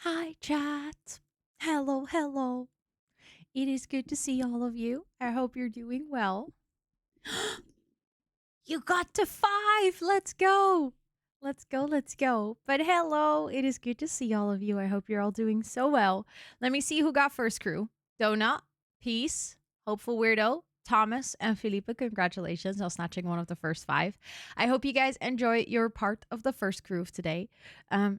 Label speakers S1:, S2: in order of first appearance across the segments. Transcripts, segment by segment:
S1: Hi, chat. Hello, hello. It is good to see all of you. I hope you're doing well. You got to 5. Let's go. Let's go. Let's go. But hello. It is good to see all of you. I hope you're all doing so well. Let me see who got first crew. Donut, Peace, Hopeful Weirdo, Thomas, and Felipe. Congratulations on snatching one of the first 5. I hope you guys enjoy your part of the first crew of today.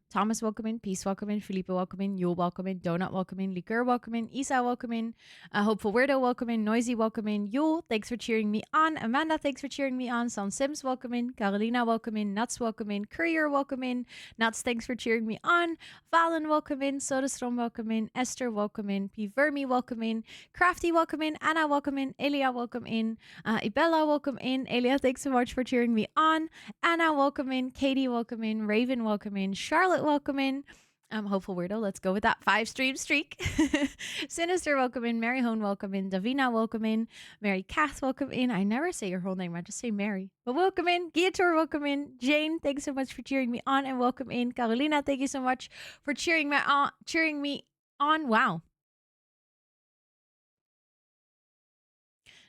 S1: Thomas, welcome in. Peace, welcome in. Felipe, welcome in. Yule, welcome in. Donut, welcome in. Liqueur, welcome in. Isa, welcome in. Hopeful Weirdo, welcome in. Noisy, welcome in. Yule, thanks for cheering me on. Amanda, thanks for cheering me on. Son Sims, welcome in. Carolina, welcome in. Nuts, welcome in. Courier, welcome in. Nuts, thanks for cheering me on. Valen, welcome in. Sodastrom, welcome in. Esther, welcome in. P. Vermi, welcome in. Crafty, welcome in. Anna, welcome in. Elia, welcome in. Ibella, welcome in. Elia, thanks so much for cheering me on. Anna, welcome in. Katie, welcome in. Raven, welcome in. Charlotte, welcome in. Hopeful Weirdo, let's go with that 5-stream streak. Sinister, welcome in. Mary Hone, welcome in. Davina, welcome in. Mary Kath, welcome in. I never say your whole name, I just say Mary. But welcome in. Giator, welcome in. Jane, thanks so much for cheering me on and welcome in. Carolina, thank you so much for cheering me on. Wow.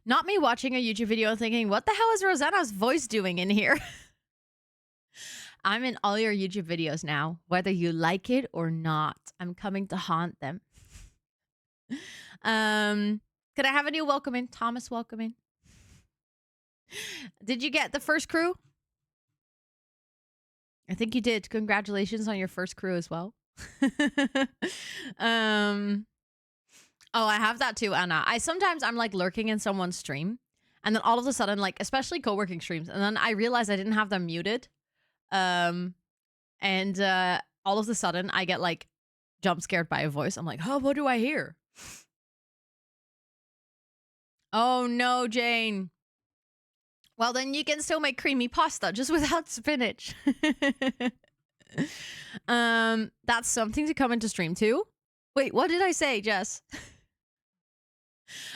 S1: Not me watching a YouTube video and thinking, what the hell is Rosanna's voice doing in here? I'm in all your YouTube videos now, whether you like it or not. I'm coming to haunt them. Could I have a new welcome in? Thomas, welcome in. Did you get the first crew? I think you did. Congratulations on your first crew as well. Oh, I have that too, Anna. I'm like lurking in someone's stream, and then all of a sudden, like especially co-working streams, and then I realized I didn't have them muted. And all of a sudden I get like jump scared by a voice. I'm like, oh, what do I hear? Oh no, Jane. Well, then you can still make creamy pasta just without spinach. That's something to come into stream too. Wait, what did I say, Jess?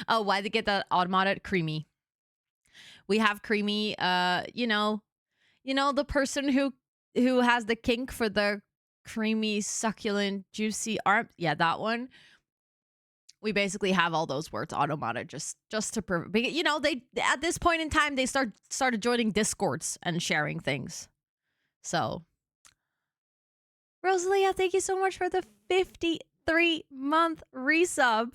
S1: Oh, why they get that automated creamy? We have creamy, you know, the person who has the kink for the creamy, succulent, juicy arm. Yeah, that one. We basically have all those words automated just to prove. You know, they at this point in time they started joining discords and sharing things. So, Rosalia, thank you so much for the 53-month resub.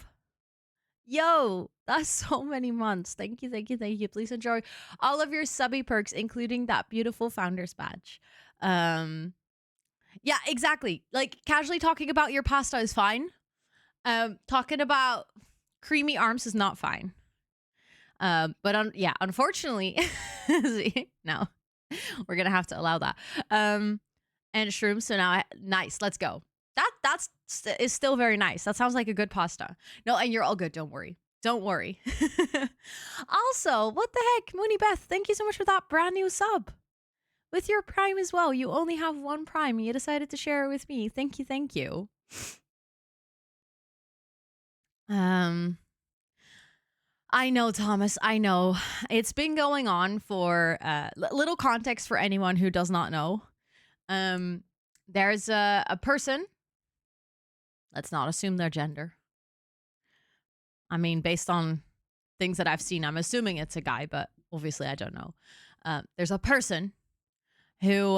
S1: Yo, that's so many months. Thank you, thank you, thank you. Please enjoy all of your subby perks, including that beautiful founder's badge. Yeah, exactly. Like casually talking about your pasta is fine. Talking about creamy arms is not fine. But unfortunately, no, we're gonna have to allow that. And shrooms. So now, nice. Let's go. That's is still very nice. That sounds like a good pasta. No, and you're all good. Don't worry. Don't worry. Also, what the heck, Mooney Beth? Thank you so much for that brand new sub. With your Prime as well. You only have one Prime. You decided to share it with me. Thank you. Thank you. I know, Thomas. I know. It's been going on for little context for anyone who does not know. There's a person. Let's not assume their gender. I mean, based on things that I've seen, I'm assuming it's a guy, but obviously I don't know. There's a person who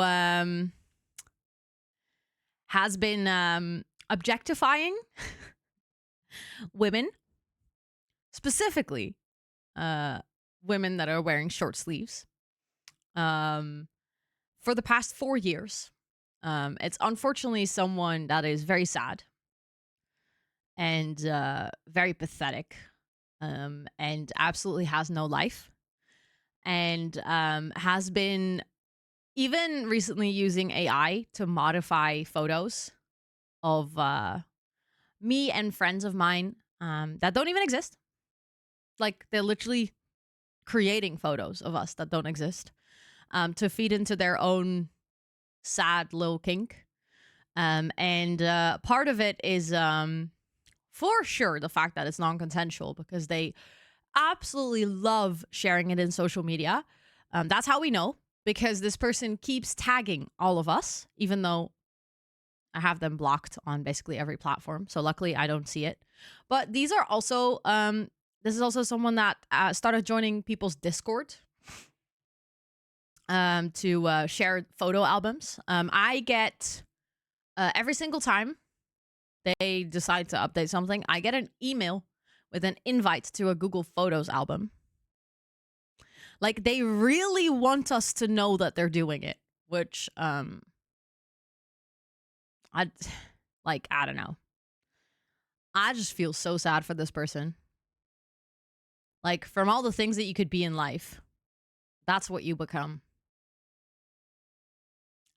S1: has been objectifying women, specifically women that are wearing short sleeves, for the past 4 years. It's unfortunately someone that is very sad and very pathetic, and absolutely has no life, and has been even recently using AI to modify photos of me and friends of mine that don't even exist. Like, they're literally creating photos of us that don't exist to feed into their own sad little kink. And part of it is for sure the fact that it's non-consensual, because they absolutely love sharing it in social media. That's how we know, because this person keeps tagging all of us, even though I have them blocked on basically every platform. So luckily I don't see it. But these are also, this is also someone that started joining people's Discord to share photo albums. I get, every single time they decide to update something, I get an email with an invite to a Google Photos album. Like, they really want us to know that they're doing it, which, I don't know. I just feel so sad for this person. Like, from all the things that you could be in life, that's what you become.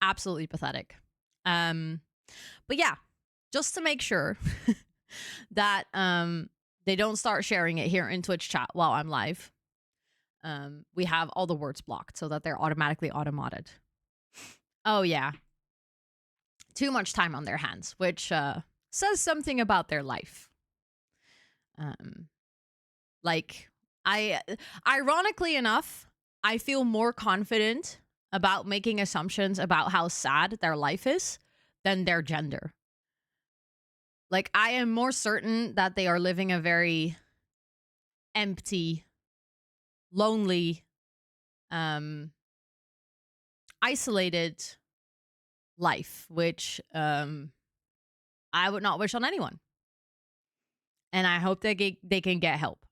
S1: Absolutely pathetic. But yeah, just to make sure that they don't start sharing it here in Twitch chat while I'm live. We have all the words blocked so that they're automatically automated. Oh yeah. Too much time on their hands, which says something about their life. Ironically enough, I feel more confident about making assumptions about how sad their life is than their gender. Like, I am more certain that they are living a very empty, lonely, isolated life, which I would not wish on anyone. And I hope they can get help.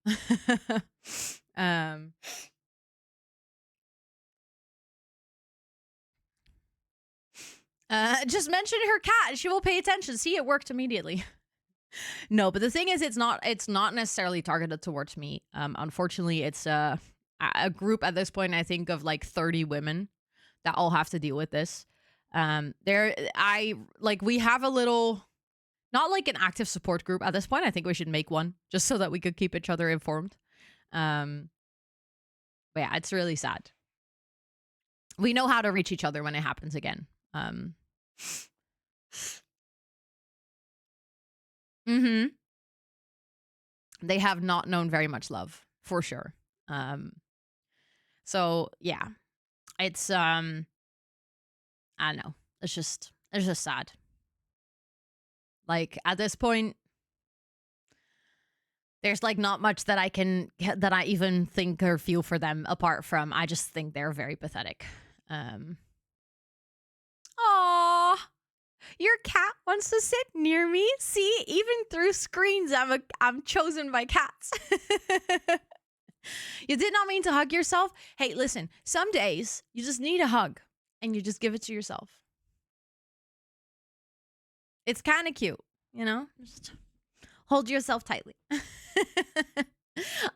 S1: Just mention her cat. She will pay attention. See, it worked immediately. No, but the thing is, it's not necessarily targeted towards me. Unfortunately, it's a group at this point, I think, of like 30 women that all have to deal with this. We have a little, not like an active support group at this point. I think we should make one just so that we could keep each other informed. But yeah, it's really sad. We know how to reach each other when it happens again. They have not known very much love, for sure. So yeah, it's I don't know. It's just sad. Like, at this point, there's like not much that I even think or feel for them apart from I just think they're very pathetic. Aww. Your cat wants to sit near me. See, even through screens, I'm chosen by cats. You did not mean to hug yourself. Hey, listen, some days you just need a hug and you just give it to yourself. It's kind of cute, you know? Just hold yourself tightly.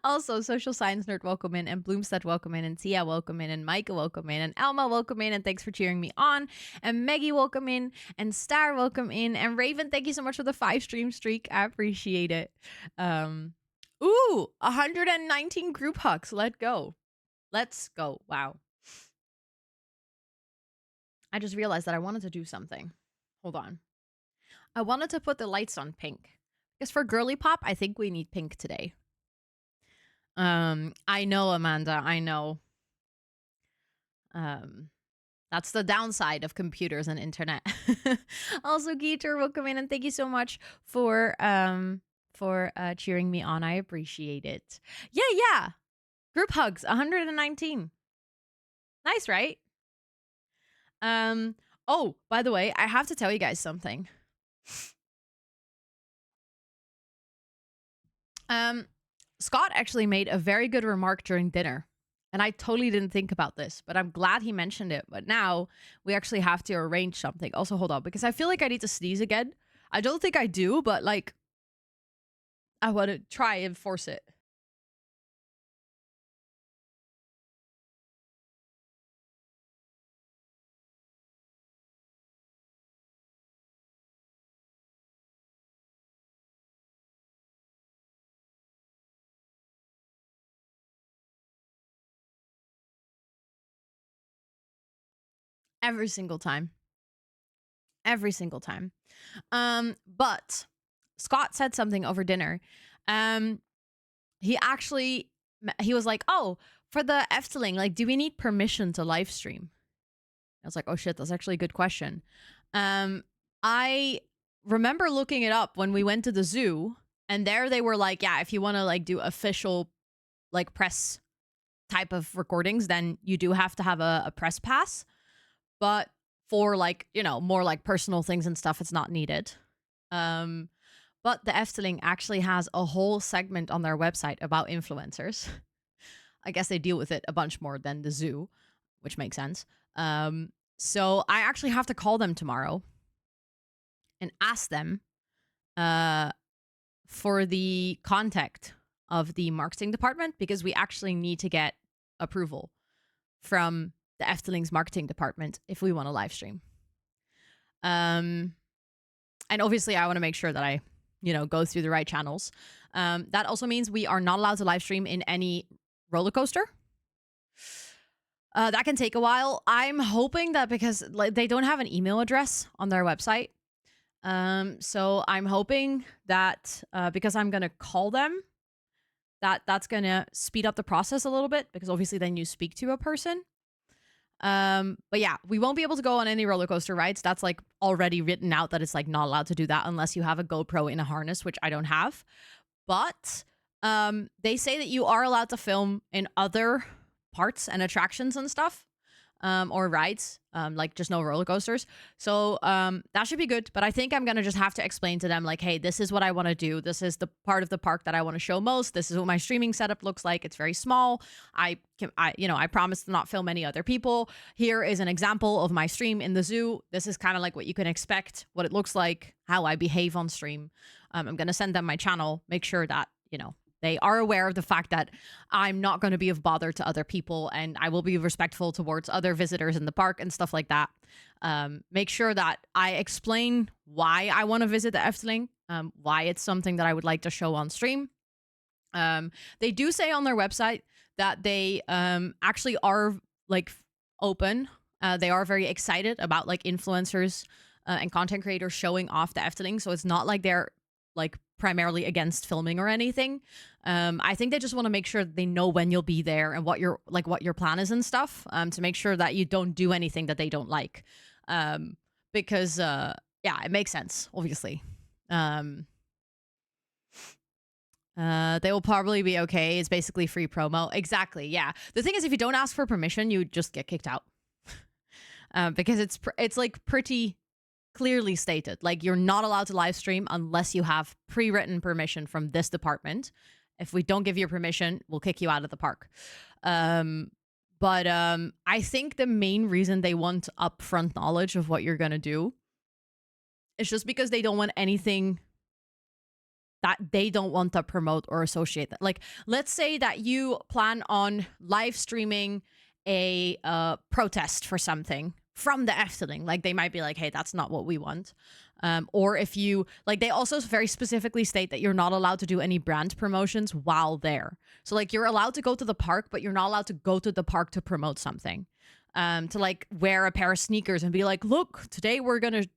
S1: Also, Social Science Nerd, welcome in, and Bloomstead, welcome in, and Tia, welcome in, and Micah, welcome in, and Elma, welcome in, and thanks for cheering me on, and Maggie, welcome in, and Star, welcome in, and Raven, thank you so much for the 5-stream streak. I appreciate it. 119 group hugs. Let's go. Wow. I just realized that I wanted to do something. Hold on. I wanted to put the lights on pink. Because for Girlypop, I think we need pink today. I know, Amanda, I know. That's the downside of computers and internet. Also, Geeter, welcome in, and thank you so much for cheering me on. I appreciate it. Yeah. Group hugs, 119. Nice, right? Oh, by the way, I have to tell you guys something. Scott actually made a very good remark during dinner. And I totally didn't think about this, but I'm glad he mentioned it. But now we actually have to arrange something. Also, hold on, because I feel like I need to sneeze again. I don't think I do, but like, I want to try and force it. Every single time. Every single time. But Scott said something over dinner. He was like, oh, for the Efteling, like, do we need permission to live stream? I was like, oh shit, that's actually a good question. I remember looking it up when we went to the zoo, and there they were like, yeah, if you want to like do official like press type of recordings, then you do have to have a press pass. But for like, you know, more like personal things and stuff, it's not needed. But the Efteling actually has a whole segment on their website about influencers. I guess they deal with it a bunch more than the zoo, which makes sense. So I actually have to call them tomorrow and ask them for the contact of the marketing department, because we actually need to get approval from the Efteling's marketing department if we want to live stream. And obviously I want to make sure that I, you know, go through the right channels. That also means we are not allowed to live stream in any roller coaster. That can take a while. I'm hoping that because like, they don't have an email address on their website. So I'm hoping that because I'm going to call them, that's going to speed up the process a little bit, because obviously then you speak to a person. But yeah, we won't be able to go on any roller coaster rides. That's like already written out that it's like not allowed to do that unless you have a GoPro in a harness, which I don't have. But they say that you are allowed to film in other parts and attractions and stuff, or rides, like just no roller coasters. So that should be good. But I think I'm going to just have to explain to them like, hey, this is what I want to do. This is the part of the park that I want to show most. This is what my streaming setup looks like. It's very small. I promise to not film any other people. Here is an example of my stream in the zoo. This is kind of like what you can expect, what it looks like, how I behave on stream. I'm going to send them my channel, make sure that, you know, they are aware of the fact that I'm not going to be of bother to other people, and I will be respectful towards other visitors in the park and stuff like that. Make sure that I explain why I want to visit the Efteling, why it's something that I would like to show on stream. They do say on their website that they actually are like open. They are very excited about like influencers and content creators showing off the Efteling. So it's not like they're like primarily against filming or anything. I think they just want to make sure that they know when you'll be there and what your plan is and stuff, to make sure that you don't do anything that they don't like. Because yeah, it makes sense, obviously. They will probably be okay. It's basically free promo. Exactly. Yeah. The thing is, if you don't ask for permission, you just get kicked out. Because it's like pretty clearly stated, like you're not allowed to live stream unless you have pre-written permission from this department. If we don't give you permission, we'll kick you out of the park. But I think the main reason they want upfront knowledge of what you're gonna do is just because they don't want anything that they don't want to promote or associate that. Like, let's say that you plan on live streaming a protest for something from the Efteling. Like, they might be like, hey, that's not what we want. Or if you, like, they also very specifically state that you're not allowed to do any brand promotions while there. So, like, you're allowed to go to the park, but you're not allowed to go to the park to promote something. To, like, wear a pair of sneakers and be like, look, today we're going to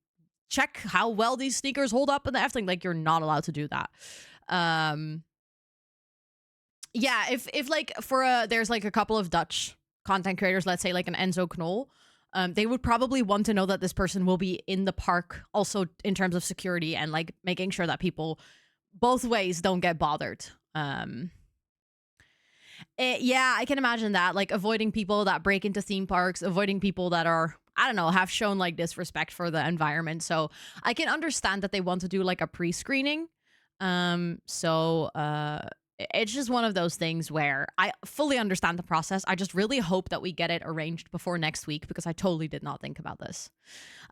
S1: check how well these sneakers hold up in the Efteling. Like, you're not allowed to do that. Yeah, if like, there's, like, a couple of Dutch content creators, let's say, like, an Enzo Knol, they would probably want to know that this person will be in the park also in terms of security and like making sure that people both ways don't get bothered. Yeah, I can imagine that, like avoiding people that break into theme parks, avoiding people that are, I don't know, have shown like disrespect for the environment. So I can understand that they want to do like a pre-screening. It's just one of those things where I fully understand the process. I just really hope that we get it arranged before next week, because I totally did not think about this.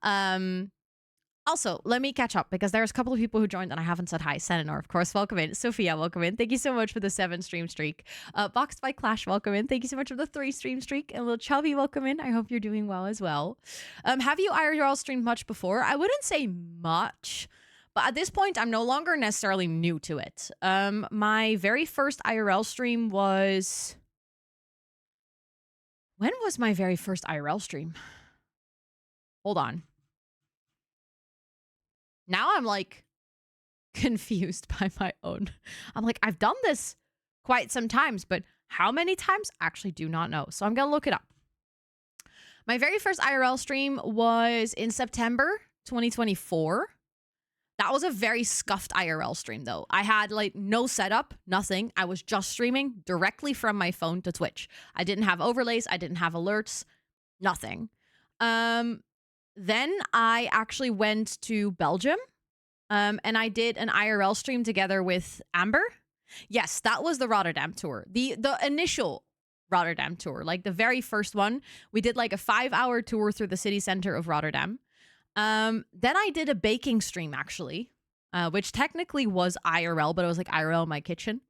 S1: Also, let me catch up, because there's a couple of people who joined and I haven't said hi. Senanor, of course, welcome in. Sophia, welcome in. Thank you so much for the 7 stream streak. Boxed by Clash, welcome in. Thank you so much for the 3 stream streak. And little Chubby, welcome in. I hope you're doing well as well. Have you IRL streamed much before? I wouldn't say much. But at this point, I'm no longer necessarily new to it. My very first IRL stream was... When was my very first IRL stream? Hold on. Now I'm, like, confused by my own. I'm like, I've done this quite some times, but how many times? Actually do not know. So I'm going to look it up. My very first IRL stream was in September 2024. That was a very scuffed IRL stream, though. I had like no setup, nothing. I was just streaming directly from my phone to Twitch. I didn't have overlays. I didn't have alerts, nothing. Then I actually went to Belgium, and I did an IRL stream together with Amber. Yes, that was the Rotterdam tour. The initial Rotterdam tour, like the very first one. We did like a 5-hour tour through the city center of Rotterdam. Then I did a baking stream, actually, which technically was IRL, but it was like IRL in my kitchen,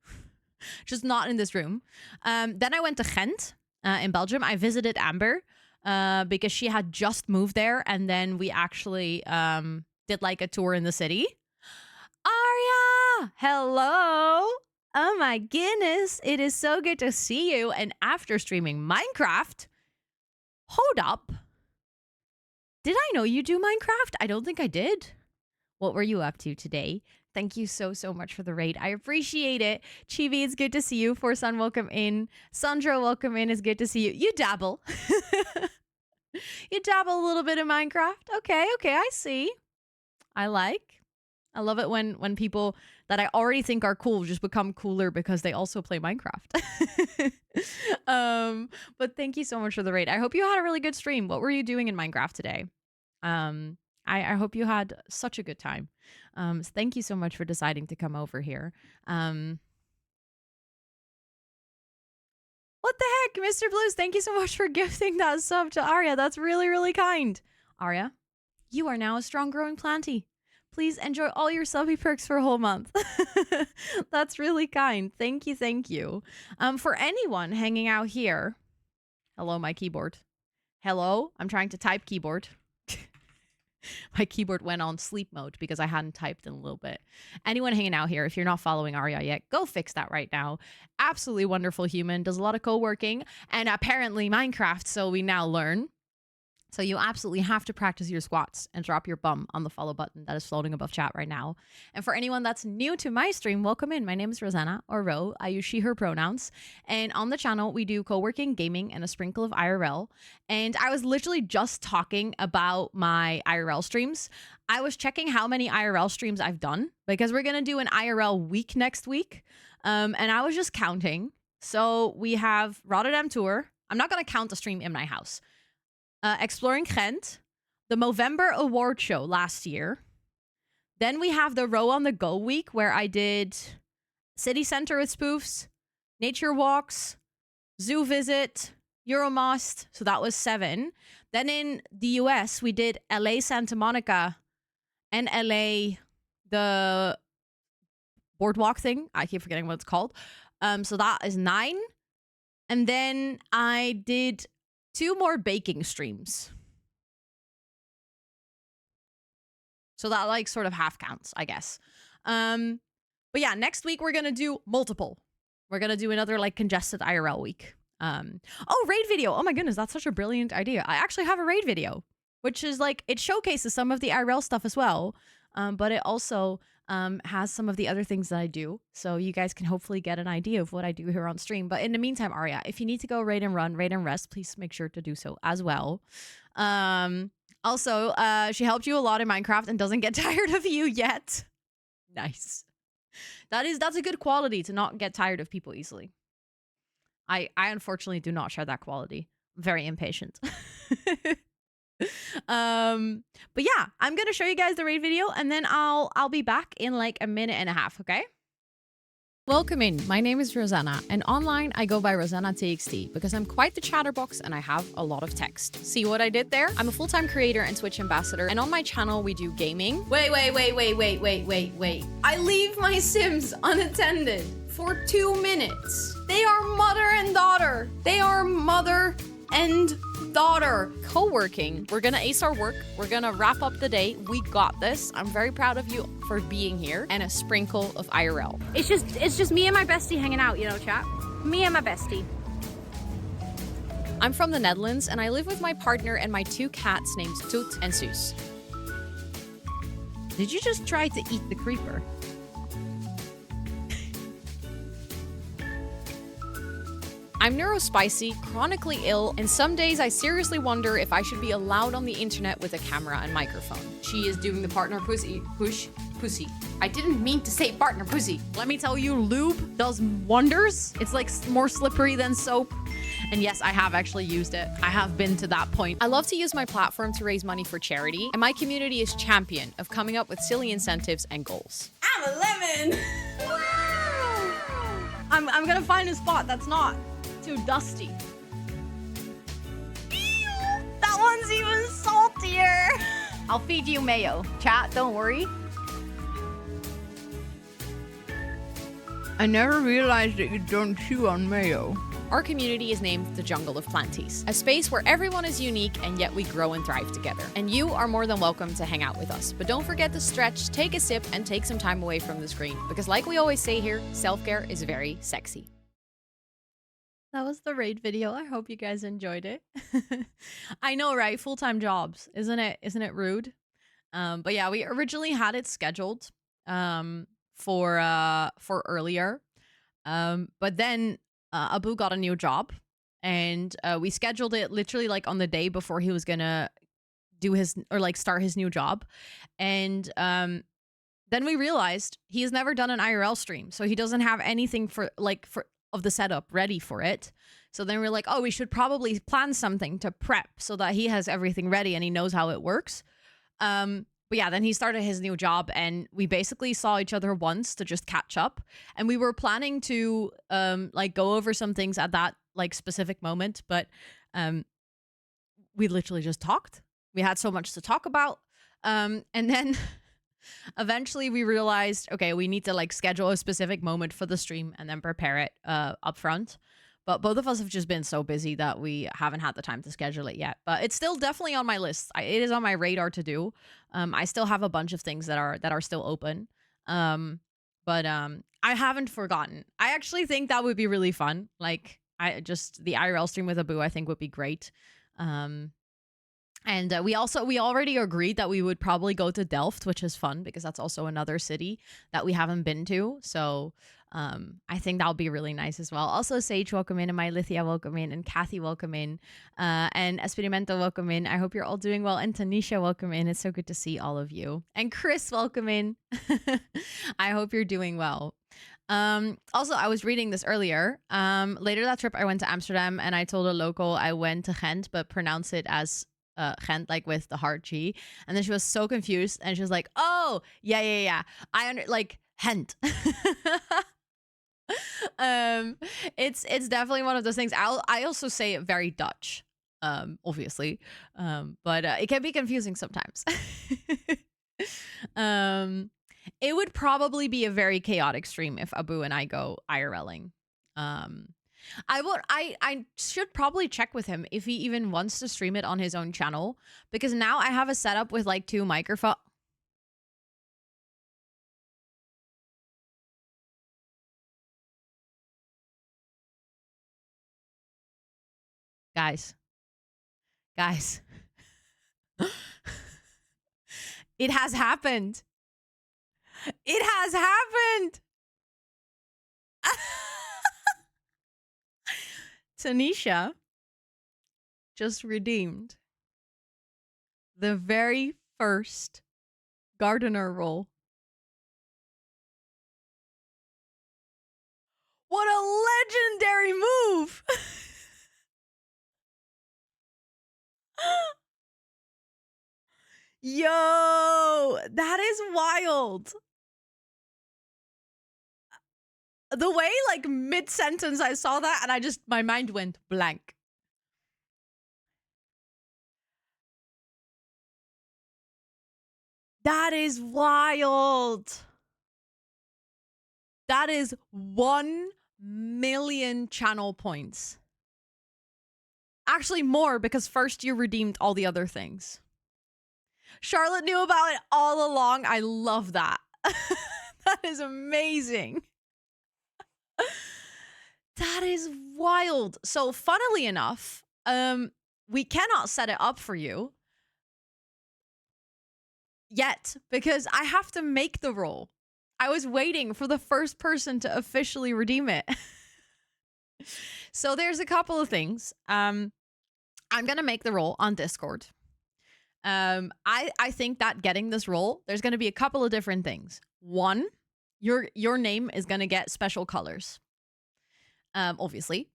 S1: just not in this room. Then I went to Ghent in Belgium. I visited Amber because she had just moved there, and then we actually did like a tour in the city. Arya, hello. Oh my goodness, it is so good to see you. And after streaming Minecraft, hold up. Did I know you do Minecraft? I don't think I did. What were you up to today? Thank you so much for the raid. I appreciate it. Chibi, it's good to see you. Forsun, welcome in. Sandra, welcome in. It's good to see you. You dabble. You dabble a little bit in Minecraft. Okay, I see. I love it when people that I already think are cool just become cooler because they also play Minecraft. But thank you so much for the raid. I hope you had a really good stream. What were you doing in Minecraft today? I hope you had such a good time. So thank you so much for deciding to come over here. What the heck, Mr. Blues? Thank you so much for gifting that sub to Arya. That's really kind. Arya, you are now a strong growing planty. Please enjoy all your subby perks for a whole month. That's really kind. Thank you. For anyone hanging out here, hello, my keyboard. Hello, I'm trying to type keyboard. My keyboard went on sleep mode because I hadn't typed in a little bit. Anyone hanging out here, if you're not following Arya yet, go fix that right now. Absolutely wonderful human, does a lot of co-working, and apparently Minecraft, so we now learn. So you absolutely have to practice your squats and drop your bum on the follow button that is floating above chat right now. And for anyone that's new to my stream, welcome in. My name is Rosanna, or Ro. I use she, her pronouns. And on the channel, we do co-working, gaming, and a sprinkle of IRL. And I was literally just talking about my IRL streams. I was checking how many IRL streams I've done because we're going to do an IRL week next week. And I was just counting. So we have Rotterdam tour. I'm not going to count the stream in my house. Exploring Ghent, the Movember award show last year. Then we have the Row on the Go week where I did city center with spoofs, nature walks, zoo visit, Euromast. So that was 7. Then in the US, we did LA, Santa Monica, and LA, the boardwalk thing. I keep forgetting what it's called. So that is 9. And then I did 2 more baking streams. So that like sort of half counts, I guess. But yeah, next week we're going to do multiple. We're going to do another like congested IRL week. Oh, raid video. Oh my goodness, that's such a brilliant idea. I actually have a raid video, which is like, it showcases some of the IRL stuff as well. But it also has some of the other things that I do. So you guys can hopefully get an idea of what I do here on stream. But in the meantime, Arya, if you need to go raid and run, raid and rest, please make sure to do so as well. Also, she helped you a lot in Minecraft and doesn't get tired of you yet. Nice. That's a good quality, to not get tired of people easily. I unfortunately do not share that quality. I'm very impatient. But yeah, I'm gonna show you guys the raid video and then I'll be back in like a minute and a half, okay? Welcome in. My name is Rosanna, and online I go by Rosannatxt because I'm quite the chatterbox and I have a lot of text. See what I did there? I'm a full-time creator and Twitch ambassador, and on my channel we do gaming. Wait. I leave my Sims unattended for 2 minutes. They are mother and daughter. They are mother and daughter. Co-working. We're gonna ace our work. We're gonna wrap up the day. We got this. I'm very proud of you for being here. And a sprinkle of IRL.
S2: It's just me and my bestie hanging out, you know, chat. Me and my bestie.
S1: I'm from the Netherlands and I live with my partner and my 2 cats named Toot and Soos. Did you just try to eat the creeper?
S2: I'm neurospicy, chronically ill, and some days I seriously wonder if I should be allowed on the internet with a camera and microphone. She is doing the partner pussy. I didn't mean to say partner pussy.
S1: Let me tell you, lube does wonders. It's like more slippery than soap. And yes, I have actually used it. I have been to that point.
S2: I love to use my platform to raise money for charity, and my community is champion of coming up with silly incentives and goals.
S3: I'm a lemon.
S1: Wow! I'm gonna find a spot that's not too dusty. Ew, that one's even saltier. I'll feed you mayo. Chat, don't worry. I never realized that you don't chew on mayo.
S2: Our community is named the Jungle of Planties, a space where everyone is unique and yet we grow and thrive together. And you are more than welcome to hang out with us. But don't forget to stretch, take a sip, and take some time away from the screen. Because like we always say here, self-care is very sexy.
S1: That was the raid video. I hope you guys enjoyed it. I know, right? Full-time jobs. Isn't it rude? But yeah, we originally had it scheduled for earlier. But then Abu got a new job, and we scheduled it literally like on the day before he was gonna do his start his new job. And then we realized he has never done an IRL stream, so he doesn't have anything of the setup ready for it. So then we're like, oh, we should probably plan something to prep so that he has everything ready and he knows how it works. But yeah, then he started his new job, and we basically saw each other once to just catch up. And we were planning to go over some things at that specific moment, but we literally just talked. We had so much to talk about. And then eventually we realized, okay, we need to schedule a specific moment for the stream and then prepare it up front. But both of us have just been so busy that we haven't had the time to schedule it yet. But it's still definitely on my list. It is on my radar to do. I still have a bunch of things that are still open. But I haven't forgotten. I actually think that would be really fun. The IRL stream with Abu, I think would be great. And we already agreed that we would probably go to Delft, which is fun because that's also another city that we haven't been to. So I think that would be really nice as well. Also, Sage, welcome in, and my Lithia, welcome in, and Kathy, welcome in, and Experimento, welcome in. I hope you're all doing well, and Tanisha, welcome in. It's so good to see all of you. And Chris, welcome in. I hope you're doing well. Also, I was reading this earlier. Later that trip, I went to Amsterdam, and I told a local I went to Ghent, but pronounce it as Ghent, with the hard G. And then she was so confused, and she was like, oh, yeah. Ghent. It's definitely one of those things. I also say it very Dutch, obviously, but it can be confusing sometimes. It would probably be a very chaotic stream if Abu and I go IRLing. I should probably check with him if he even wants to stream it on his own channel, because now I have a setup with 2 microphones. Guys. It has happened. It has happened. Tanisha just redeemed the very first gardener role. What a legendary move. Yo, that is wild. The way mid-sentence I saw that and my mind went blank. That is wild. That is 1 million channel points. Actually more, because first you redeemed all the other things. Charlotte knew about it all along. I love that. That is amazing. That is wild. So funnily enough, we cannot set it up for you yet because I have to make the roll. I was waiting for the first person to officially redeem it. So there's a couple of things. I'm gonna make the roll on Discord. I think that getting this roll, there's gonna be a couple of different things. One, your name is gonna get special colors. Obviously.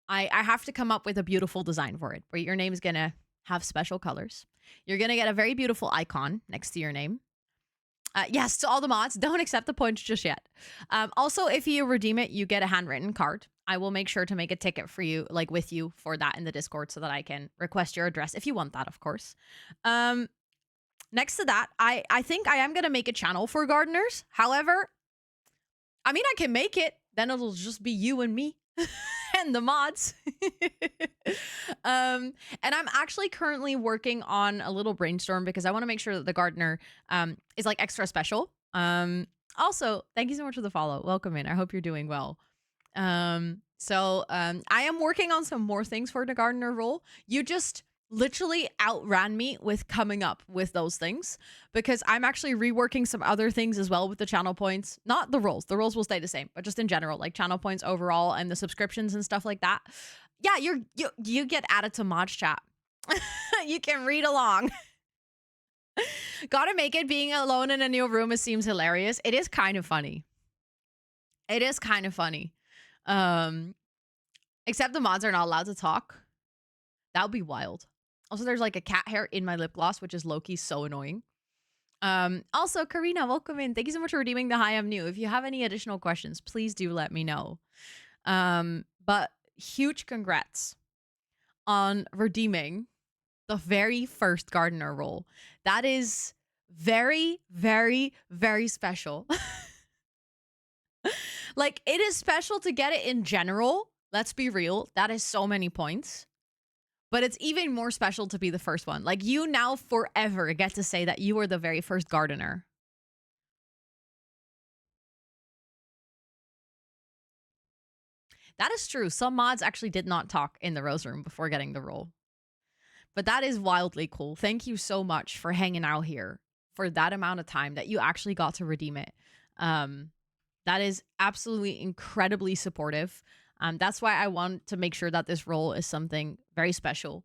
S1: I have to come up with a beautiful design for it, where your name is gonna have special colors. You're gonna get a very beautiful icon next to your name. Yes, to all the mods, don't accept the points just yet. Also, if you redeem it, you get a handwritten card. I will make sure to make a ticket for you, like with you, for that in the Discord so that I can request your address if you want that, of course. Next to that, I think I am going to make a channel for gardeners. However, I mean, I can make it. Then it'll just be you and me and the mods. And I'm actually currently working on a little brainstorm because I want to make sure that the gardener is like extra special. Also, thank you so much for the follow. Welcome in. I hope you're doing well. So I am working on some more things for the gardener role. You just literally outran me with coming up with those things because I'm actually reworking some other things as well with the channel points. Not the roles. The roles will stay the same, but just in general, like channel points overall and the subscriptions and stuff like that. Yeah, you get added to mod chat. You can read along. Gotta make it. Being alone in a new room, it seems hilarious. It is kind of funny. It is kind of funny. Except the mods are not allowed to talk. That would be wild. Also, there's like a cat hair in my lip gloss, which is low-key so annoying. Also, Karina, welcome in. Thank you so much for redeeming the Hi, I'm New. If you have any additional questions, please do let me know. But huge congrats on redeeming the very first gardener role. That is very, very, very special. Like, it is special to get it in general. Let's be real. That is so many points. But it's even more special to be the first one. Like, you now forever get to say that you were the very first gardener. That is true. Some mods actually did not talk in the Rose Room before getting the role. But that is wildly cool. Thank you so much for hanging out here for that amount of time that you actually got to redeem it. That is absolutely incredibly supportive. That's why I want to make sure that this role is something very special.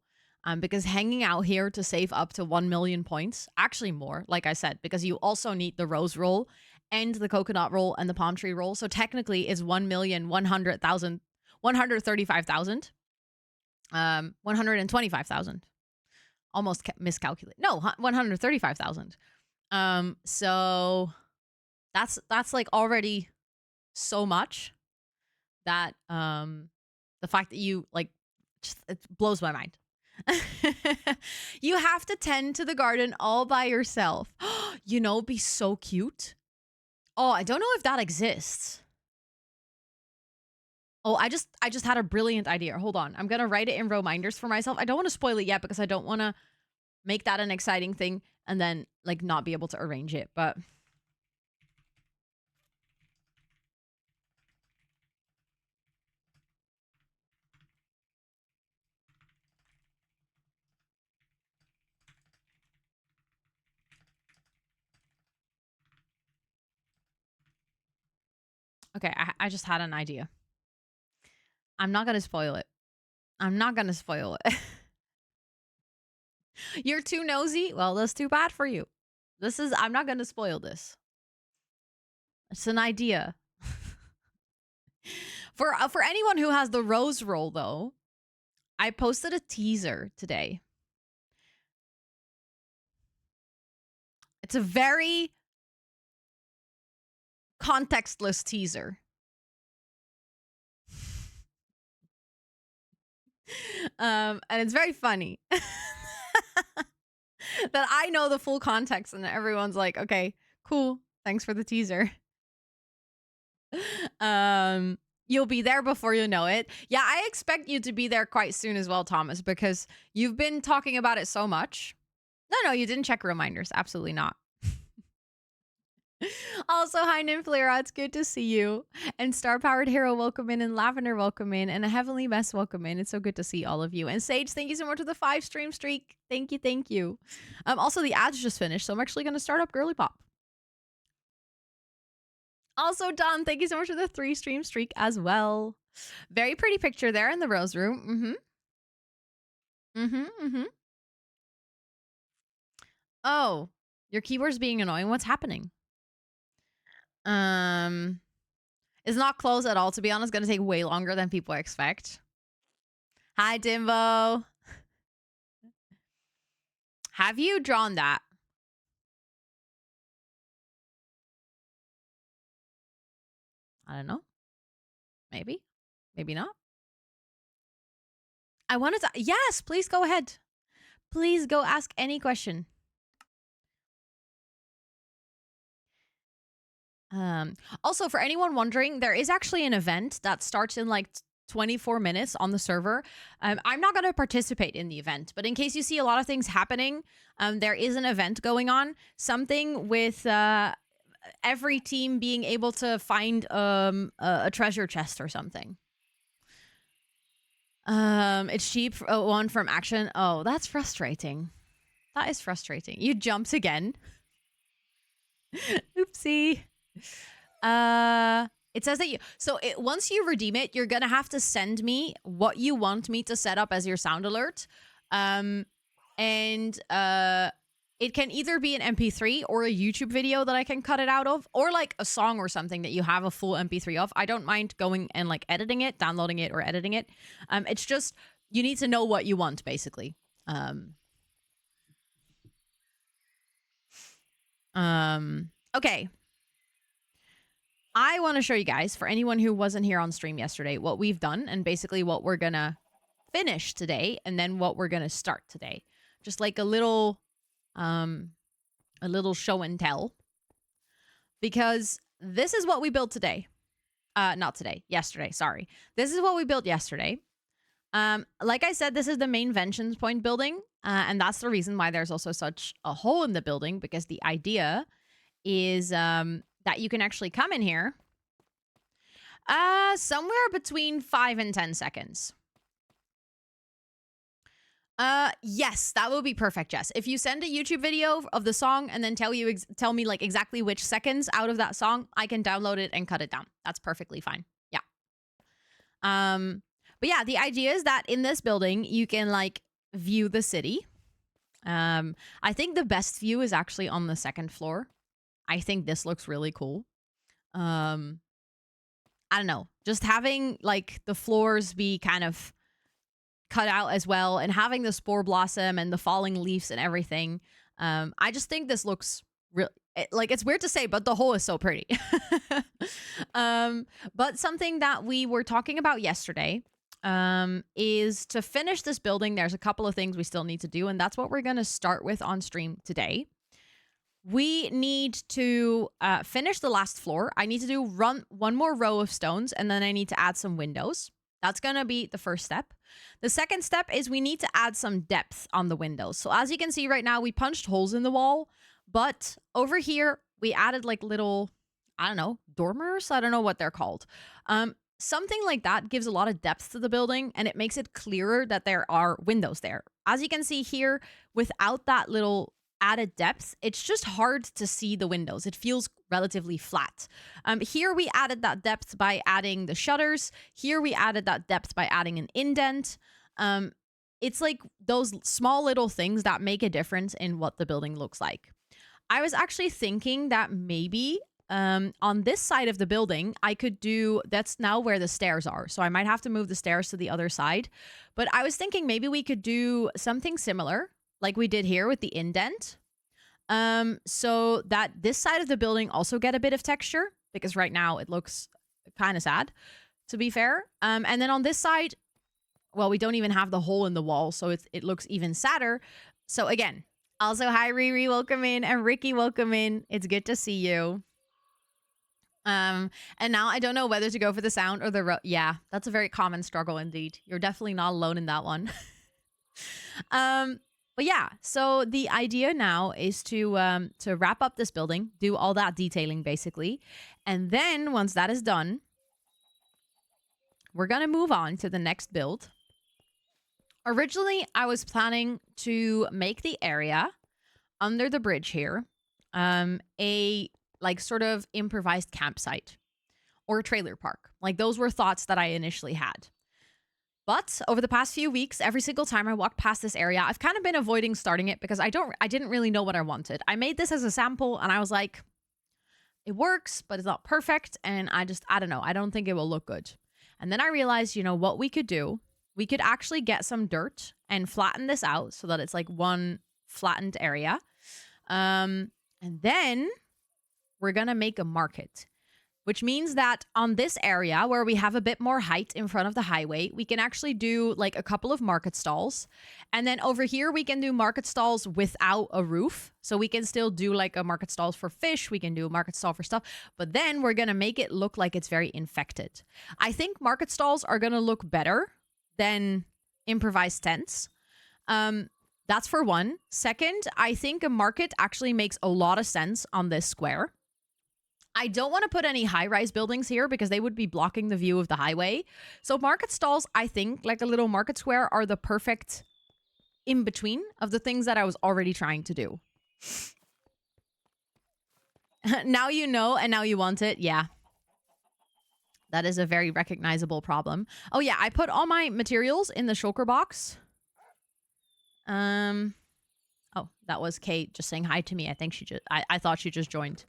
S1: Because hanging out here to save up to 1 million points, actually more, like I said, because you also need the rose roll and the coconut roll and the palm tree roll. So technically it's 1,100,000, 135,000, 125,000. Almost miscalculated. No, 135,000. So that's like already so much that the fact that you like just, it blows my mind. You have to tend to the garden all by yourself. You know, be so cute. Oh, I don't know if that exists. Oh, I just had a brilliant idea. Hold on. I'm going to write it in reminders for myself. I don't want to spoil it yet because I don't want to make that an exciting thing and then like not be able to arrange it. But okay, I just had an idea. I'm not going to spoil it. I'm not going to spoil it. You're too nosy? Well, that's too bad for you. I'm not going to spoil this. It's an idea. For anyone who has the rose roll, though, I posted a teaser today. It's a very contextless teaser. And it's very funny. That I know the full context and everyone's like, okay, cool. Thanks for the teaser. You'll be there before you know it. Yeah, I expect you to be there quite soon as well, Thomas, because you've been talking about it so much. No, you didn't check reminders. Absolutely not. Also, hi, Nymphlyra. It's good to see you. And Star Powered Hero, welcome in. And Lavender, welcome in. And a Heavenly Mess, welcome in. It's so good to see all of you. And Sage, thank you so much for the 5 stream streak. Thank you, thank you. Also, the ads just finished, so I'm actually going to start up Girlypop. Also, Don, thank you so much for the 3 stream streak as well. Very pretty picture there in the rose room. Oh, your keyboard's being annoying. What's happening? It's not close at all, to be honest. Gonna take way longer than people expect. Hi, Dimbo. Have you drawn that? I don't know. Maybe. Maybe not. I wanted to. Yes, please go ahead. Please go ask any question. Also, for anyone wondering, there is actually an event that starts in like 24 minutes on the server. I'm not going to participate in the event, but in case you see a lot of things happening, there is an event going on. Something with every team being able to find a treasure chest or something. It's cheap. One from Action. Oh, that's frustrating. That is frustrating. You jumped again. Oopsie. It says that once you redeem it, you're gonna have to send me what you want me to set up as your sound alert. It can either be an MP3 or a YouTube video that I can cut it out of, or like a song or something that you have a full MP3 of. I don't mind going and like editing it, downloading it, or editing it. It's just you need to know what you want, basically. Okay. I want to show you guys, for anyone who wasn't here on stream yesterday, what we've done and basically what we're gonna finish today, and then what we're gonna start today. Just like a little show and tell. Because this is what we built today. Not today, yesterday, sorry. This is what we built yesterday. Like I said, this is the main Vengeance Point building, and that's the reason why there's also such a hole in the building, because the idea is that you can actually come in here somewhere between 5 and 10 seconds. Yes, that will be perfect, Jess. If you send a YouTube video of the song and then tell me like exactly which seconds out of that song, I can download it and cut it down. That's perfectly fine. Yeah. But yeah, the idea is that in this building, you can like view the city. I think the best view is actually on the second floor. I think this looks really cool. I don't know. Just having like the floors be kind of cut out as well, and having the spore blossom and the falling leaves and everything. I just think this looks real. Like, it's weird to say, but the hole is so pretty. But something that we were talking about yesterday is to finish this building. There's a couple of things we still need to do, and that's what we're going to start with on stream today. We need to finish the last floor. I need to do one more row of stones, and then I need to add some windows. That's going to be the first step. The second step is we need to add some depth on the windows. So as you can see right now, we punched holes in the wall, but over here we added like little, I don't know, dormers? I don't know what they're called. Something like that gives a lot of depth to the building, and it makes it clearer that there are windows there. As you can see here, without that little added depth, it's just hard to see the windows. It feels relatively flat. Here we added that depth by adding the shutters. Here we added that depth by adding an indent. It's like those small little things that make a difference in what the building looks like. I was actually thinking that maybe on this side of the building, I could do, that's now where the stairs are. So I might have to move the stairs to the other side. But I was thinking maybe we could do something similar like we did here with the indent. So that this side of the building also get a bit of texture, because right now it looks kind of sad, to be fair. And then on this side, well, we don't even have the hole in the wall, so it looks even sadder. So again, also, hi Riri, welcome in, and Ricky, welcome in. It's good to see you. And now I don't know whether to go for the sound or the yeah, that's a very common struggle indeed. You're definitely not alone in that one. But yeah, so the idea now is to wrap up this building, do all that detailing basically, and then once that is done, we're gonna move on to the next build. Originally, I was planning to make the area under the bridge here a like sort of improvised campsite. or a trailer park. Like those were thoughts that I initially had. But over the past few weeks, every single time I walk past this area, I've kind of been avoiding starting it because I didn't really know what I wanted. I made this as a sample and I was like, it works, but it's not perfect. And I don't know. I don't think it will look good. And then I realized, what we could do? We could actually get some dirt and flatten this out so that it's like one flattened area. And then we're going to make a market, which means that on this area where we have a bit more height in front of the highway, we can actually do like a couple of market stalls. And then over here, we can do market stalls without a roof. So we can still do like a market stalls for fish. We can do a market stall for stuff. But then we're going to make it look like it's very infected. I think market stalls are going to look better than improvised tents. That's for one. Second, I think a market actually makes a lot of sense on this square. I don't want to put any high-rise buildings here because they would be blocking the view of the highway. So market stalls, I think, like a little market square, are the perfect in-between of the things that I was already trying to do. Now you know and now you want it. Yeah. That is a very recognizable problem. Oh yeah, I put all my materials in the shulker box. Oh, that was Kate just saying hi to me. I think I thought she just joined.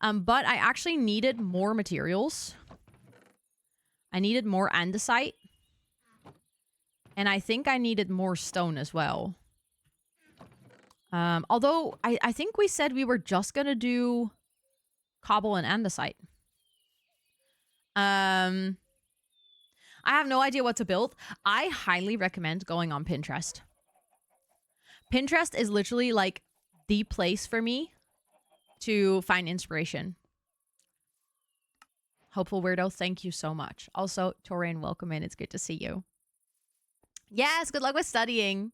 S1: But I actually needed more materials. I needed more andesite. And I think I needed more stone as well. Although, I think we said we were just going to do cobble and andesite. I have no idea what to build. I highly recommend going on Pinterest. Pinterest is literally like the place for me to find inspiration. Hopeful Weirdo, thank you so much. Also, Torian, welcome in. It's good to see you. Yes, good luck with studying.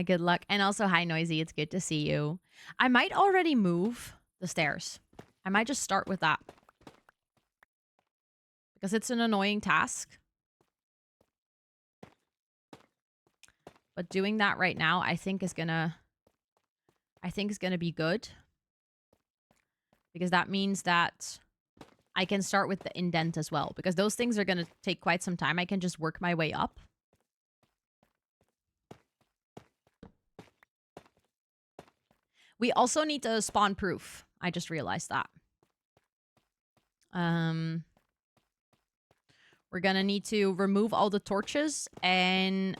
S1: Good luck. And also, hi, Noisy. It's good to see you. I might already move the stairs. I might just start with that. Because it's an annoying task. But doing that right now, I think is gonna be good. Because that means that I can start with the indent as well. Because those things are gonna take quite some time. I can just work my way up. We also need to spawn proof. I just realized that. We're gonna need to remove all the torches and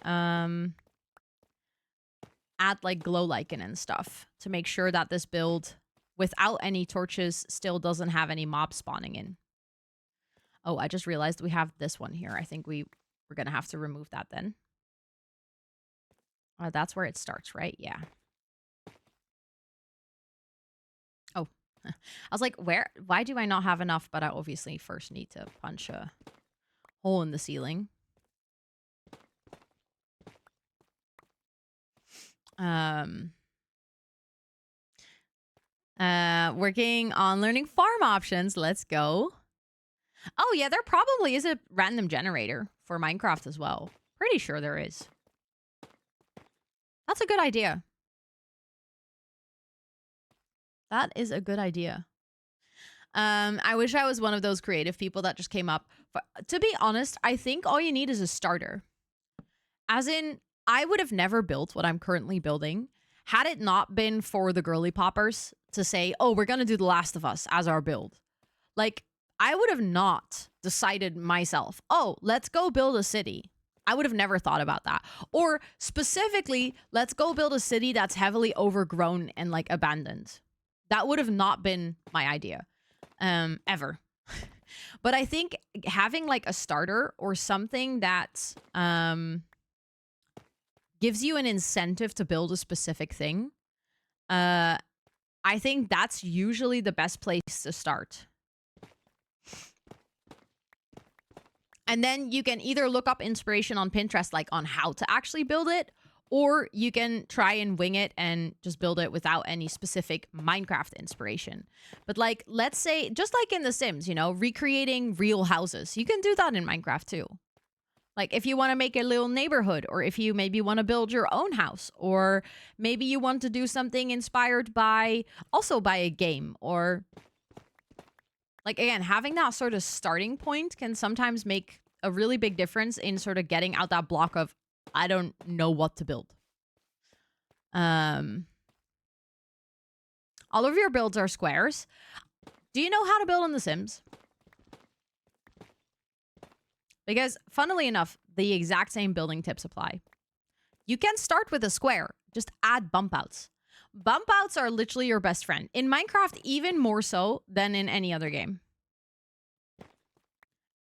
S1: add like glow lichen and stuff to make sure that this build without any torches still doesn't have any mobs spawning in. Oh, I just realized we have this one here. I think we're gonna have to remove that then. That's where it starts, right? Yeah. Oh, I was like, why do I not have enough? But I obviously first need to punch a hole in the ceiling. Working on learning farm options. Let's go. Oh, yeah, there probably is a random generator for Minecraft as well. Pretty sure there is. That's a good idea. That is a good idea. I wish I was one of those creative people that just came up. But to be honest, I think all you need is a starter. As in, I would have never built what I'm currently building had it not been for the girly poppers to say, oh, we're going to do The Last of Us as our build. Like, I would have not decided myself, oh, let's go build a city. I would have never thought about that. Or specifically, let's go build a city that's heavily overgrown and like abandoned. That would have not been my idea, ever. But I think having like a starter or something that gives you an incentive to build a specific thing, I think that's usually the best place to start. And then you can either look up inspiration on Pinterest, like on how to actually build it, or you can try and wing it and just build it without any specific Minecraft inspiration. But like, let's say, just like in The Sims, you know, recreating real houses. You can do that in Minecraft too. Like if you want to make a little neighborhood, or if you maybe want to build your own house, or maybe you want to do something inspired by, also by a game, or Like, again, having that sort of starting point can sometimes make a really big difference in sort of getting out that block of, I don't know what to build. All of your builds are squares. Do you know how to build in The Sims? Because, funnily enough, the exact same building tips apply. You can start with a square. Just add bump outs. Bump outs are literally your best friend. In Minecraft, even more so than in any other game.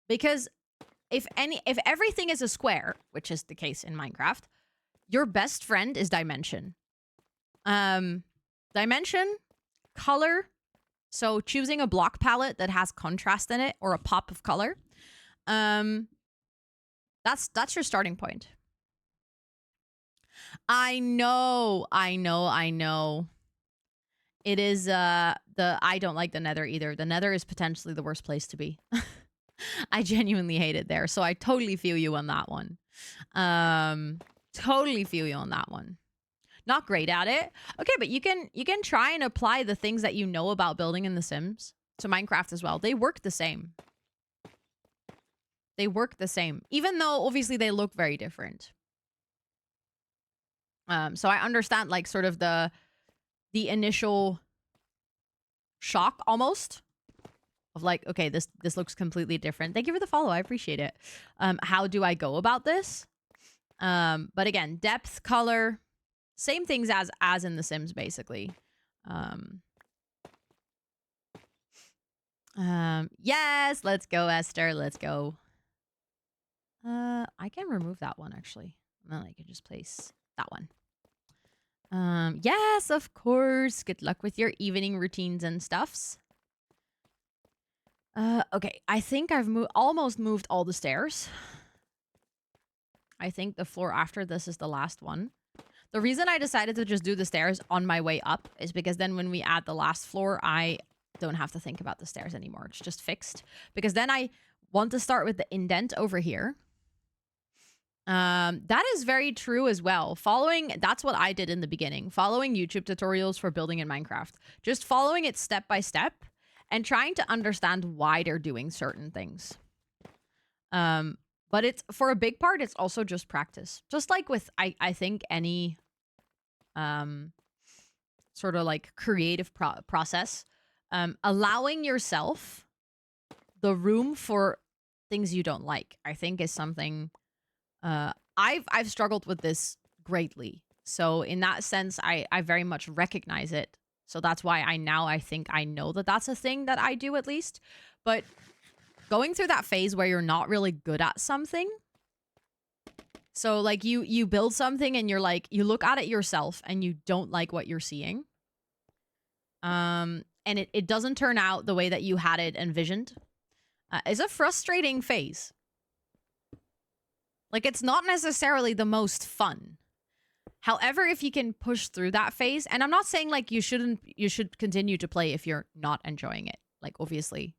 S1: Because if everything is a square, which is the case in Minecraft, your best friend is dimension. Dimension, color. So choosing a block palette that has contrast in it or a pop of color. That's your starting point. I know. It is I don't like the Nether either. The Nether is potentially the worst place to be. I genuinely hate it there. So I totally feel you on that one. Totally feel you on that one. Not great at it. Okay, but you can try and apply the things that you know about building in The Sims to Minecraft as well. They work the same. They work the same, even though obviously they look very different. So I understand like sort of the initial shock almost of like, okay, this looks completely different. Thank you for the follow. I appreciate it. How do I go about this? But again, depth, color, same things as in The Sims, basically. Yes, let's go, Esther. Let's go. I can remove that one actually. And then I can just place that one. Yes, of course. Good luck with your evening routines and stuffs. Okay. I think I've almost moved all the stairs. I think the floor after this is the last one. The reason I decided to just do the stairs on my way up is because then when we add the last floor, I don't have to think about the stairs anymore. It's just fixed. Because then I want to start with the indent over here. That is very true as well. That's what I did in the beginning. Following YouTube tutorials for building in Minecraft. Just following it step by step and trying to understand why they're doing certain things. But it's, for a big part, it's also just practice. Just like with, I think, any sort of like creative process. Allowing yourself the room for things you don't like, I think is something... I've struggled with this greatly. So in that sense, I very much recognize it. So that's why I think I know that that's a thing that I do at least. But going through that phase where you're not really good at something. So like you build something and you're like, you look at it yourself and you don't like what you're seeing. And it doesn't turn out the way that you had it envisioned. It's a frustrating phase. Like, it's not necessarily the most fun. However, if you can push through that phase, and I'm not saying like you should continue to play if you're not enjoying it. Like, obviously,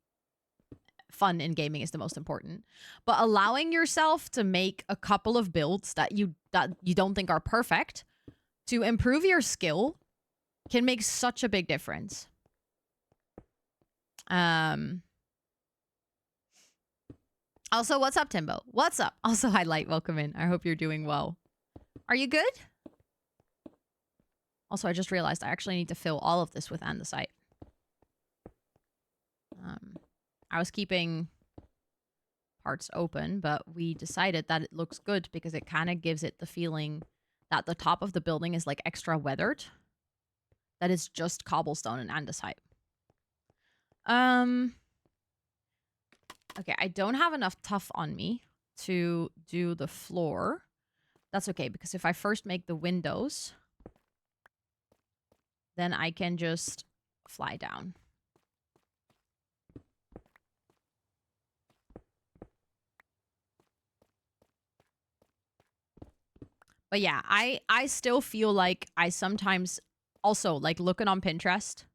S1: fun in gaming is the most important. But allowing yourself to make a couple of builds that you don't think are perfect to improve your skill can make such a big difference. Also, what's up, Timbo? What's up? Also, hi, Light. Welcome in. I hope you're doing well. Are you good? Also, I just realized I actually need to fill all of this with andesite. I was keeping parts open, but we decided that it looks good because it kind of gives it the feeling that the top of the building is like extra weathered. That is just cobblestone and andesite. Okay, I don't have enough tuff on me to do the floor. That's okay, because if I first make the windows, then I can just fly down. But yeah, I still feel like I sometimes also like looking on Pinterest,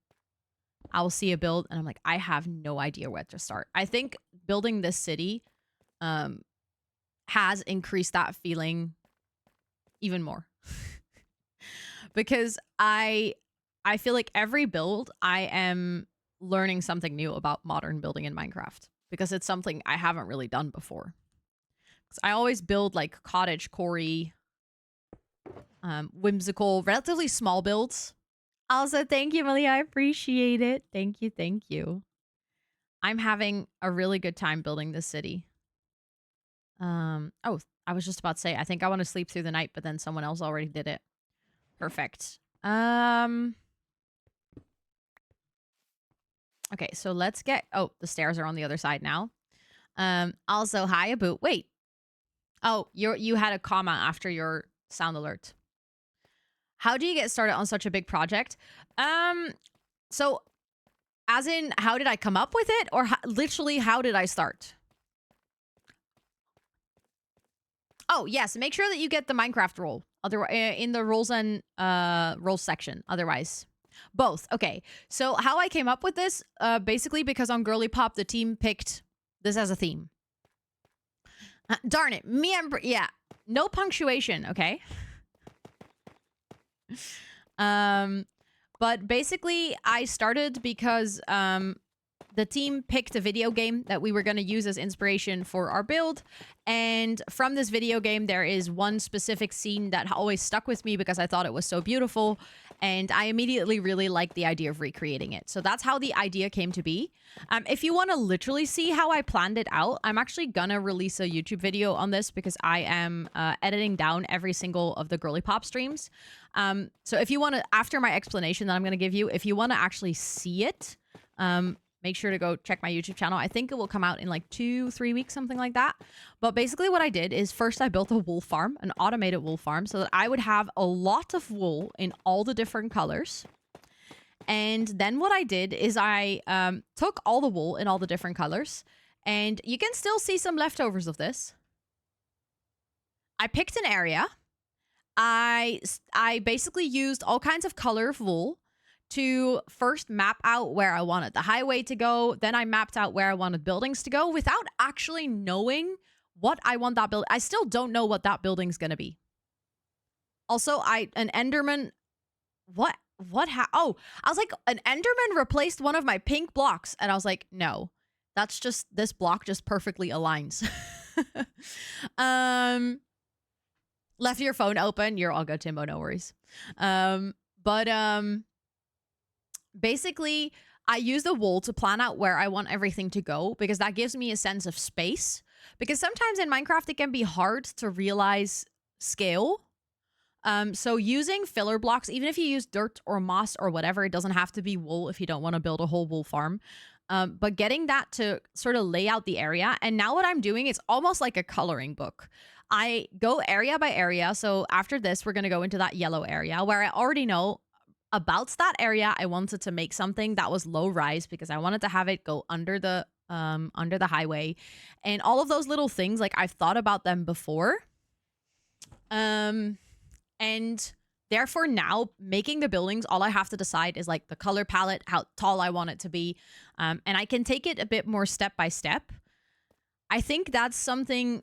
S1: I'll see a build and I'm like, I have no idea where to start. I think building this city has increased that feeling even more. Because I feel like every build I am
S2: learning something new about modern building in Minecraft because it's something I haven't really done before. 'Cause I always build like cottage core-y, whimsical, relatively small builds.
S1: Also, thank you, Malia. I appreciate it. Thank you. Thank you.
S2: I'm having a really good time building this city. Oh, I was just about to say, I think I want to sleep through the night, but then someone else already did it. Perfect. Okay, so let's get, oh, the stairs are on the other side now. Also, hi, Abu. Wait. Oh, you had a comma after your sound alert. How do you get started on such a big project? So as in, how did I come up with it? Or literally, how did I start? Oh, yes. Make sure that you get the Minecraft role. Otherwise, in the roles and roles section. Otherwise, both. Okay. So how I came up with this, basically because on Girlypop, the team picked this as a theme. Darn it. Me and... Yeah. No punctuation, okay? But basically, I started because the team picked a video game that we were going to use as inspiration for our build. And from this video game, there is one specific scene that always stuck with me because I thought it was so beautiful. And I immediately really liked the idea of recreating it. So that's how the idea came to be. If you want to literally see how I planned it out, I'm actually going to release a YouTube video on this because I am editing down every single of the Girlypop streams. So if you want to, after my explanation that I'm going to give you, if you want to actually see it, make sure to go check my YouTube channel. I think it will come out in like 2-3 weeks, something like that. But basically what I did is first I built a wool farm, an automated wool farm, so that I would have a lot of wool in all the different colors. And then what I did is I took all the wool in all the different colors. And you can still see some leftovers of this. I picked an area. I basically used all kinds of color of wool to first map out where I wanted the highway to go. Then I mapped out where I wanted buildings to go without actually knowing what I want that build. I still don't know what that building's going to be. Also, an Enderman... What? Oh, I was like, an Enderman replaced one of my pink blocks. And I was like, no, that's just, this block just perfectly aligns. Left your phone open. You're all good, Timbo. No worries. Basically, I use the wool to plan out where I want everything to go because that gives me a sense of space. Because sometimes in Minecraft, it can be hard to realize scale. So using filler blocks, even if you use dirt or moss or whatever, it doesn't have to be wool if you don't want to build a whole wool farm. But getting that to sort of lay out the area. And now what I'm doing is almost like a coloring book. I go area by area. So after this, we're going to go into that yellow area where I already know about that area. I wanted to make something that was low rise because I wanted to have it go under the highway. And all of those little things, like I've thought about them before. And therefore now making the buildings, all I have to decide is like the color palette, how tall I want it to be. And I can take it a bit more step by step. I think that's something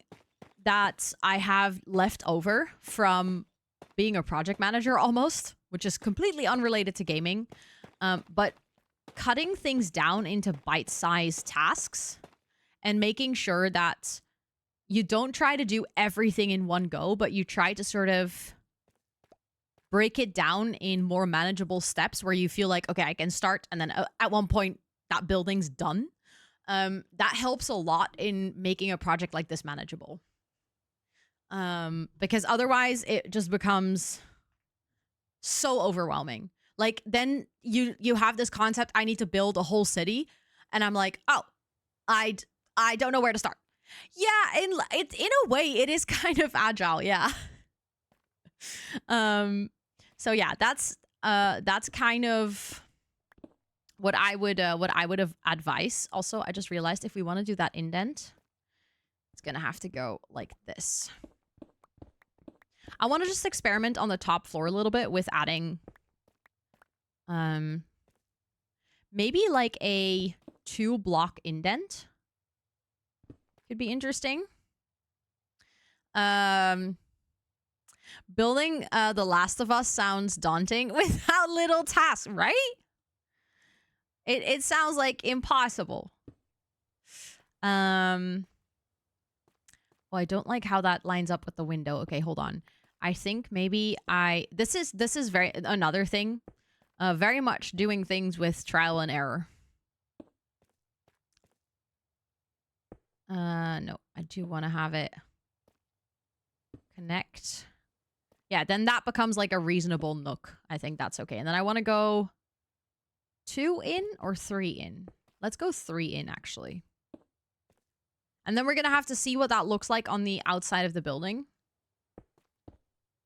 S2: that I have left over from being a project manager almost, which is completely unrelated to gaming. But cutting things down into bite-sized tasks and making sure that you don't try to do everything in one go, but you try to sort of break it down in more manageable steps where you feel like, okay, I can start. And then at one point that building's done. That helps a lot in making a project like this manageable. Because otherwise it just becomes so overwhelming. Like then you have this concept, I need to build a whole city. And I'm like, oh, I don't know where to start. Yeah, in a way, it is kind of agile, yeah. So yeah, that's kind of what I would have advised. Also, I just realized if we want to do that indent, it's gonna have to go like this. I want to just experiment on the top floor a little bit with adding, maybe like a 2-block indent. Could be interesting. Building The Last of Us sounds daunting without little tasks, right?
S1: It sounds like impossible. Well, I don't like how that lines up with the window. Okay, hold on. I think maybe this is very another thing. Very much doing things with trial and error. No, I do want to have it connect. Yeah, then that becomes like a reasonable nook. I think that's okay. And then I want to go 2 in or 3 in. Let's go 3 in, actually. And then we're going to have to see what that looks like on the outside of the building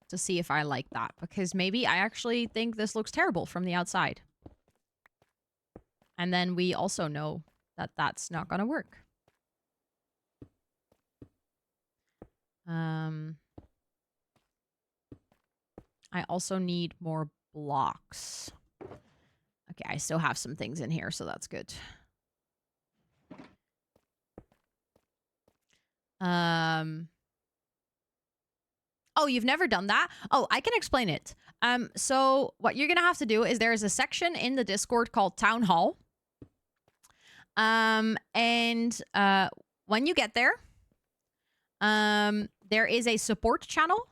S1: to see if I like that. Because maybe I actually think this looks terrible from the outside. And then we also know that that's not going to work. I also need more blocks. Okay, I still have some things in here, so that's good. Oh, you've never done that? Oh, I can explain it. So what you're gonna have to do is there is a section in the Discord called Town Hall. When you get there, there is a support channel.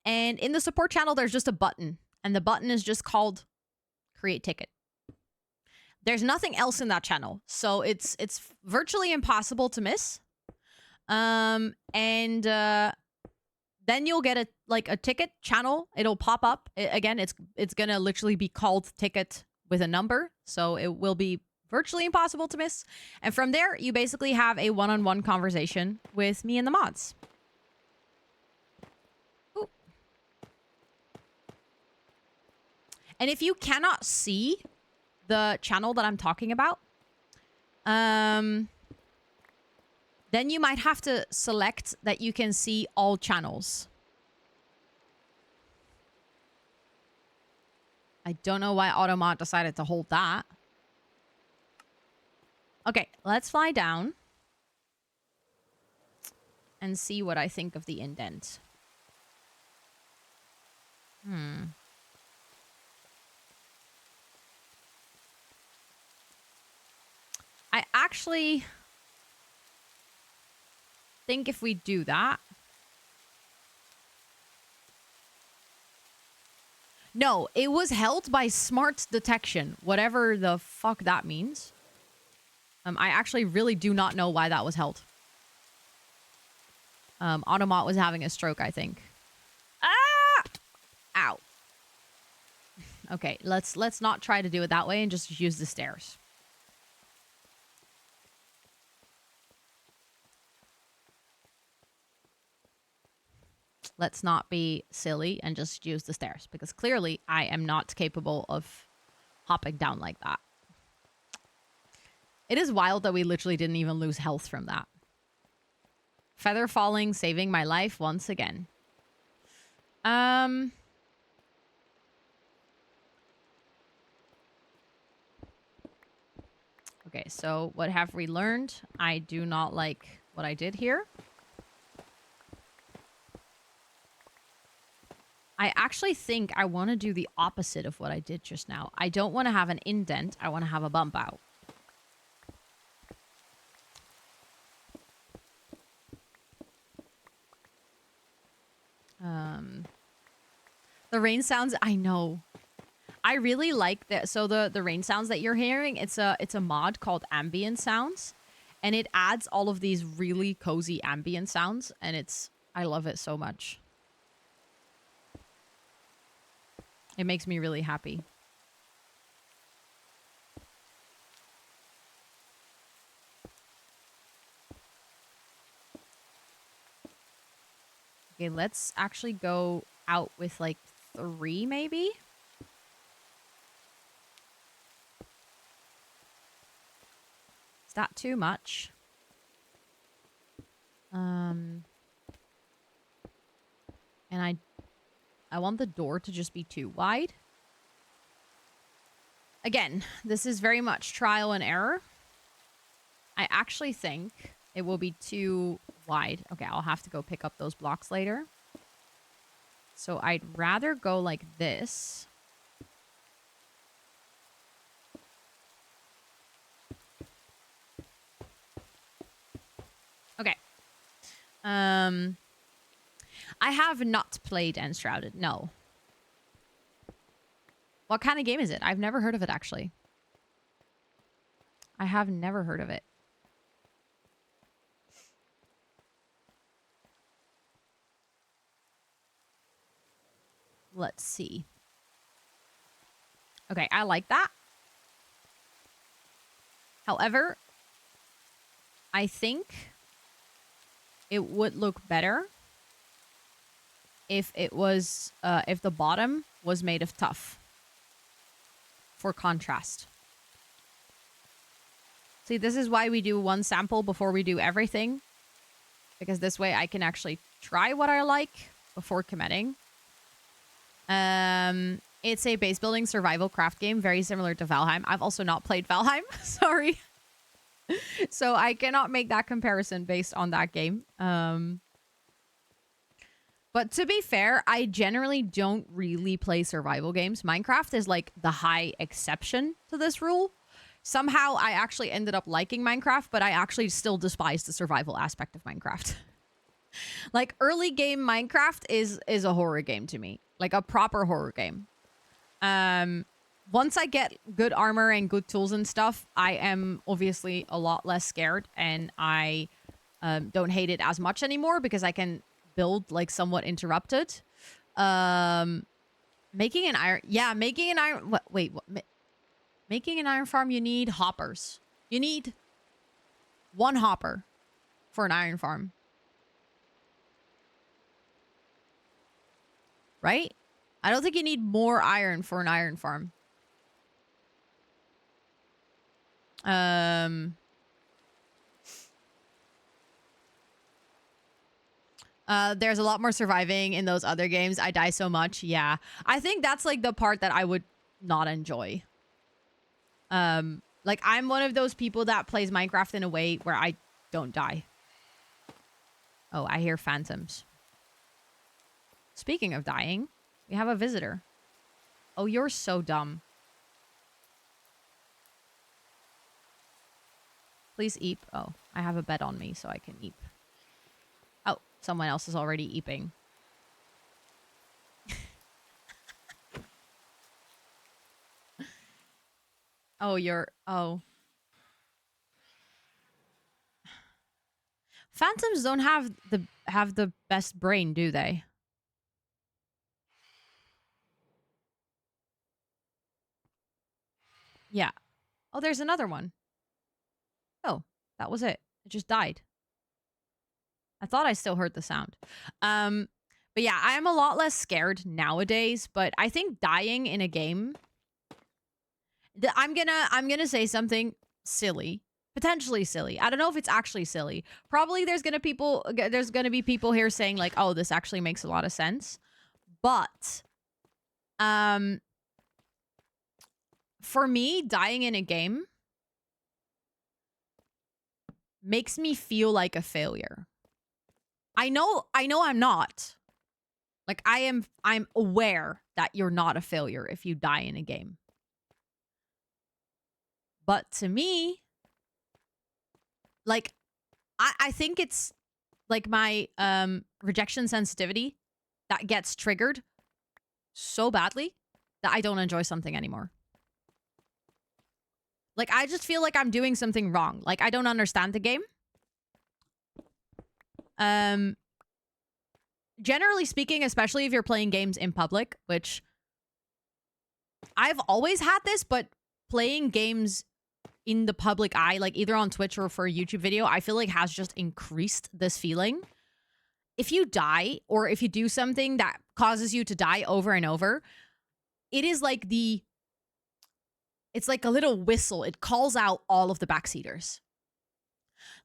S1: And in the support channel, there's just a button. And the button is just called Create Ticket. There's nothing else in that channel. So it's virtually impossible to miss. Then you'll get a ticket channel. It'll pop up. Again, it's gonna literally be called ticket with a number. So it will be virtually impossible to miss. And from there, you basically have a one-on-one conversation with me and the mods. Ooh. And if you cannot see the channel that I'm talking about, then you might have to select that you can see all channels. I don't know why Automod decided to hold that. Okay, let's fly down and see what I think of the indent. I actually think if we do that... No, it was held by smart detection, whatever the fuck that means. I actually really do not know why that was held. Automot was having a stroke, I think. Ah! Ow. Okay, let's not try to do it that way and just use the stairs. Let's not be silly and just use the stairs, because clearly I am not capable of hopping down like that. It is wild that we literally didn't even lose health from that. Feather falling, saving my life once again. Okay, so what have we learned? I do not like what I did here. I actually think I want to do the opposite of what I did just now. I don't want to have an indent. I want to have a bump out. The rain sounds, I know. I really like that. So the rain sounds that you're hearing, it's a mod called ambient sounds, and it adds all of these really cozy ambient sounds, and I love it so much. It makes me really happy. Okay, let's actually go out with like 3 maybe. Is that too much? And I want the door to just be too wide. Again, this is very much trial and error. I actually think it will be too wide. Okay, I'll have to go pick up those blocks later. So I'd rather go like this. I have not played Enshrouded. No. What kind of game is it? I've never heard of it, actually. I have never heard of it. Let's see. Okay, I like that. However, I think it would look better if it was, if the bottom was made of tuff for contrast. See, this is why we do one sample before we do everything, because this way I can actually try what I like before committing. It's a base building survival craft game, very similar to Valheim. I've also not played Valheim, sorry. So I cannot make that comparison based on that game. But to be fair, I generally don't really play survival games. Minecraft is like the high exception to this rule. Somehow I actually ended up liking Minecraft, but I actually still despise the survival aspect of Minecraft. Like early game Minecraft is a horror game to me, like a proper horror game. Once I get good armor and good tools and stuff, I am obviously a lot less scared, and I don't hate it as much anymore because I can build like somewhat interrupted. Making an iron, making an iron. Making an iron farm, you need hoppers. You need one hopper for an iron farm. Right? I don't think you need more iron for an iron farm. There's a lot more surviving in those other games. I die so much. Yeah. I think that's like the part that I would not enjoy. Like I'm one of those people that plays Minecraft in a way where I don't die. Oh, I hear phantoms. Speaking of dying, we have a visitor. Oh, you're so dumb. Please eep. Oh, I have a bed on me, so I can eep. Oh, someone else is already eeping. Oh, you're... Oh. Phantoms don't have the best brain, do they? Yeah. Oh, there's another one. Oh, that was it. It just died. I thought I still heard the sound. But yeah, I am a lot less scared nowadays, but I think dying in a game... I'm gonna say something silly. Potentially silly. I don't know if it's actually silly. Probably there's gonna be people here saying like, oh, this actually makes a lot of sense. But for me, dying in a game makes me feel like a failure. I know I'm not. Like I'm aware that you're not a failure if you die in a game. But to me, like I think it's like my rejection sensitivity that gets triggered so badly that I don't enjoy something anymore. Like I just feel like I'm doing something wrong. Like I don't understand the game. Generally speaking, especially if you're playing games in public, which I've always had this, but playing games in the public eye, like either on Twitch or for a YouTube video, I feel like has just increased this feeling. If you die or if you do something that causes you to die over and over, it is like it's like a little whistle. It calls out all of the backseaters.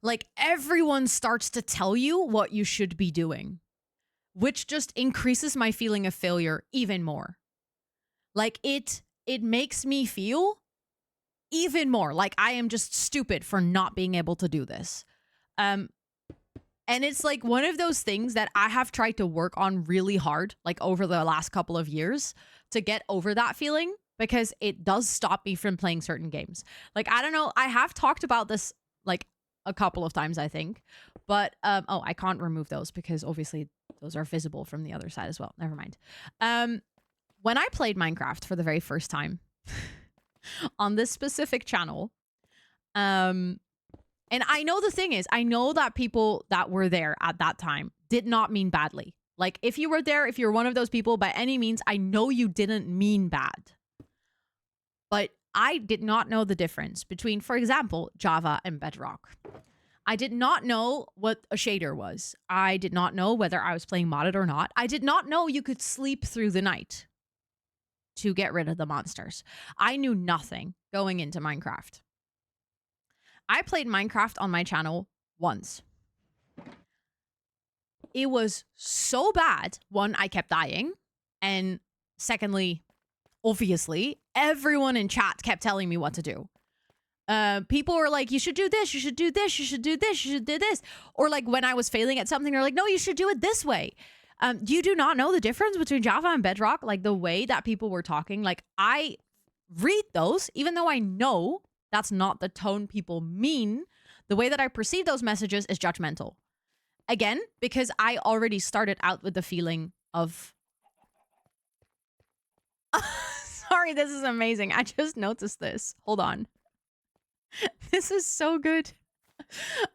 S1: Like everyone starts to tell you what you should be doing, which just increases my feeling of failure even more. Like it makes me feel even more like I am just stupid for not being able to do this. And it's like one of those things that I have tried to work on really hard, like over the last couple of years to get over that feeling, because it does stop me from playing certain games. Like, I don't know. I have talked about this like a couple of times, I think,
S2: But oh, I can't remove those because obviously those are visible from the other side as well. Never mind. When I played Minecraft for the very first time on this specific channel, and I know the thing is, I know that people that were there at that time did not mean badly. Like, if you were there, if you're one of those people, by any means, I know you didn't mean bad. But I did not know the difference between, for example, Java and Bedrock. I did not know what a shader was. I did not know whether I was playing modded or not. I did not know you could sleep through the night to get rid of the monsters. I knew nothing going into Minecraft. I played Minecraft on my channel once. It was so bad. One, I kept dying. And secondly, obviously, everyone in chat kept telling me what to do. People were like, you should do this, you should do this, you should do this, you should do this. Or like when I was failing at something, they're like, no, you should do it this way. You do not know the difference between Java and Bedrock. Like the way that people were talking, like I read those, even though I know that's not the tone people mean, the way that I perceive those messages is judgmental. Again, because I already started out with the feeling of... Sorry, this is amazing. I just noticed this. Hold on. This is so good.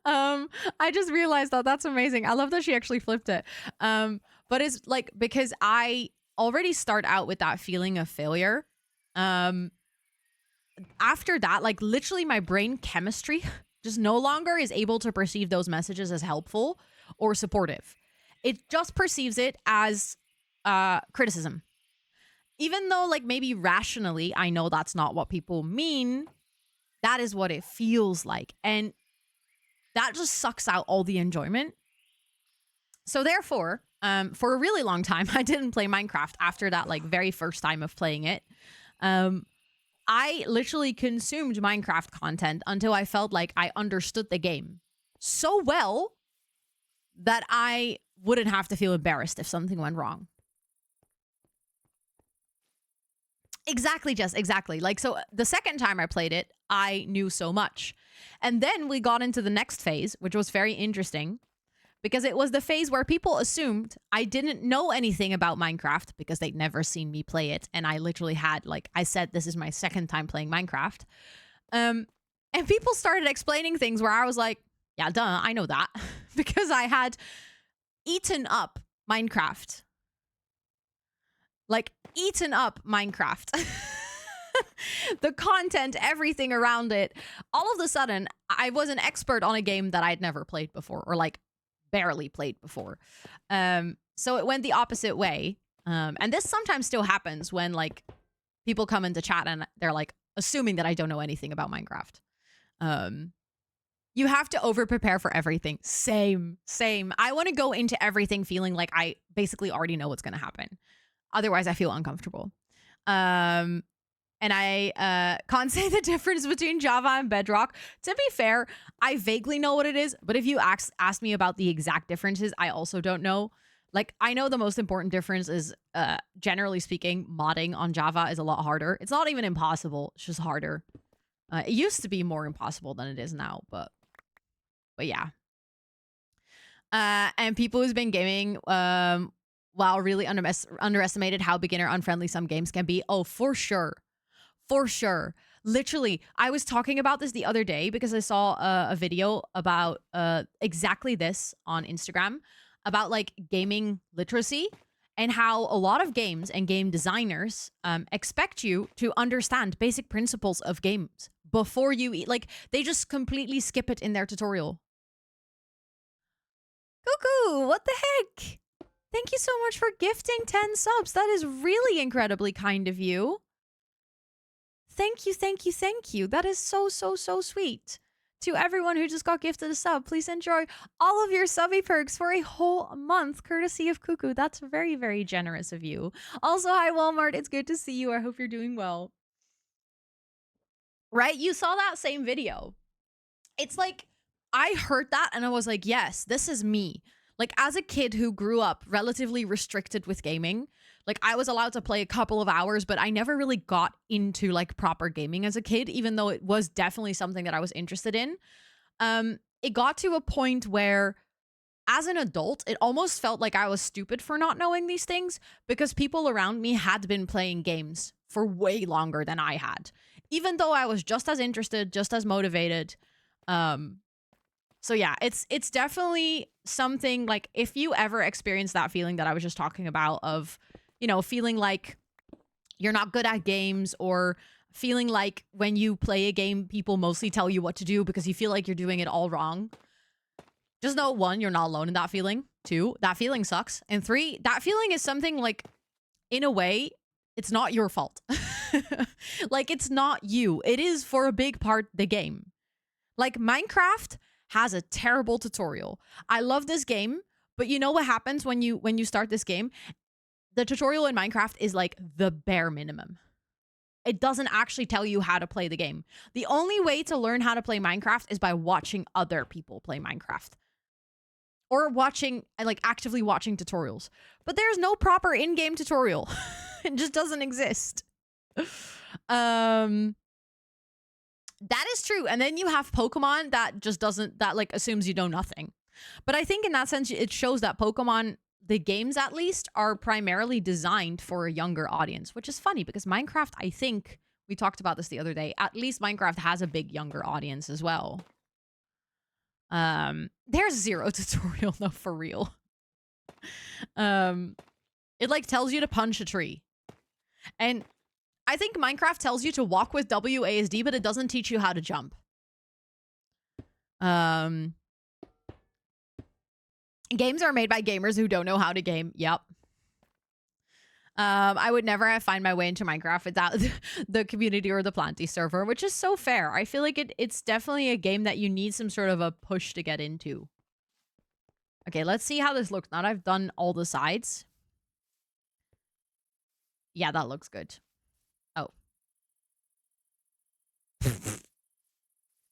S2: I just realized that that's amazing. I love that she actually flipped it. But it's like, because I already start out with that feeling of failure. After that, like literally my brain chemistry just no longer is able to perceive those messages as helpful or supportive. It just perceives it as criticism. Even though like maybe rationally I know that's not what people mean, that is what it feels like. And that just sucks out all the enjoyment. So therefore, for a really long time, I didn't play Minecraft after that like very first time of playing it. I literally consumed Minecraft content until I felt like I understood the game so well that I wouldn't have to feel embarrassed if something went wrong. Exactly, Jess, exactly. Like, so the second time I played it, I knew so much. And then we got into the next phase, which was very interesting because it was the phase where people assumed I didn't know anything about Minecraft because they'd never seen me play it. And I literally had, like I said, this is my second time playing Minecraft. And people started explaining things where I was like, yeah, duh, I know that because I had eaten up Minecraft. Like, eaten up Minecraft. The content, everything around it. All of a sudden, I was an expert on a game that I'd never played before, or like barely played before. So it went the opposite way. And this sometimes still happens when like people come into chat and they're like assuming that I don't know anything about Minecraft. You have to over prepare for everything. Same. I want to go into everything feeling like I basically already know what's going to happen. Otherwise, I feel uncomfortable. And I can't say the difference between Java and Bedrock. To be fair, I vaguely know what it is, but if you ask me about the exact differences, I also don't know. Like, I know the most important difference is, generally speaking, modding on Java is a lot harder. It's not even impossible. It's just harder. It used to be more impossible than it is now, but yeah. And people who's been gaming, while really underestimated how beginner unfriendly some games can be. Oh, for sure. For sure. Literally, I was talking about this the other day because I saw a video about exactly this on Instagram about like gaming literacy and how a lot of games and game designers expect you to understand basic principles of games before you eat. Like, they just completely skip it in their tutorial. Cuckoo, what the heck? Thank you so much for gifting 10 subs. That is really incredibly kind of you. Thank you. That is so sweet. To everyone who just got gifted a sub, please enjoy all of your subby perks for a whole month, courtesy of Cuckoo. That's very, very generous of you. Also, hi, Walmart. It's good to see you. I hope you're doing well. Right? You saw that same video. It's like, I heard that and I was like, yes, this is me. Like, as a kid who grew up relatively restricted with gaming, like, I was allowed to play a couple of hours, but I never really got into, like, proper gaming as a kid, even though it was definitely something that I was interested in. It got to a point where as an adult, it almost felt like I was stupid for not knowing these things because people around me had been playing games for way longer than I had, even though I was just as interested, just as motivated. So yeah, it's definitely something like if you ever experience that feeling that I was just talking about of, you know, feeling like you're not good at games or feeling like when you play a game, people mostly tell you what to do because you feel like you're doing it all wrong. Just know, one, you're not alone in that feeling. Two, that feeling sucks. And three, that feeling is something like, in a way, it's not your fault. Like, it's not you. It is, for a big part, the game. Like, Minecraft has a terrible tutorial. I love this game, but you know what happens when you start this game? The tutorial in Minecraft is like the bare minimum. It doesn't actually tell you how to play the game. The only way to learn how to play Minecraft is by watching other people play Minecraft. Or watching, like actively watching tutorials. But there's no proper in-game tutorial. It just doesn't exist. That is true. And then you have Pokemon that just doesn't, that like assumes you know nothing. But I think in that sense, it shows that Pokemon, the games at least, are primarily designed for a younger audience, which is funny because Minecraft, I think, we talked about this the other day, at least Minecraft has a big younger audience as well. There's zero tutorial though, for real. It like tells you to punch a tree. And I think Minecraft tells you to walk with WASD, but it doesn't teach you how to jump. Games are made by gamers who don't know how to game. Yep. I would never have find my way into Minecraft without the community or the Planty server, which is so fair. I feel like it's definitely a game that you need some sort of a push to get into. Okay, let's see how this looks. Now that I've done all the sides. Yeah, that looks good. Oh.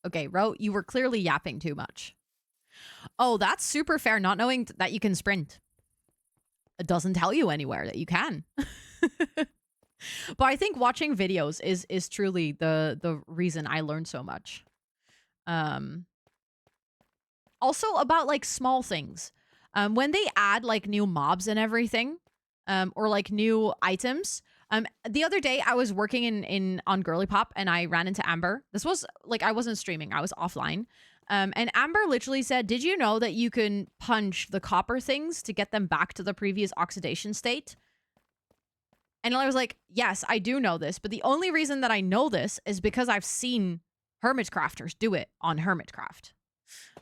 S2: Okay, Ro, you were clearly yapping too much. Oh, that's super fair, not knowing that you can sprint. It doesn't tell you anywhere that you can. But I think watching videos is truly the reason I learned so much. Also about like small things. When they add like new mobs and everything, or like new items. The other day I was working on Girlypop and I ran into Amber. This was like I wasn't streaming, I was offline. And Amber literally said, "Did you know that you can punch the copper things to get them back to the previous oxidation state?" And I was like, "Yes, I do know this, but the only reason that I know this is because I've seen Hermitcrafters do it on Hermitcraft."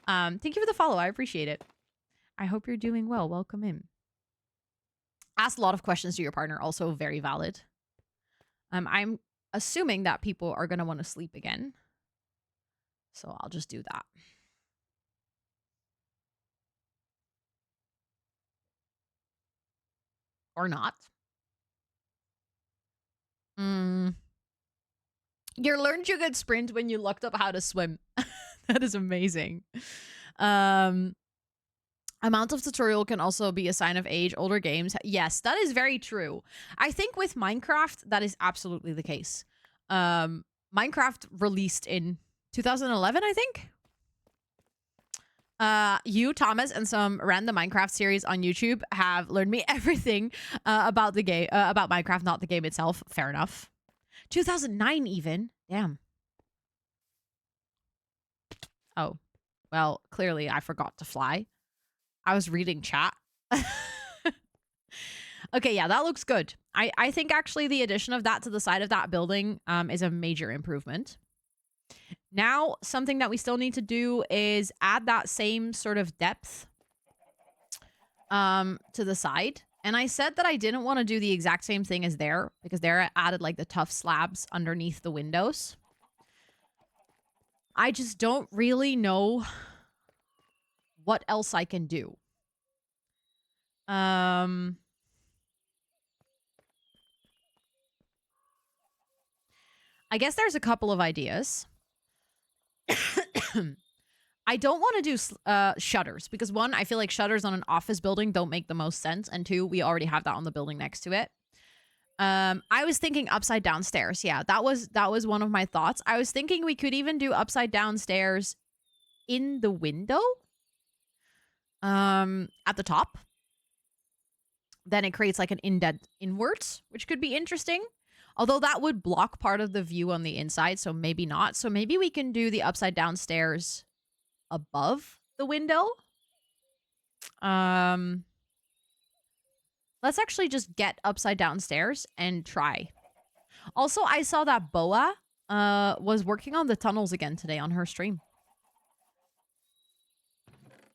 S2: Thank you for the follow. I appreciate it. I hope you're doing well. Welcome in. Ask a lot of questions to your partner. Also very valid. I'm assuming that people are going to want to sleep again. So I'll just do that. Or not. You learned you could sprint when you looked up how to swim. That is amazing. Amount of tutorial can also be a sign of age. Older games. Yes, that is very true. I think with Minecraft, that is absolutely the case. Minecraft released in 2011, I think. You, Thomas, and some random Minecraft series on YouTube have learned me everything about the game, about Minecraft, not the game itself. Fair enough. 2009 even. Damn. Oh, well, clearly I forgot to fly. I was reading chat. Okay, yeah, that looks good. I think actually the addition of that to the side of that building is a major improvement. Now, something that we still need to do is add that same sort of depth to the side. And I said that I didn't want to do the exact same thing as there because there I added like the tough slabs underneath the windows. I just don't really know what else I can do. I guess there's a couple of ideas. I don't want to do shutters because one, I feel like shutters on an office building don't make the most sense. And two, we already have that on the building next to it. I was thinking upside down stairs. Yeah, that was one of my thoughts. I was thinking we could even do upside down stairs in the window.
S1: at the top. Then it creates like an indent inwards, which could be interesting. Although that would block part of the view on the inside, so maybe not. So maybe we can do the upside down stairs above the window. Let's actually just get upside down stairs and try. Also, I saw that Boa was working on the tunnels again today on her stream.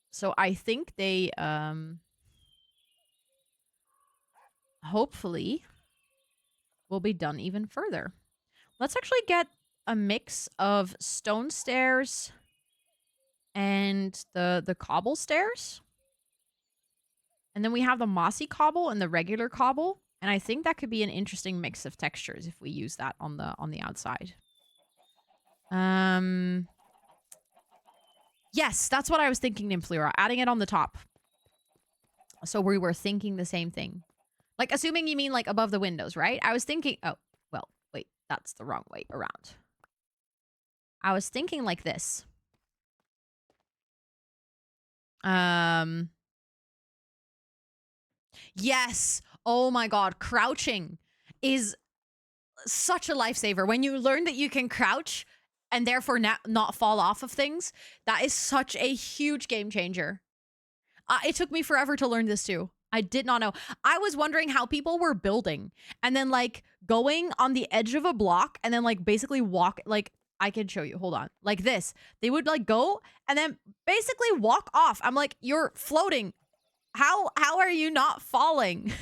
S1: So I think they hopefully will be done even further. Let's actually get a mix of stone stairs and the cobble stairs. And then we have the mossy cobble and the regular cobble. And I think that could be an interesting mix of textures if we use that on the outside. Yes, that's what I was thinking, Nymphleura. Adding it on the top. So we were thinking the same thing. Like, assuming you mean like above the windows, right? I was thinking, oh, well, wait, that's the wrong way around. I was thinking like this. Yes. Oh my God. Crouching is such a lifesaver. When you learn that you can crouch and therefore not fall off of things, that is such a huge game changer. It took me forever to learn this too. I did not know. I was wondering how people were building and then like going on the edge of a block and then like basically walk, like I can show you. Hold on. Like this. They would like go and then basically walk off. I'm like, you're floating. How are you not falling?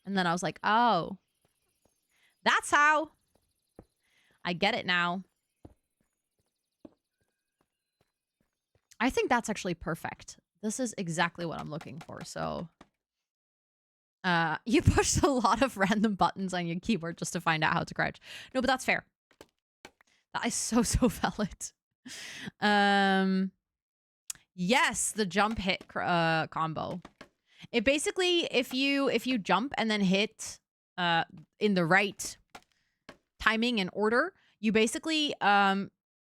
S1: And then I was like, oh, that's how. I get it now. I think that's actually perfect. This is exactly what I'm looking for. So you pushed a lot of random buttons on your keyboard just to find out how to crouch. No, but that's fair. That is so valid. Yes, the jump hit combo. It basically, if you jump and then hit in the right timing and order, you basically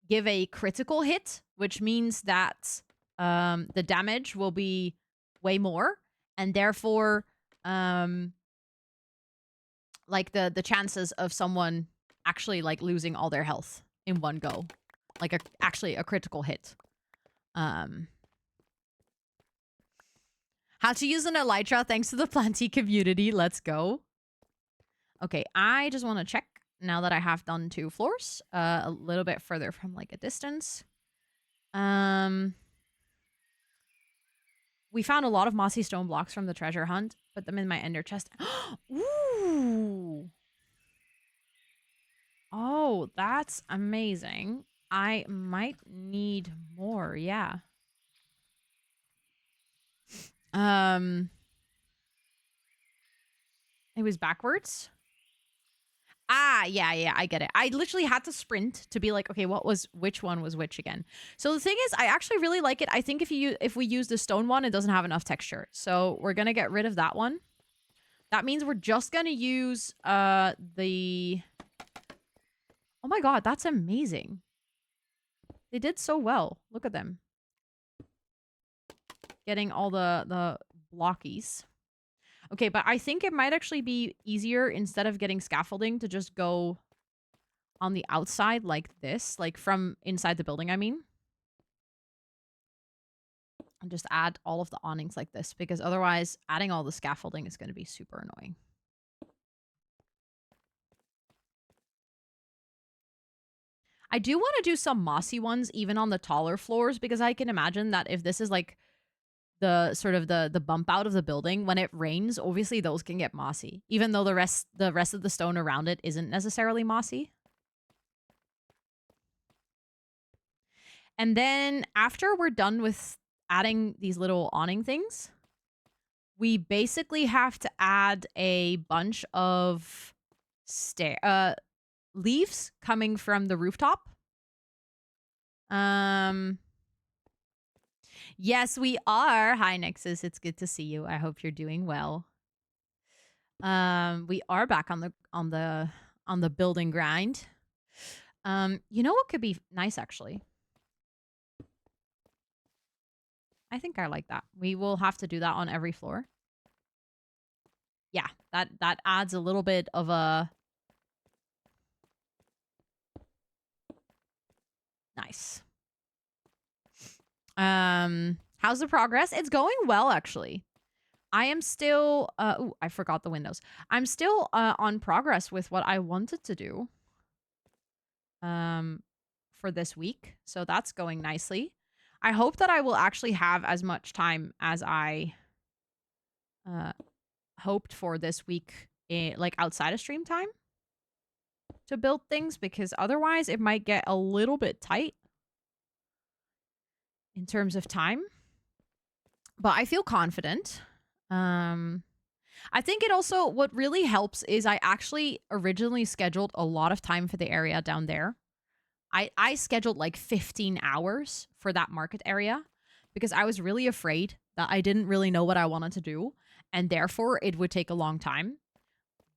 S1: give a critical hit, which means that the damage will be way more, and therefore like the chances of someone actually like losing all their health in one go, like actually a critical hit. How to use an elytra thanks to the Planty community. Let's go. Okay, I just want to check now that I have done 2 floors a little bit further from like a distance. We found a lot of mossy stone blocks from the treasure hunt. Put them in my ender chest. Ooh. Oh, that's amazing. I might need more, yeah. It was backwards. Ah, yeah, I get it. I literally had to sprint to be like, okay, which one was which again? So the thing is, I actually really like it. I think if we use the stone one, it doesn't have enough texture. So we're gonna get rid of that one. That means we're just gonna use the... Oh my God, that's amazing. They did so well. Look at them. Getting all the blockies. Okay, but I think it might actually be easier instead of getting scaffolding to just go on the outside like this, like from inside the building, I mean. And just add all of the awnings like this, because otherwise adding all the scaffolding is going to be super annoying. I do want to do some mossy ones even on the taller floors, because I can imagine that if this is like the sort of the bump out of the building, when it rains, obviously those can get mossy, even though the rest of the stone around it isn't necessarily mossy. And then after we're done with adding these little awning things, we basically have to add a bunch of leaves coming from the rooftop. Yes, we are. Hi, Nexus. It's good to see you. I hope you're doing well. We are back on the building grind. You know what could be nice, actually? I think I like that. We will have to do that on every floor. Yeah, that adds a little bit of a... Nice. How's the progress? It's going well, actually. I am still... ooh, I forgot the windows. I'm still on progress with what I wanted to do. For this week. So that's going nicely. I hope that I will actually have as much time as I hoped for this week, like outside of stream time, to build things, because otherwise it might get a little bit tight in terms of time. But I feel confident. I think it also, what really helps is I actually originally scheduled a lot of time for the area down there. I scheduled like 15 hours for that market area because I was really afraid that I didn't really know what I wanted to do, and therefore it would take a long time.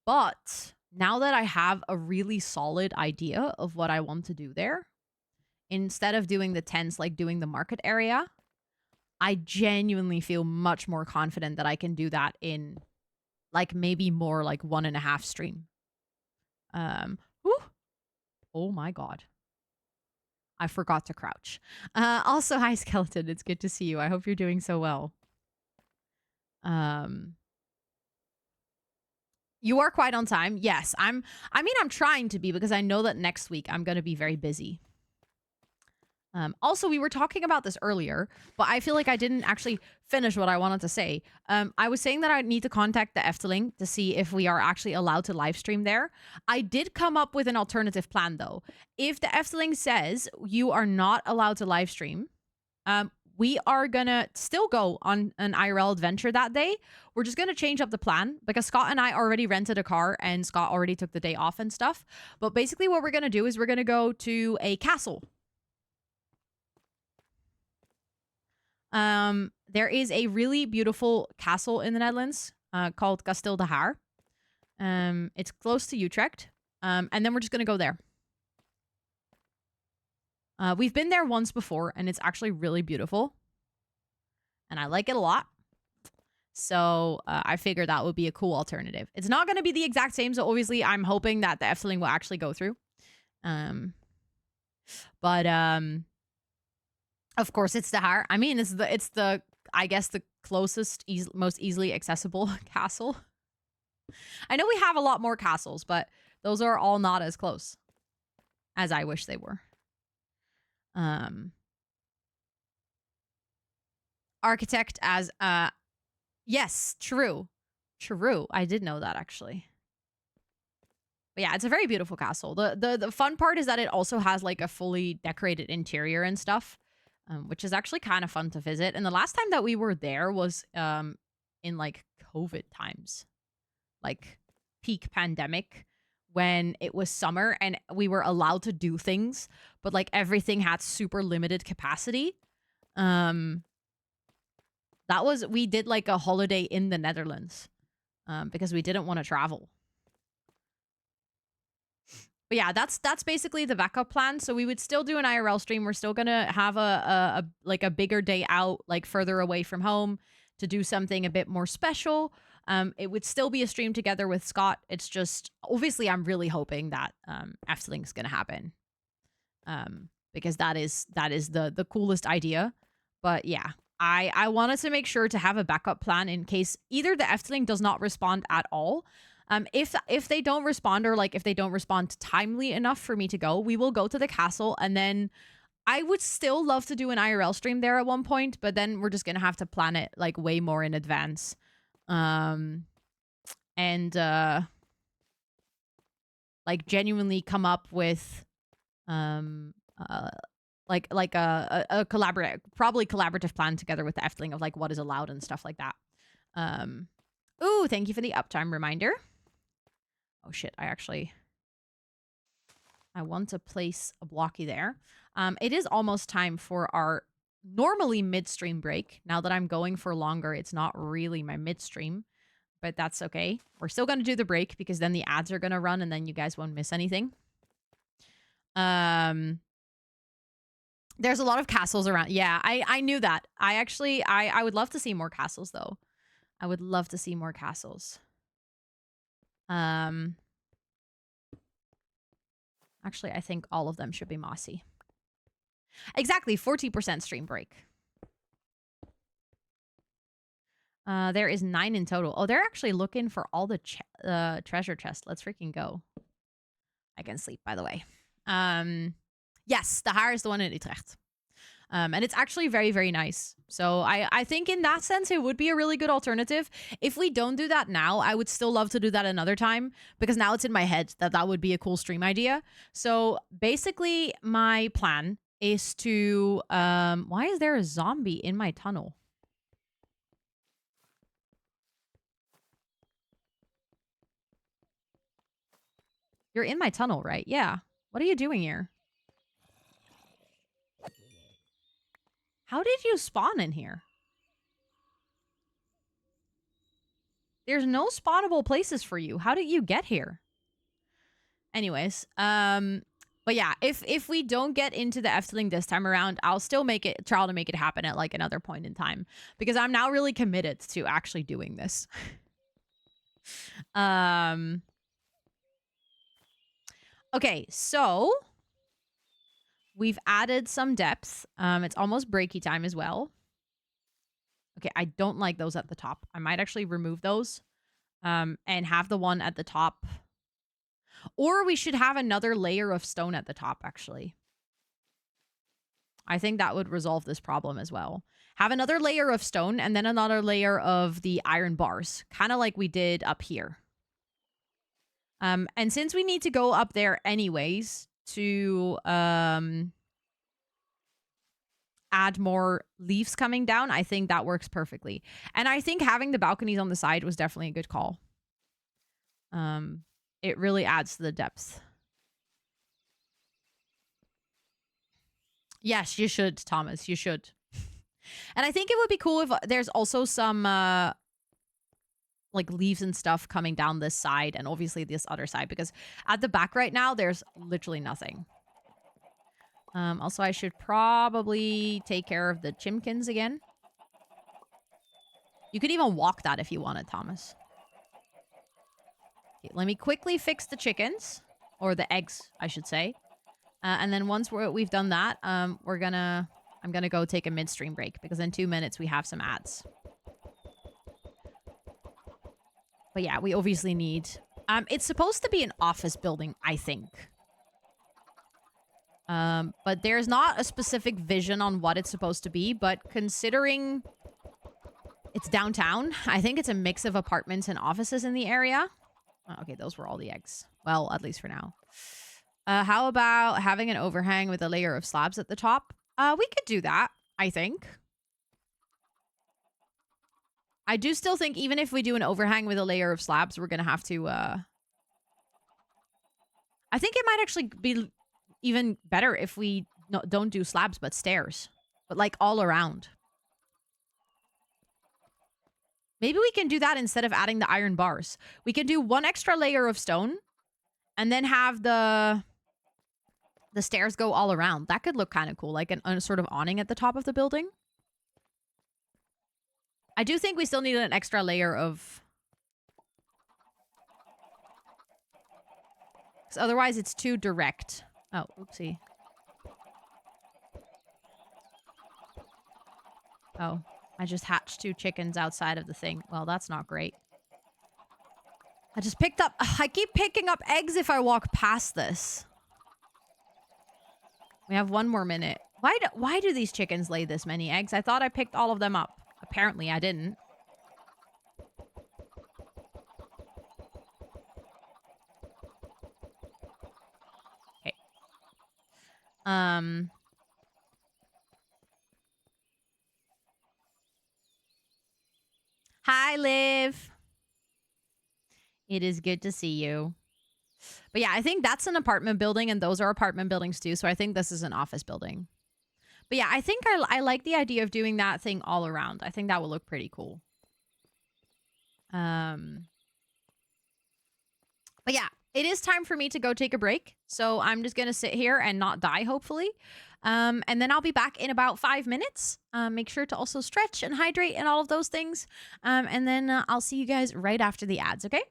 S1: But now that I have a really solid idea of what I want to do there, instead of doing the tents, like doing the market area, I genuinely feel much more confident that I can do that in like maybe more like 1.5 stream. Whew. Oh my God. I forgot to crouch. Also, hi, Skeleton. It's good to see you. I hope you're doing so well. You are quite on time. Yes, I'm trying to be, because I know that next week I'm going to be very busy. Also, we were talking about this earlier, but I feel like I didn't actually finish what I wanted to say. I was saying that I need to contact the Efteling to see if we are actually allowed to live stream there. I did come up with an alternative plan, though. If the Efteling says you are not allowed to live stream, we are gonna still go on an IRL adventure that day. We're just gonna change up the plan, because Scott and I already rented a car and Scott already took the day off and stuff. But basically what we're gonna do is we're gonna go to a castle. There is a really beautiful castle in the Netherlands called Kasteel de Haar. It's close to Utrecht. And then we're just going to go there. We've been there once before, and it's actually really beautiful. And I like it a lot. So I figured that would be a cool alternative. It's not going to be the exact same, so obviously I'm hoping that the Efteling will actually go through. But of course, it's the Haar. I mean, it's the I guess the closest, most easily accessible castle. I know we have a lot more castles, but those are all not as close as I wish they were. Architect as yes, true. I did know that, actually. But yeah, it's a very beautiful castle. The fun part is that it also has like a fully decorated interior and stuff. Which is actually kind of fun to visit. And the last time that we were there was in like COVID times, like peak pandemic, when it was summer and we were allowed to do things, but like everything had super limited capacity. We did like a holiday in the Netherlands because we didn't want to travel. But yeah, that's basically the backup plan. So we would still do an IRL stream. We're still gonna have a bigger day out, like further away from home, to do something a bit more special. It would still be a stream together with Scott. It's just, obviously, I'm really hoping that Efteling's gonna happen, because that is the coolest idea. But yeah, I wanted to make sure to have a backup plan in case either the Efteling does not respond at all. If they don't respond, or like if they don't respond timely enough for me to go, we will go to the castle, and then I would still love to do an IRL stream there at one point, but then we're just gonna have to plan it like way more in advance. Like genuinely come up with like a collaborative plan together with the Efteling of like what is allowed and stuff like that. Ooh, thank you for the uptime reminder. Oh shit, I want to place a blocky there. It is almost time for our normally midstream break. Now that I'm going for longer, it's not really my midstream, but that's okay. We're still going to do the break because then the ads are going to run and then you guys won't miss anything. There's a lot of castles around. Yeah, I knew that. I would love to see more castles though. I would love to see more castles. Um Actually, I think all of them should be mossy. Exactly, 40% stream break. There is 9 in total. Oh, they're actually looking for all the treasure chest. Let's freaking go. I can sleep, by the way. Yes, the Haar is the one in Utrecht. And it's actually very, very nice. So I think in that sense, it would be a really good alternative. If we don't do that now, I would still love to do that another time because now it's in my head that that would be a cool stream idea. So basically, my plan is to... why is there a zombie in my tunnel? You're in my tunnel, right? Yeah. What are you doing here? How did you spawn in here? There's no spawnable places for you. How did you get here? Anyways, but yeah, if we don't get into the Efteling this time around, I'll still try to make it happen at like another point in time because I'm now really committed to actually doing this. Okay, so we've added some depth. It's almost breaky time as well. Okay, I don't like those at the top. I might actually remove those and have the one at the top. Or we should have another layer of stone at the top, actually. I think that would resolve this problem as well. Have another layer of stone and then another layer of the iron bars. Kind of like we did up here. And since we need to go up there anyways to add more leaves coming down, I think that works perfectly. And I think having the balconies on the side was definitely a good call. It really adds to the depth. Yes, you should, Thomas. You should. And I think it would be cool if there's also some like leaves and stuff coming down this side and obviously this other side because at the back right now, there's literally nothing. Also, I should probably take care of the chimkins again. You could even walk that if you wanted, Thomas. Okay, let me quickly fix the chickens. Or the eggs, I should say. And then once we've done that, I'm gonna go take a midstream break because in 2 minutes we have some ads. But yeah, we obviously need... it's supposed to be an office building, I think. But there's not a specific vision on what it's supposed to be, but considering it's downtown, I think it's a mix of apartments and offices in the area. Oh, okay, those were all the eggs. Well, at least for now. How about having an overhang with a layer of slabs at the top? We could do that, I think. I do still think even if we do an overhang with a layer of slabs, we're going to have to... I think it might actually be even better if we don't do slabs, but stairs. But like all around. Maybe we can do that instead of adding the iron bars. We can do one extra layer of stone and then have the stairs go all around. That could look kind of cool, like a sort of awning at the top of the building. I do think we still need an extra layer of... because otherwise it's too direct. Oh, oopsie. Oh, I just hatched 2 chickens outside of the thing. Well, that's not great. I just picked up... I keep picking up eggs if I walk past this. We have 1 more minute. Why do these chickens lay this many eggs? I thought I picked all of them up. Apparently, I didn't. Okay. Hi, Liv. It is good to see you. But yeah, I think that's an apartment building and those are apartment buildings too. So I think this is an office building. But yeah, I think I like the idea of doing that thing all around. I think that will look pretty cool. But yeah, it is time for me to go take a break. So I'm just going to sit here and not die, hopefully. And then I'll be back in about 5 minutes. Make sure to also stretch and hydrate and all of those things. And then I'll see you guys right after the ads, okay?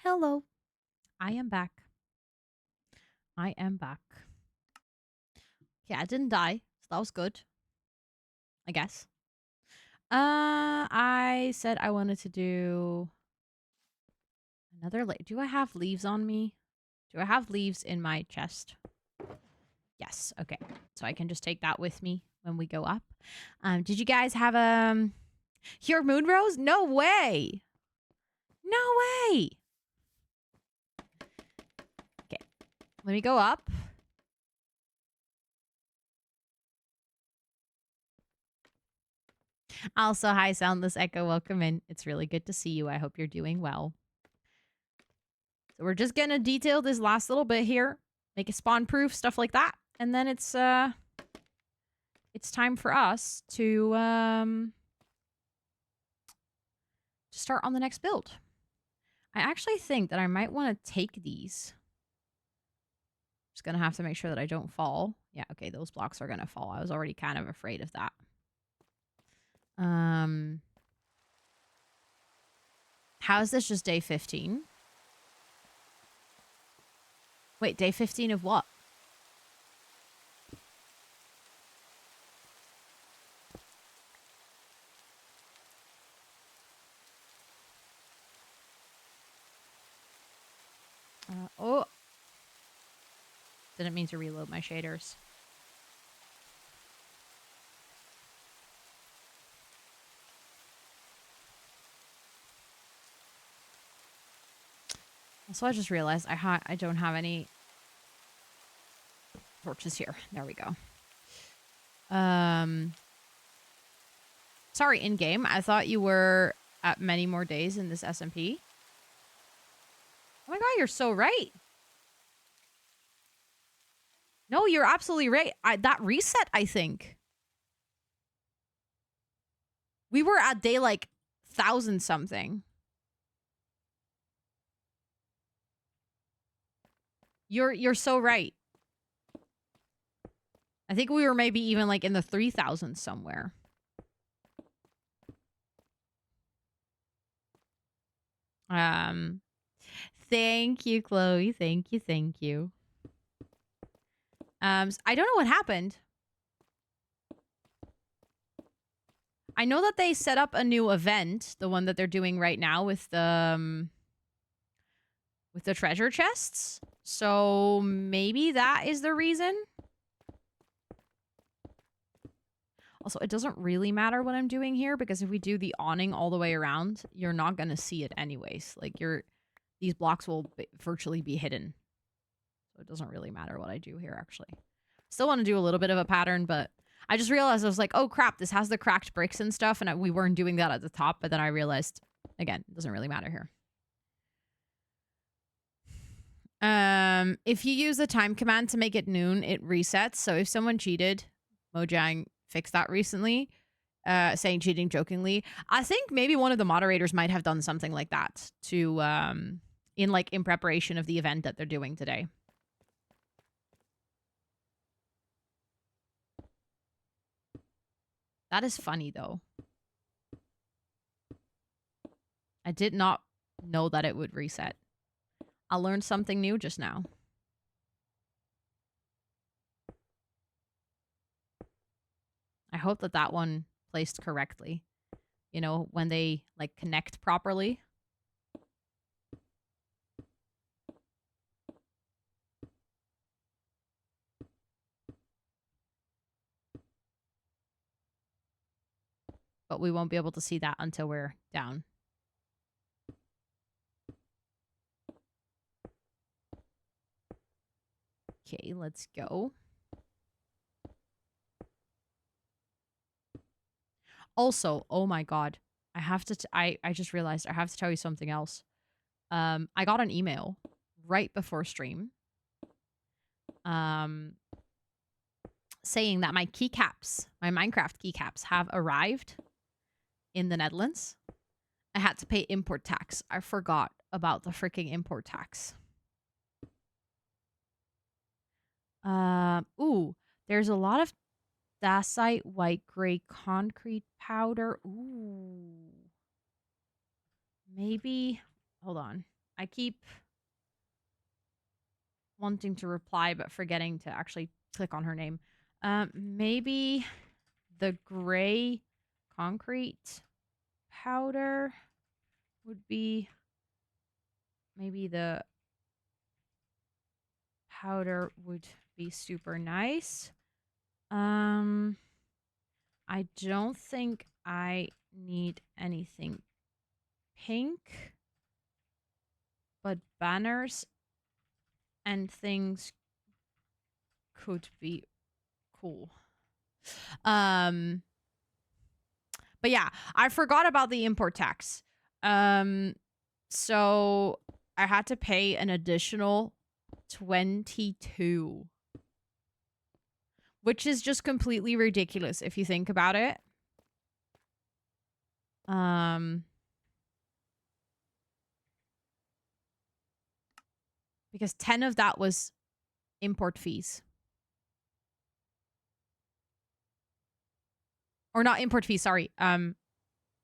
S1: Hello. I am back. I am back. Yeah, I didn't die, so that was good. I guess. I said I wanted to do another. Do I have leaves on me? Do I have leaves in my chest? Yes. Okay. So I can just take that with me when we go up. Did you guys have your moon rose? No way. No way. Okay. Let me go up. Also, hi, Soundless Echo. Welcome in. It's really good to see you. I hope you're doing well. So we're just gonna detail this last little bit here, make it spawn proof, stuff like that, and then it's time for us to start on the next build. I actually think that I might want to take these. Just gonna have to make sure that I don't fall. Yeah, okay, those blocks are gonna fall. I was already kind of afraid of that. How is this just day 15? Wait, day 15 of what? Oh. Didn't mean to reload my shaders. Also, I just realized I don't have any torches here. There we go. Sorry, in-game. I thought you were at many more days in this SMP. Oh my god, you're so right. No, you're absolutely right. That reset, I think. We were at day, like, 1,000 something. You're so right. I think we were maybe even, like, in the 3,000 somewhere. Thank you, Chloe. Thank you, thank you. I don't know what happened. I know that they set up a new event, the one that they're doing right now with the treasure chests. So maybe that is the reason. Also, it doesn't really matter what I'm doing here because if we do the awning all the way around, you're not going to see it anyways. Like these blocks will virtually be hidden. So it doesn't really matter what I do here, actually. Still want to do a little bit of a pattern, but I just realized I was like, oh crap, this has the cracked bricks and stuff, and we weren't doing that at the top, but then I realized, again, it doesn't really matter here. If you use the time command to make it noon, it resets. So if someone cheated, Mojang fixed that recently, saying cheating jokingly. I think maybe one of the moderators might have done something like that to, in preparation of the event that they're doing today. That is funny, though. I did not know that it would reset. I learned something new just now. I hope that that one placed correctly. You know, when they, like, connect properly. But we won't be able to see that until we're down. Okay, let's go. Also, oh my god. I have to I just realized I have to tell you something else. I got an email right before stream. Saying that my keycaps, my Minecraft keycaps have arrived in the Netherlands. I had to pay import tax. I forgot about the freaking import tax. Ooh, there's a lot of dacite white gray concrete powder. Ooh. Maybe, hold on. I keep wanting to reply, but forgetting to actually click on her name. Maybe the gray concrete powder would be maybe the powder would be super nice. I don't think I need anything pink, but banners and things could be cool. But yeah, I forgot about the import tax. So I had to pay an additional 22, which is just completely ridiculous if you think about it. Because 10 of that was import fees. Or not import fees, sorry.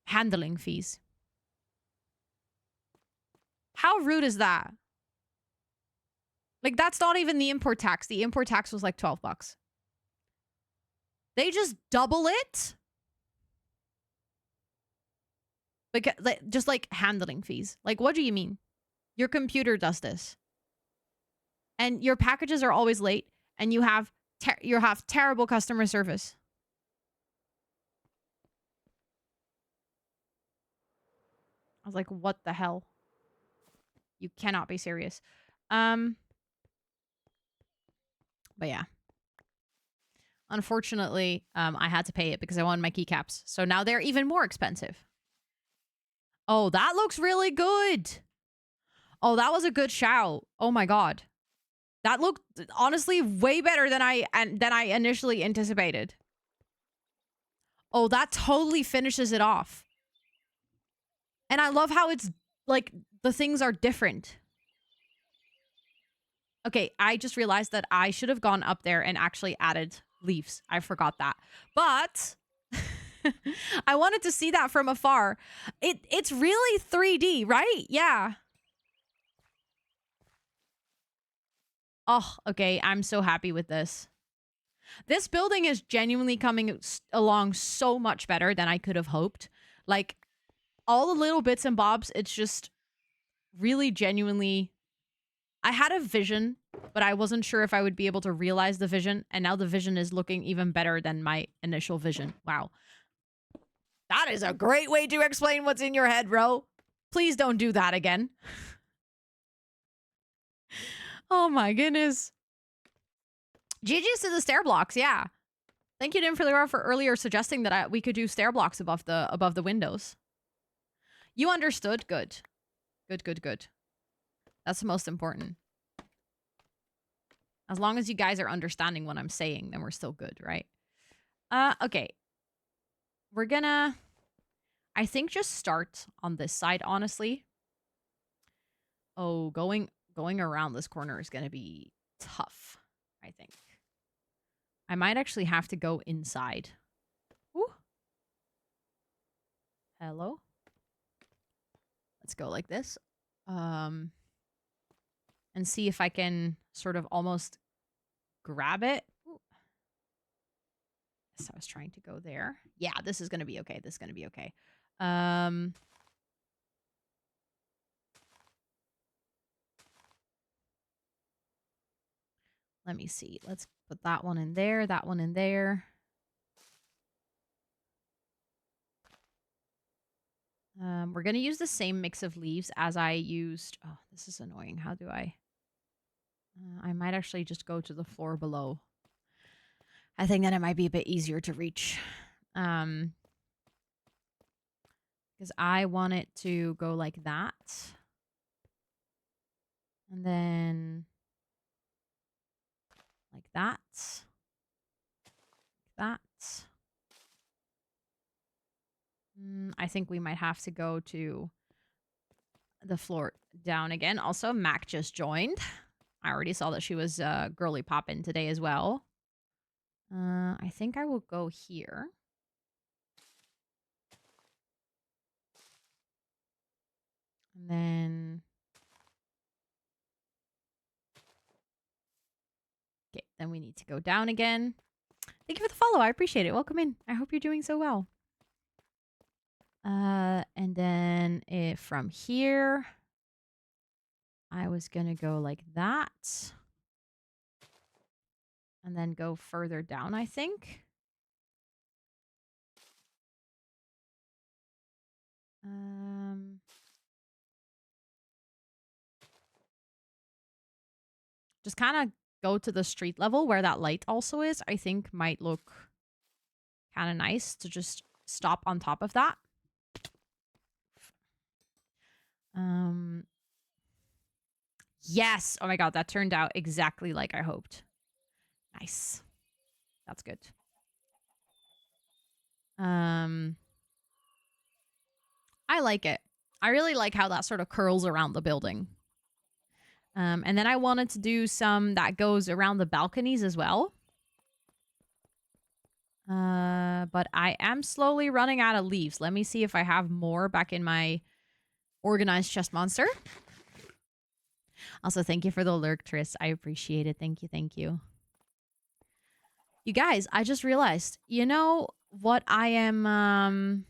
S1: Handling fees. How rude is that? Like, that's not even the import tax. The import tax was like 12 bucks. They just double it? Like, just like handling fees. Like, what do you mean? Your computer does this. And your packages are always late. And you have terrible customer service. I was like, what the hell? You cannot be serious. But yeah. Unfortunately, I had to pay it because I wanted my keycaps. So now they're even more expensive. Oh, that looks really good. Oh, that was a good shout. Oh my god. That looked honestly way better than I initially anticipated. Oh, that totally finishes it off. And I love how it's like the things are different. Okay, I just realized that I should have gone up there and actually added leaves. I forgot that. But I wanted to see that from afar. It's really 3D, right? Yeah. Oh, okay. I'm so happy with this. This building is genuinely coming along so much better than I could have hoped. Like, all the little bits and bobs, it's just really genuinely... I had a vision, but I wasn't sure if I would be able to realize the vision, and now the vision is looking even better than my initial vision. Wow. That is a great way to explain what's in your head, bro. Please don't do that again. Oh my goodness. GG's to the stair blocks, yeah. Thank you, Dim, for earlier suggesting that we could do stair blocks above the windows. You understood? Good. Good, good, good. That's the most important. As long as you guys are understanding what I'm saying, then we're still good, right? Okay. We're gonna, I think, just start on this side, honestly. Oh, going around this corner is gonna be tough, I think. I might actually have to go inside. Ooh. Hello? Let's go like this. And see if I can sort of almost grab it. Ooh. So I was trying to go there. Yeah, this is going to be okay. This is going to be okay. Let me see. Let's put that one in there, that one in there. We're going to use the same mix of leaves as I used. Oh, this is annoying. How do I? I might actually just go to the floor below. I think that it might be a bit easier to reach. Because I want it to go like that. And then like that. Like that. I think we might have to go to the floor down again. Also, Mac just joined. I already saw that she was Girlypop in today as well. I think I will go here. And then... Okay, then we need to go down again. Thank you for the follow. I appreciate it. Welcome in. I hope you're doing so well. And then from here, I was going to go like that. And then go further down, I think. Just kind of go to the street level where that light also is. I think might look kind of nice to just stop on top of that. Yes. Oh my god, that turned out exactly like I hoped. Nice. That's good. I like it. I really like how that sort of curls around the building. And then I wanted to do some that goes around the balconies as well. But I am slowly running out of leaves. Let me see if I have more back in my organized chest monster. Also, thank you for the lurk, Triss. I appreciate it. Thank you, thank you. You guys, I just realized, you know what I am,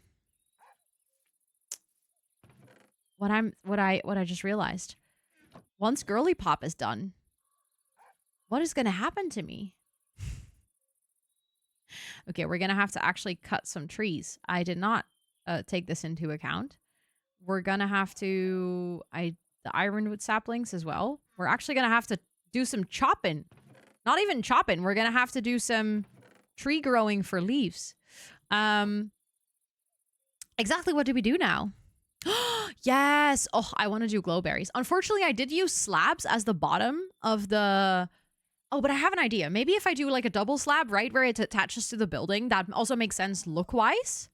S1: what I just realized. Once Girlypop is done, what is going to happen to me? Okay, we're going to have to actually cut some trees. I did not take this into account. We're going to have to, the ironwood saplings as well. We're actually going to have to do some chopping. Not even chopping. We're going to have to do some tree growing for leaves. Exactly what do we do now? Yes. Oh, I want to do glowberries. Unfortunately, I did use slabs as the bottom of the... Oh, but I have an idea. Maybe if I do like a double slab, right, where it attaches to the building, that also makes sense look-wise.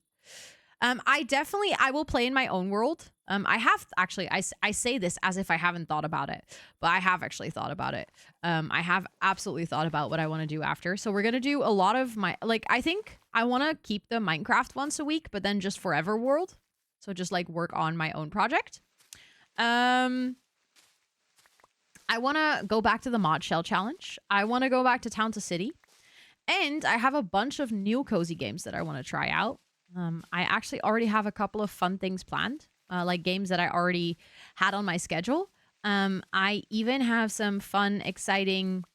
S1: I will play in my own world. I have actually, I say this as if I haven't thought about it, but I have actually thought about it. I have absolutely thought about what I want to do after. So we're going to do a lot of my, like, I think I want to keep the Minecraft once a week, but then just forever world. So just like work on my own project. I want to go back to the mod shell challenge. I want to go back to town to city. And I have a bunch of new cozy games that I want to try out. I actually already have a couple of fun things planned, like games that I already had on my schedule. I even have some fun, exciting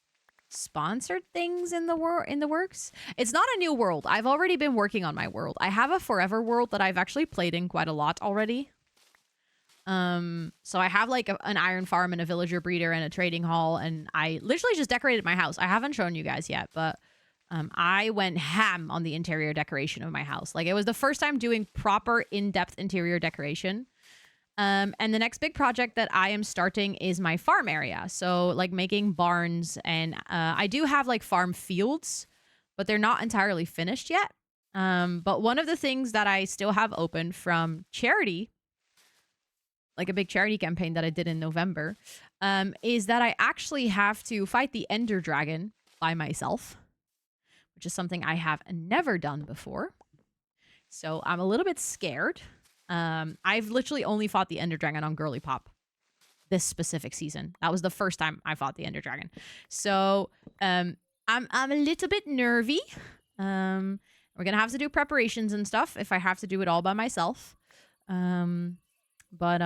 S1: sponsored things in the works. It's not a new world. I've already been working on my world. I have a forever world that I've actually played in quite a lot already. So I have like an iron farm and a villager breeder and a trading hall, and I literally just decorated my house. I haven't shown you guys yet, but I went ham on the interior decoration of my house. Like, it was the first time doing proper in-depth interior decoration. And the next big project that I am starting is my farm area. So like making barns, and I do have like farm fields, but they're not entirely finished yet. But one of the things that I still have open from charity, like a big charity campaign that I did in November, is that I actually have to fight the Ender Dragon by myself, which is something I have never done before. So I'm a little bit scared. I've literally only fought the Ender Dragon on Girlypop this specific season. That was the first time I fought the Ender Dragon. So I'm a little bit nervy. We're gonna have to do preparations and stuff if I have to do it all by myself. But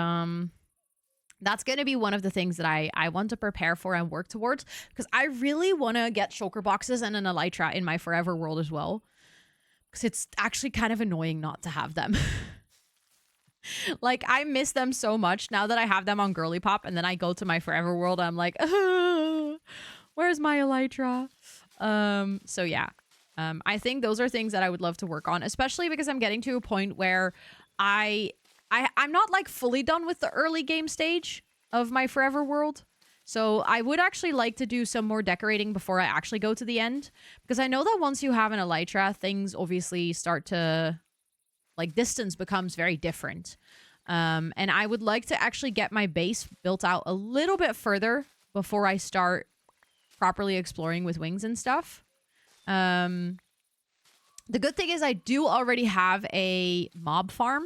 S1: that's going to be one of the things that I want to prepare for and work towards, because I really want to get shulker boxes and an elytra in my forever world as well, because it's actually kind of annoying not to have them. Like, I miss them so much now that I have them on Girlypop, and then I go to my forever world, I'm like, where's my elytra? So yeah, I think those are things that I would love to work on, especially because I'm getting to a point where I'm not like fully done with the early game stage of my forever world. So I would actually like to do some more decorating before I actually go to the end, because I know that once you have an elytra, things obviously start to, like, distance becomes very different. And I would like to actually get my base built out a little bit further before I start properly exploring with wings and stuff. The good thing is I do already have a mob farm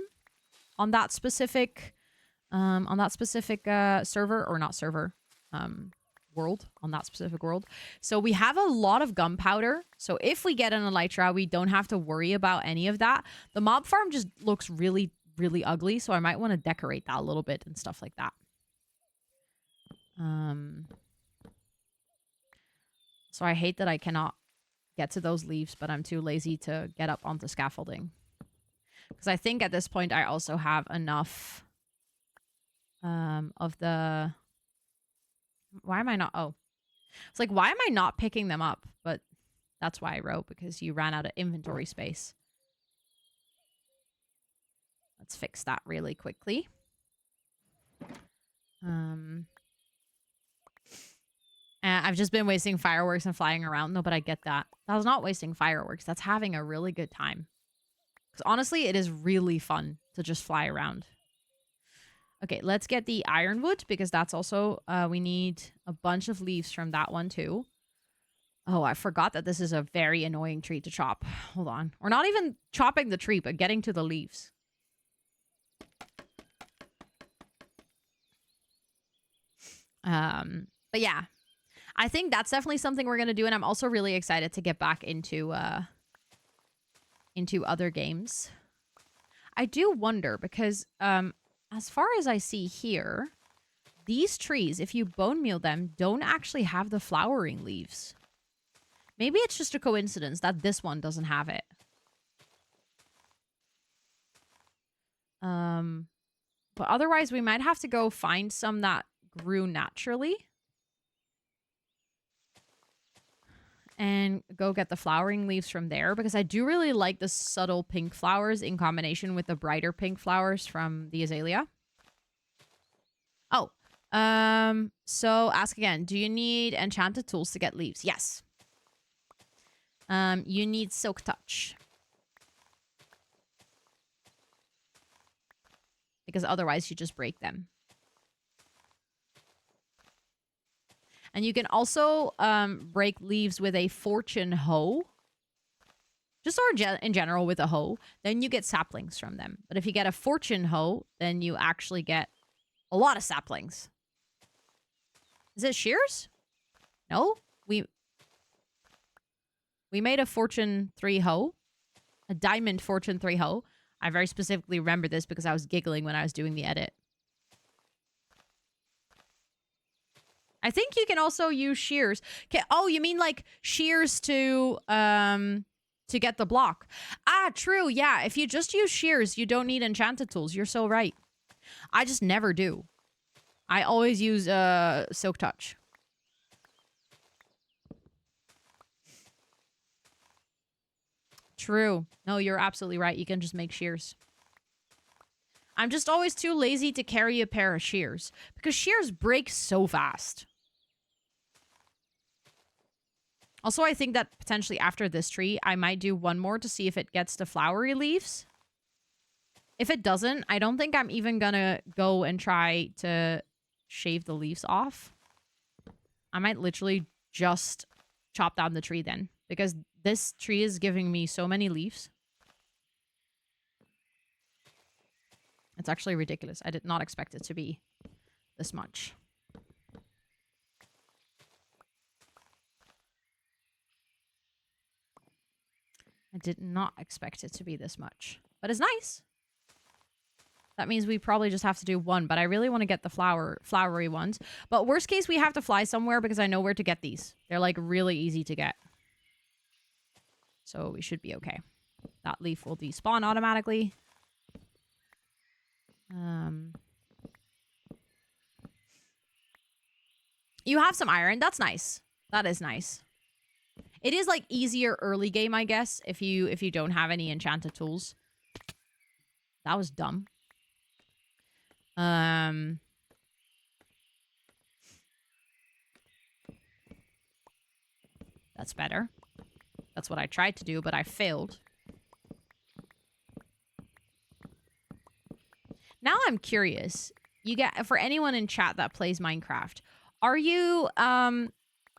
S1: on that specific server, or not server, world, on that specific world. So we have a lot of gunpowder. So if we get an elytra, we don't have to worry about any of that. The mob farm just looks really, really ugly. So I might want to decorate that a little bit and stuff like that. So I hate that I cannot get to those leaves, but I'm too lazy to get up onto scaffolding. Because I think at this point I also have enough of the... Why am I not... Oh. It's like, why am I not picking them up? But that's why I wrote, because you ran out of inventory space. Let's fix that really quickly. I've just been wasting fireworks and flying around. No, but I get that. That was not wasting fireworks. That's having a really good time. Because honestly, it is really fun to just fly around. Okay, let's get the ironwood, because that's also... we need a bunch of leaves from that one, too. Oh, I forgot that this is a very annoying tree to chop. Hold on. We're not even chopping the tree, but getting to the leaves. But yeah. I think that's definitely something we're going to do, and I'm also really excited to get back into other games. I do wonder, because as far as I see here, these trees, if you bone meal them, don't actually have the flowering leaves. Maybe it's just a coincidence that this one doesn't have it. But otherwise, we might have to go find some that grew naturally. And go get the flowering leaves from there, because I do really like the subtle pink flowers in combination with the brighter pink flowers from the azalea. Oh, so ask again. Do you need enchanted tools to get leaves? Yes. You need silk touch. Because otherwise you just break them. And you can also break leaves with a fortune hoe. Just or in general with a hoe. Then you get saplings from them. But if you get a fortune hoe, then you actually get a lot of saplings. Is it shears? No? We made a fortune 3 hoe. A diamond fortune 3 hoe. I very specifically remember this because I was giggling when I was doing the edit. I think you can also use shears. Okay. Oh, you mean like shears to get the block? Ah, true. Yeah. If you just use shears, you don't need enchanted tools. You're so right. I just never do. I always use silk touch. True. No, you're absolutely right. You can just make shears. I'm just always too lazy to carry a pair of shears because shears break so fast. Also, I think that potentially after this tree, I might do one more to see if it gets the flowery leaves. If it doesn't, I don't think I'm even gonna go and try to shave the leaves off. I might literally just chop down the tree then, because this tree is giving me so many leaves. It's actually ridiculous. I did not expect it to be this much. I did not expect it to be this much. But it's nice. That means we probably just have to do one. But I really want to get the flowery ones. But worst case, we have to fly somewhere because I know where to get these. They're like really easy to get. So we should be okay. That leaf will despawn automatically. You have some iron. That's nice. That is nice. It is like easier early game, I guess, if you don't have any enchanted tools. That was dumb. That's better. That's what I tried to do, but I failed. Now I'm curious. You get for anyone in chat that plays Minecraft, are you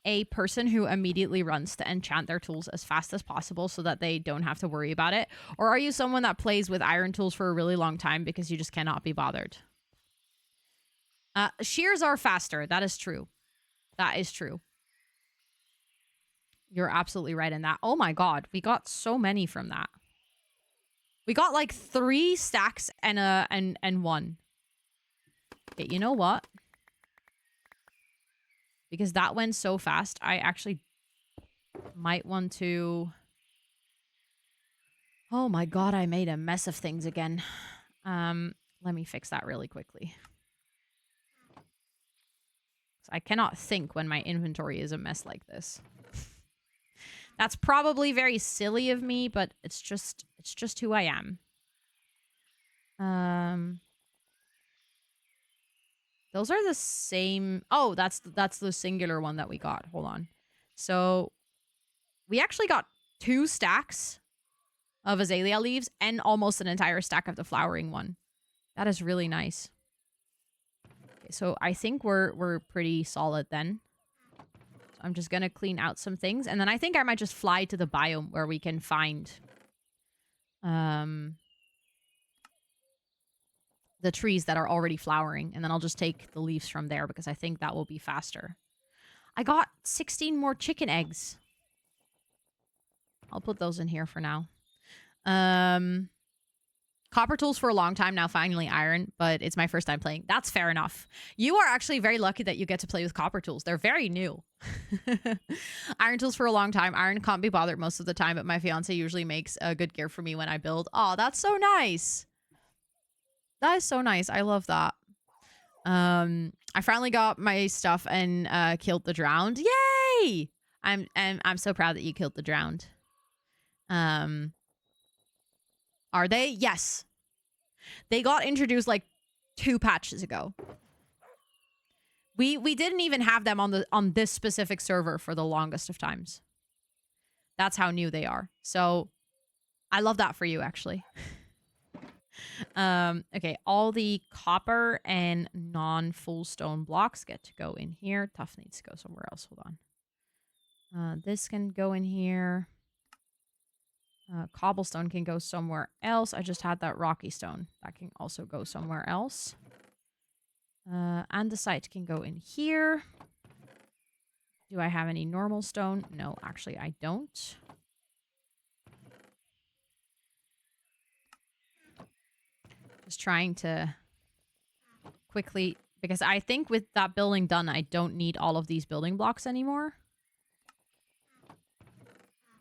S1: a person who immediately runs to enchant their tools as fast as possible so that they don't have to worry about it? Or are you someone that plays with iron tools for a really long time because you just cannot be bothered? Shears are faster. That is true. That is true. You're absolutely right in that. Oh my god, we got so many from that. We got like 3 stacks and 1. Okay, you know what? Because that went so fast, I actually might want to... Oh my god, I made a mess of things again. Let me fix that really quickly. I cannot think when my inventory is a mess like this. That's probably very silly of me, but it's just who I am. Those are the same. Oh, that's the singular one that we got. Hold on. So we actually got 2 stacks of azalea leaves and almost an entire stack of the flowering one. That is really nice. Okay, so I think we're pretty solid then. So I'm just gonna clean out some things, and then I think I might just fly to the biome where we can find the trees that are already flowering, and then I'll just take the leaves from there because I think that will be faster. I got 16 more chicken eggs. I'll put those in here for now. Copper tools for a long time, now finally iron, but it's my first time playing. That's fair enough. You are actually very lucky that you get to play with copper tools. They're very new. Iron tools for a long time. Iron can't be bothered most of the time, but my fiance usually makes good gear for me when I build. Oh, that's so nice. That is so nice. I love that. I finally got my stuff and killed the drowned. Yay! I'm so proud that you killed the drowned. Are they? Yes. They got introduced like 2 patches ago. We didn't even have them on this specific server for the longest of times. That's how new they are. So I love that for you, actually. Okay, all the copper and non-full stone blocks get to go in here. Tough needs to go somewhere else. Hold on. This can go in here. Cobblestone can go somewhere else. I just had that rocky stone. That can also go somewhere else. Andesite can go in here. Do I have any normal stone? No, actually I don't. Just trying to quickly... Because I think with that building done, I don't need all of these building blocks anymore.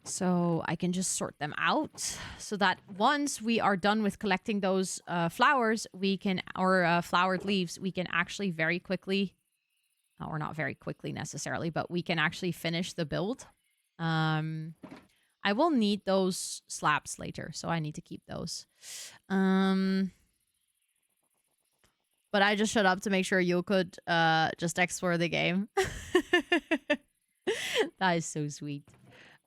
S1: So I can just sort them out so that once we are done with collecting those flowers, we can, or flowered leaves, we can actually very quickly, or not very quickly necessarily, but we can actually finish the build. I will need those slabs later, so I need to keep those. But I just shut up to make sure you could just explore the game. That is so sweet.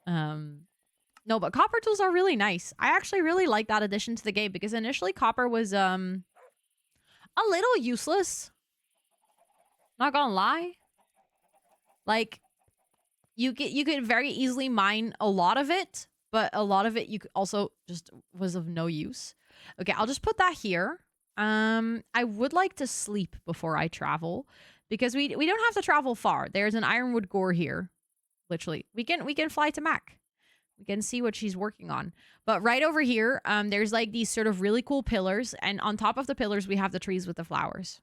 S1: No, but copper tools are really nice. I actually really like that addition to the game because initially copper was a little useless. Not gonna lie. Like you could very easily mine a lot of it, but a lot of it you could also just was of no use. Okay, I'll just put that here. I would like to sleep before I travel because we don't have to travel far. There's an ironwood gore here. Literally. We can fly to Mac. We can see what she's working on. But right over here, there's like these sort of really cool pillars. And on top of the pillars, we have the trees with the flowers.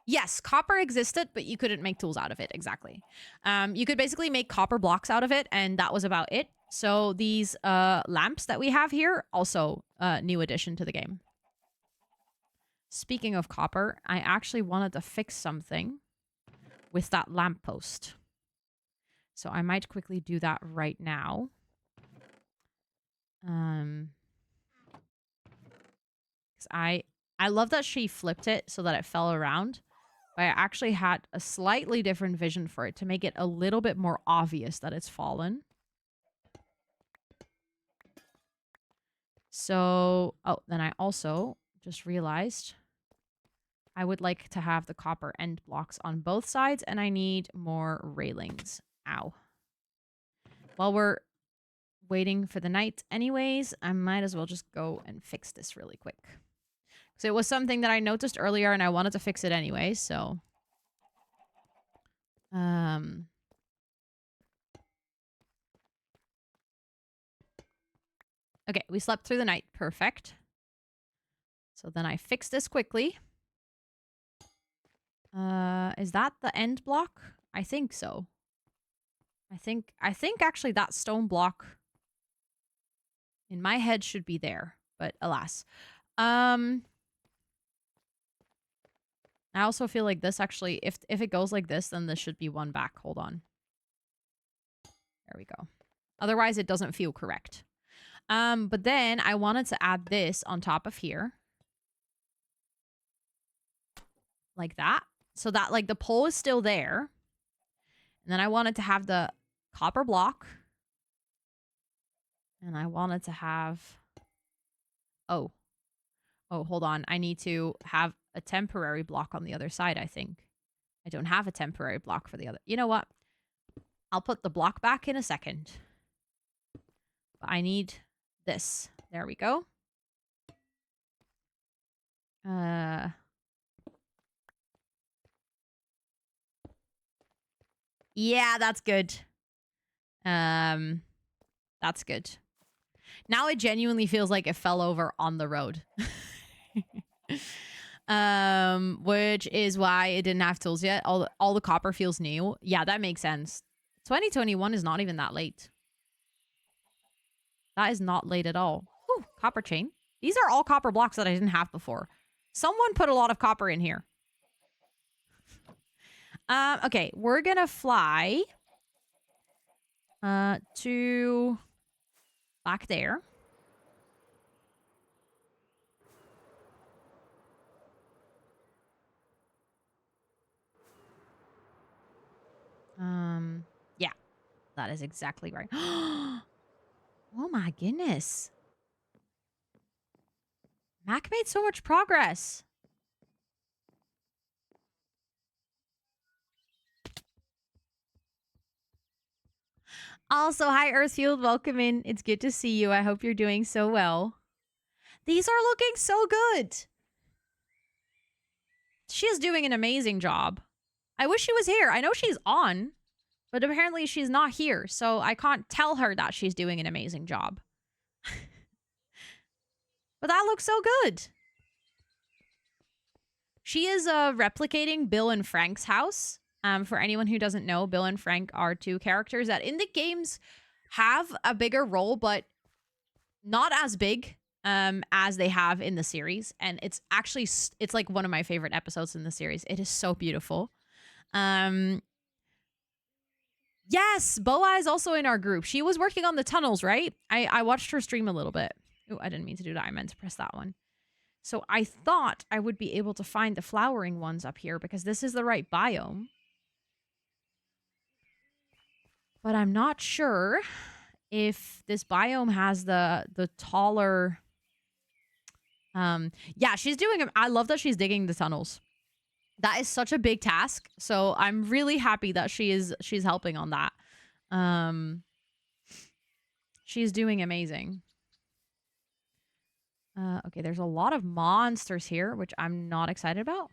S1: Yes, copper existed, but you couldn't make tools out of it. Exactly. You could basically make copper blocks out of it, and that was about it. So these lamps that we have here, also a new addition to the game. Speaking of copper, I actually wanted to fix something with that lamppost. So I might quickly do that right now. I love that she flipped it so that it fell around. But I actually had a slightly different vision for it to make it a little bit more obvious that it's fallen. So, oh, then I also just realized I would like to have the copper end blocks on both sides, and I need more railings. Ow. While we're waiting for the night anyways, I might as well just go and fix this really quick. So it was something that I noticed earlier and I wanted to fix it anyway, so. Um. Okay, we slept through the night. Perfect. So then I fix this quickly. Is that the end block? I think so. I think actually that stone block in my head should be there, but alas. I also feel like this actually, if it goes like this, then this should be one back. Hold on. There we go. Otherwise, it doesn't feel correct. But then I wanted to add this on top of here. Like that. So that, like, the pole is still there. And then I wanted to have the copper block. And I wanted to have... Oh, hold on. I need to have a temporary block on the other side, I think. I don't have a temporary block for the other. You know what? I'll put the block back in a second. But I need this. There we go. Yeah, that's good. That's good. Now it genuinely feels like it fell over on the road. Which is why it didn't have tools yet. All the copper feels new. Yeah, that makes sense. 2021 is not even that late. That is not late at all. Ooh, copper chain. These are all copper blocks that I didn't have before. Someone put a lot of copper in here. Okay, we're gonna fly to back there. Yeah, that is exactly right. Oh my goodness. Mac made so much progress. Also, hi Earthfield, welcome in. It's good to see you. I hope you're doing so well. These are looking so good. She is doing an amazing job. I wish she was here. I know she's on, but apparently she's not here, so I can't tell her that she's doing an amazing job. But that looks so good. She is replicating Bill and Frank's house. For anyone who doesn't know, Bill and Frank are two characters that in the games have a bigger role, but not as big as they have in the series. And it's actually, it's like one of my favorite episodes in the series. It is so beautiful. Yes, Boa is also in our group. She was working on the tunnels, right? I watched her stream a little bit. Oh, I didn't mean to do that. I meant to press that one. So I thought I would be able to find the flowering ones up here because this is the right biome. But I'm not sure if this biome has the taller... yeah, she's doing... I love that she's digging the tunnels. That is such a big task. So I'm really happy that she's helping on that. She's doing amazing. Okay, there's a lot of monsters here, which I'm not excited about.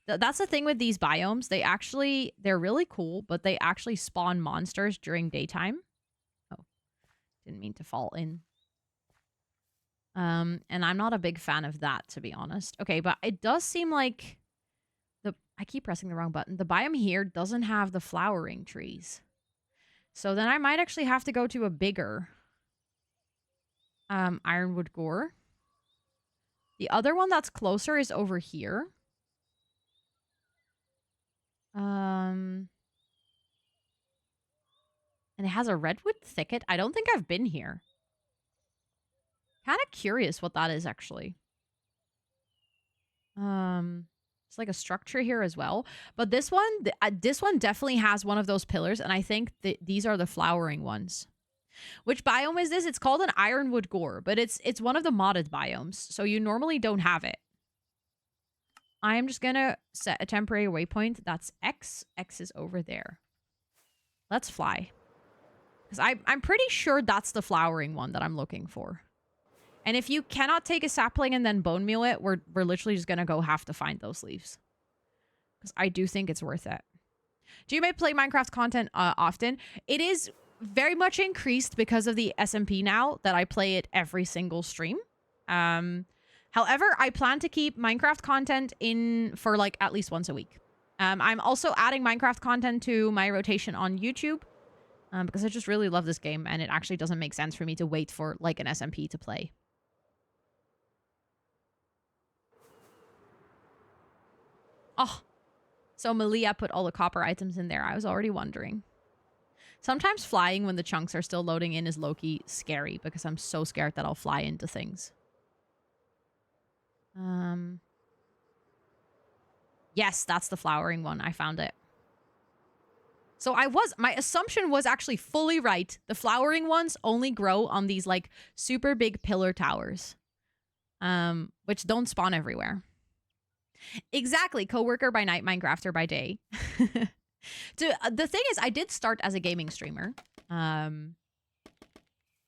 S1: That's the thing with these biomes. They're really cool, but they actually spawn monsters during daytime. Oh, didn't mean to fall in. And I'm not a big fan of that, to be honest. Okay, but it does seem like I keep pressing the wrong button. The biome here doesn't have the flowering trees. So then I might actually have to go to a bigger Ironwood Gore. The other one that's closer is over here. And it has a redwood thicket. I don't think I've been here. Kind of curious what that is, actually. It's like a structure here as well. But this one definitely has one of those pillars, and I think these are the flowering ones. Which biome is this? It's called an Ironwood Gore, but it's one of the modded biomes, so you normally don't have it. I am just gonna set a temporary waypoint. That's X. X is over there. Let's fly. Because I'm pretty sure that's the flowering one that I'm looking for. And if you cannot take a sapling and then bone meal it, we're literally just gonna go have to find those leaves. because I do think it's worth it. Do you play Minecraft content often? It is very much increased because of the SMP now that I play it every single stream. However, I plan to keep Minecraft content in for like at least once a week. I'm also adding Minecraft content to my rotation on YouTube because I just really love this game and it actually doesn't make sense for me to wait for like an SMP to play. Oh, so Malia put all the copper items in there. I was already wondering. Sometimes flying when the chunks are still loading in is low-key scary because I'm so scared that I'll fly into things. Yes, that's the flowering one. I found it. So my assumption was actually fully right. The flowering ones only grow on these like super big pillar towers, which don't spawn everywhere. Exactly. Coworker by night, Minecrafter by day. The thing is, I did start as a gaming streamer. I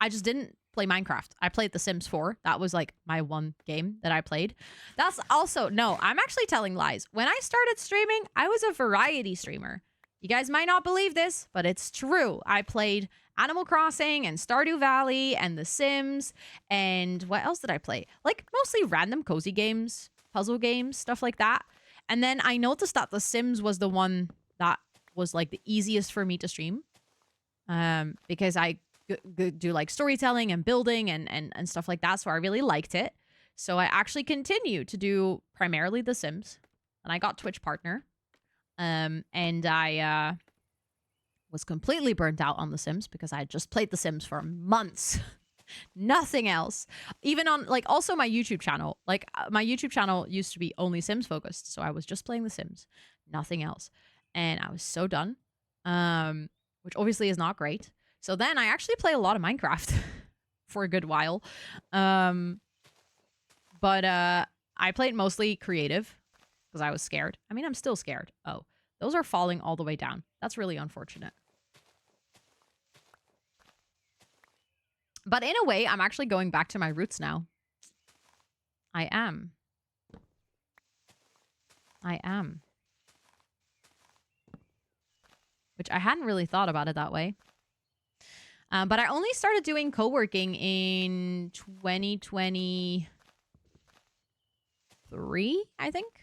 S1: just didn't play Minecraft. I played The Sims 4. That was like my one game that I played. That's also, no, I'm actually telling lies. When I started streaming, I was a variety streamer. You guys might not believe this, but it's true. I played Animal Crossing and Stardew Valley and The Sims. And what else did I play? Like mostly random cozy games, puzzle games, stuff like that. And then I noticed that The Sims was the one that was like the easiest for me to stream. Because I do like storytelling and building and stuff like that. So I really liked it. So I actually continued to do primarily The Sims. And I got Twitch partner. And I was completely burnt out on The Sims because I had just played The Sims for months. Nothing else. Even on, like, also my YouTube channel. Like, my YouTube channel used to be only Sims focused. So I was just playing The Sims. Nothing else. And I was so done. Which obviously is not great. So then I actually play a lot of Minecraft for a good while. But I played mostly creative because I was scared. I mean, I'm still scared. Oh, those are falling all the way down. That's really unfortunate. But in a way, I'm actually going back to my roots now. I am. Which I hadn't really thought about it that way. But I only started doing co-working in 2023, I think.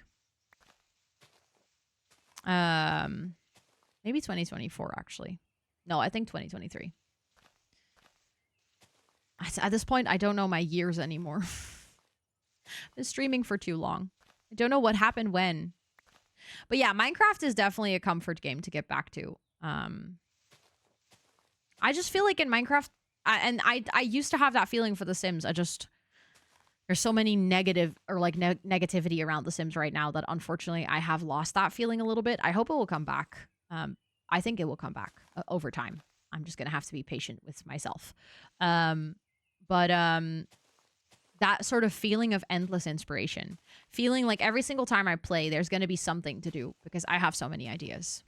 S1: Maybe 2024, actually. No, I think 2023. At this point, I don't know my years anymore. I've been streaming for too long. I don't know what happened when. But yeah, Minecraft is definitely a comfort game to get back to. I just feel like in Minecraft, I used to have that feeling for The Sims. There's so many negative or like negativity around The Sims right now that unfortunately I have lost that feeling a little bit. I hope it will come back. I think it will come back over time. I'm just going to have to be patient with myself. But that sort of feeling of endless inspiration, feeling like every single time I play, there's going to be something to do because I have so many ideas.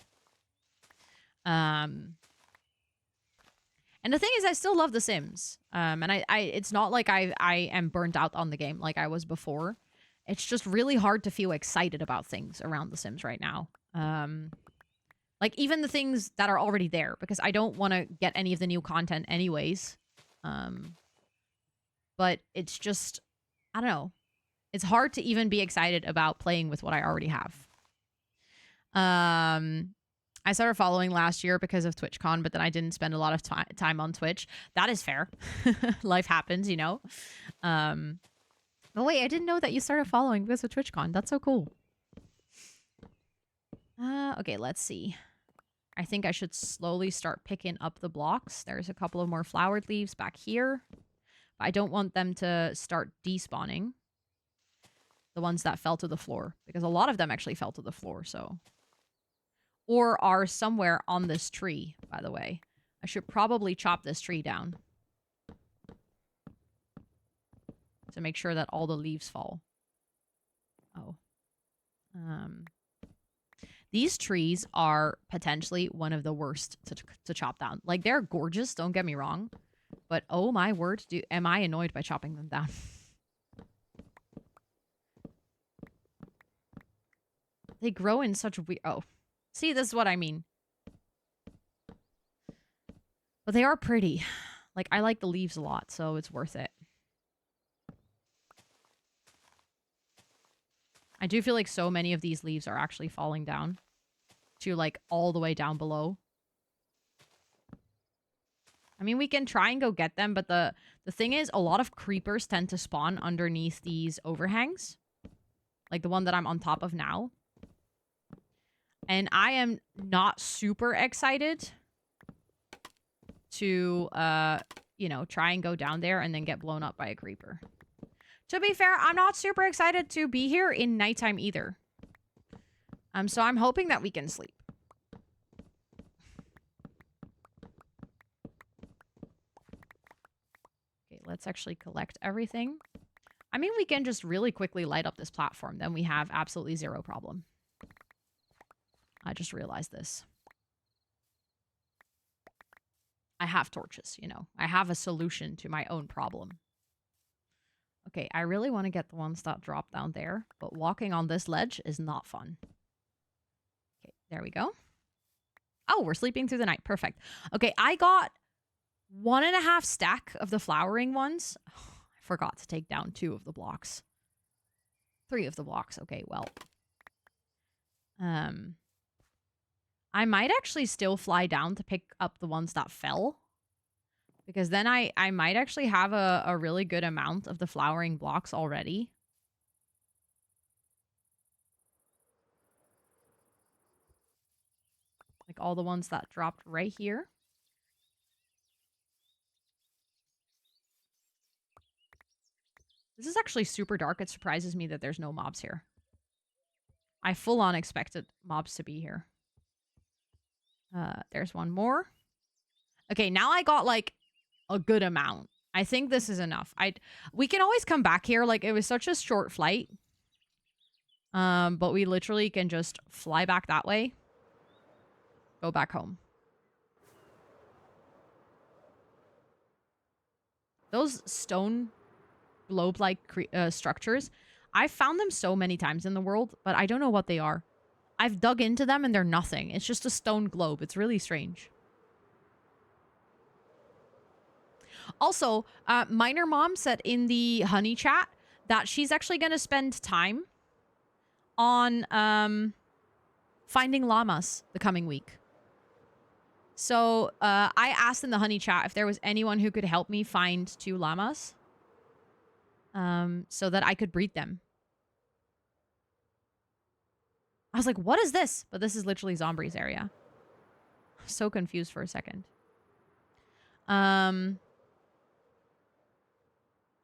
S1: And the thing is, I still love The Sims. And it's not like I am burnt out on the game like I was before. It's just really hard to feel excited about things around The Sims right now. Like even the things that are already there, because I don't want to get any of the new content anyways. But it's just, I don't know. It's hard to even be excited about playing with what I already have. I started following last year because of TwitchCon, but then I didn't spend a lot of time on Twitch. That is fair. Life happens, you know. But wait, I didn't know that you started following because of TwitchCon. That's so cool. Okay, let's see. I think I should slowly start picking up the blocks. There's a couple of more flowered leaves back here. But I don't want them to start despawning. The ones that fell to the floor. Because a lot of them actually fell to the floor, so... Or are somewhere on this tree, by the way. I should probably chop this tree down. To make sure that all the leaves fall. Oh. These trees are potentially one of the worst to chop down. Like, they're gorgeous, don't get me wrong. But, oh my word, am I annoyed by chopping them down. They grow in such weird... Oh. See, this is what I mean. But they are pretty. Like, I like the leaves a lot, so it's worth it. I do feel like so many of these leaves are actually falling down to, like, all the way down below. I mean, we can try and go get them, but the thing is, a lot of creepers tend to spawn underneath these overhangs. Like the one that I'm on top of now. And I am not super excited to, you know, try and go down there and then get blown up by a creeper. To be fair, I'm not super excited to be here in nighttime either. So I'm hoping that we can sleep. Okay, let's actually collect everything. I mean, we can just really quickly light up this platform. Then we have absolutely zero problem. I just realized this. I have torches, you know. I have a solution to my own problem. Okay, I really want to get the ones that drop down there, but walking on this ledge is not fun. Okay, there we go. Oh, we're sleeping through the night. Perfect. Okay, I got 1.5 stack of the flowering ones. Oh, I forgot to take down 2 of the blocks. 3 of the blocks. Okay, well. I might actually still fly down to pick up the ones that fell. Because then I might actually have a really good amount of the flowering blocks already. Like all the ones that dropped right here. This is actually super dark. It surprises me that there's no mobs here. I full on expected mobs to be here. There's one more. Okay, now I got like a good amount. I think this is enough. We can always come back here. Like, it was such a short flight. But we literally can just fly back that way. Go back home. Those stone globe-like structures, I've found them so many times in the world, but I don't know what they are. I've dug into them and they're nothing. It's just a stone globe. It's really strange. Also, Miner Mom said in the honey chat that she's actually going to spend time on finding llamas the coming week. So I asked in the honey chat if there was anyone who could help me find 2 llamas so that I could breed them. I was like, what is this? But this is literally Zombrie's area. So confused for a second.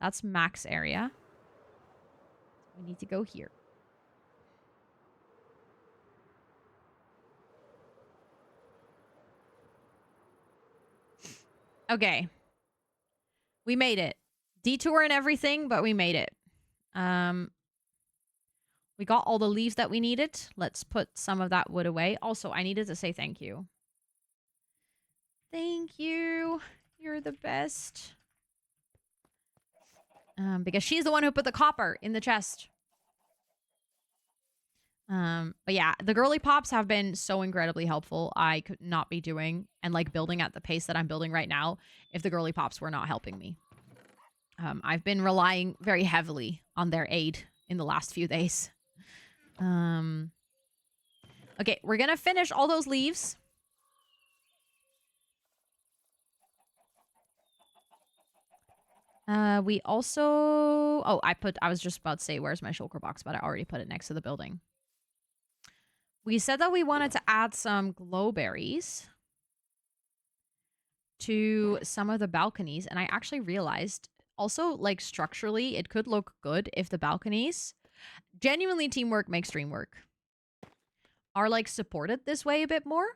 S1: That's Mac's area. We need to go here. Okay. We made it. Detour and everything, but we made it. We got all the leaves that we needed. Let's put some of that wood away. Also, I needed to say thank you. Thank you. You're the best. Because she's the one who put the copper in the chest. But yeah, the Girlypops have been so incredibly helpful. I could not be doing and like building at the pace that I'm building right now if the Girlypops were not helping me. I've been relying very heavily on their aid in the last few days. Okay, we're gonna finish all those leaves. We also... Oh, I was just about to say, where's my shulker box? But I already put it next to the building. We said that we wanted to add some glowberries to some of the balconies. And I actually realized also, like, structurally, it could look good if the balconies... Genuinely, teamwork makes dream work. Are, like, supported this way a bit more.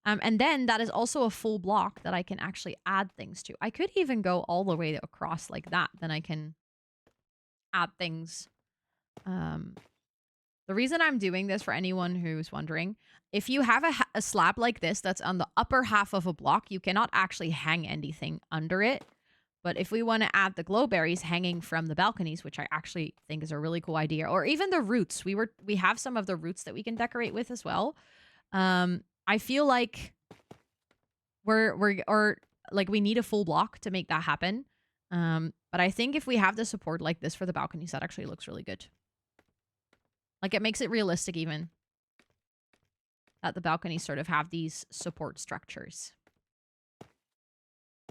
S1: And then that is also a full block that I can actually add things to. I could even go all the way across like that. Then I can add things. The reason I'm doing this, for anyone who's wondering, if you have a slab like this that's on the upper half of a block, you cannot actually hang anything under it But if we want to add the glowberries hanging from the balconies, which I actually think is a really cool idea, or even the roots, we have some of the roots that we can decorate with as well. I feel like we need a full block to make that happen. But I think if we have the support like this for the balconies, that actually looks really good. Like, it makes it realistic even that the balconies sort of have these support structures.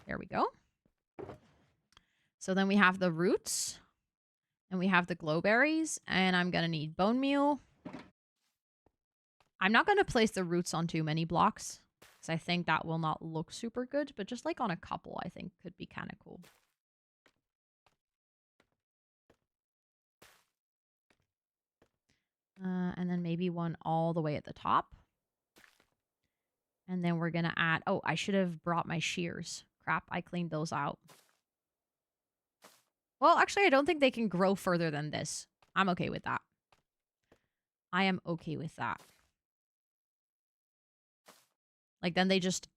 S1: There we go. So then we have the roots and we have the glowberries, and I'm going to need bone meal. I'm not going to place the roots on too many blocks because I think that will not look super good, but just like on a couple, I think could be kind of cool. And then maybe one all the way at the top. And then we're going to add... Oh, I should have brought my shears. Crap, I cleaned those out. Well, actually, I don't think they can grow further than this. I'm okay with that. I am okay with that. Like, then they just...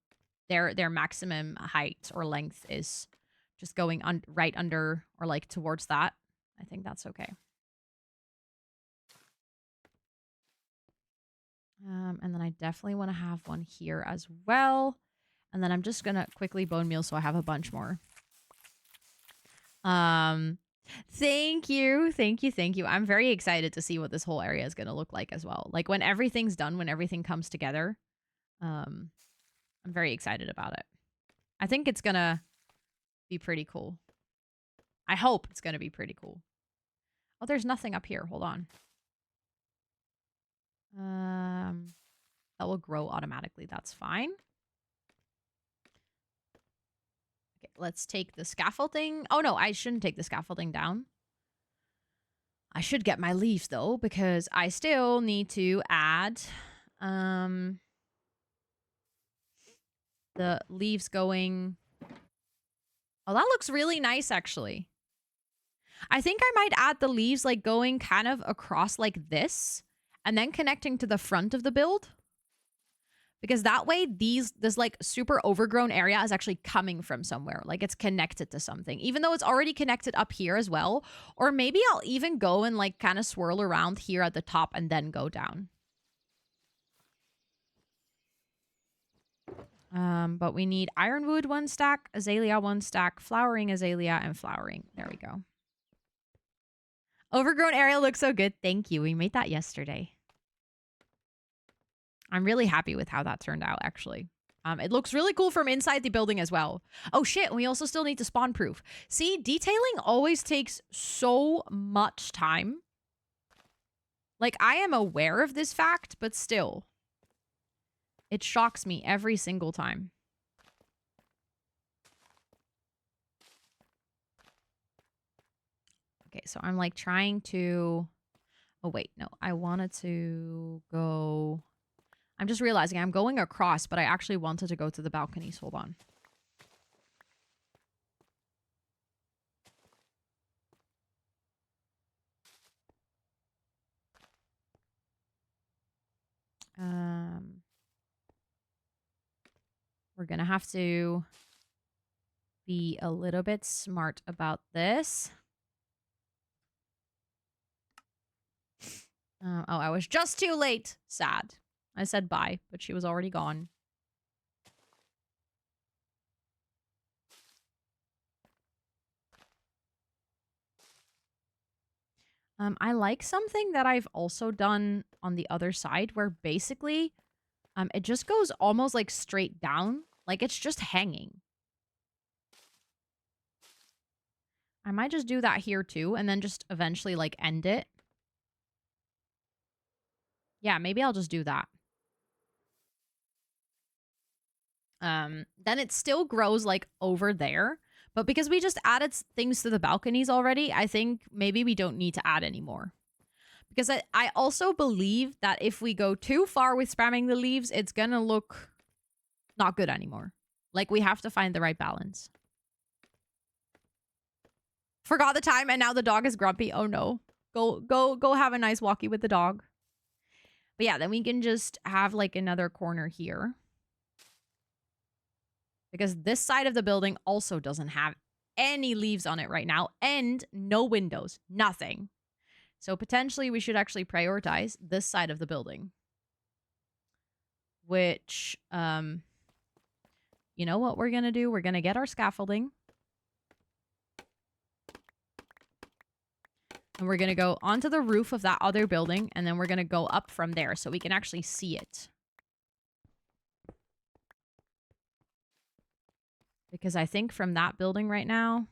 S1: Their maximum height or length is just going right under or, like, towards that. I think that's okay. And then I definitely want to have one here as well. And then I'm just going to quickly bone meal so I have a bunch more. Thank you. Thank you. Thank you. I'm very excited to see what this whole area is going to look like as well. Like, when everything's done, when everything comes together, I'm very excited about it. I think it's going to be pretty cool. I hope it's going to be pretty cool. Oh, there's nothing up here. Hold on. That will grow automatically. That's fine. Okay, let's take the scaffolding. Oh, no, I shouldn't take the scaffolding down. I should get my leaves, though, because I still need to add the leaves going... Oh, that looks really nice, actually. I think I might add the leaves, like, going kind of across like this and then connecting to the front of the build. Because that way, this, like, super overgrown area is actually coming from somewhere. Like, it's connected to something. Even though it's already connected up here as well. Or maybe I'll even go and, like, kind of swirl around here at the top and then go down. But we need ironwood 1 stack, azalea 1 stack, flowering azalea, and flowering. There we go. Overgrown area looks so good. Thank you. We made that yesterday. I'm really happy with how that turned out, actually. It looks really cool from inside the building as well. Oh, shit. We also still need to spawn proof. See, detailing always takes so much time. Like, I am aware of this fact, but still. It shocks me every single time. Okay, so I'm, like, trying to... Oh, wait. No, I wanted to go... I'm just realizing I'm going across, but I actually wanted to go to the balconies. Hold on. We're going to have to be a little bit smart about this. Oh, I was just too late. Sad. I said bye, but she was already gone. I like something that I've also done on the other side where basically it just goes almost like straight down. Like it's just hanging. I might just do that here too and then just eventually like end it. Yeah, maybe I'll just do that. Then it still grows like over there. But because we just added things to the balconies already, I think maybe we don't need to add any more. Because I also believe that if we go too far with spamming the leaves, it's gonna look not good anymore. Like, we have to find the right balance. Forgot the time, and now the dog is grumpy. Oh, no. Go have a nice walkie with the dog. But yeah, then we can just have, like, another corner here. Because this side of the building also doesn't have any leaves on it right now, and no windows, nothing. So potentially we should actually prioritize this side of the building. Which, you know what we're going to do? We're going to get our scaffolding. And we're going to go onto the roof of that other building, and then we're going to go up from there so we can actually see it. Because I think from that building right now...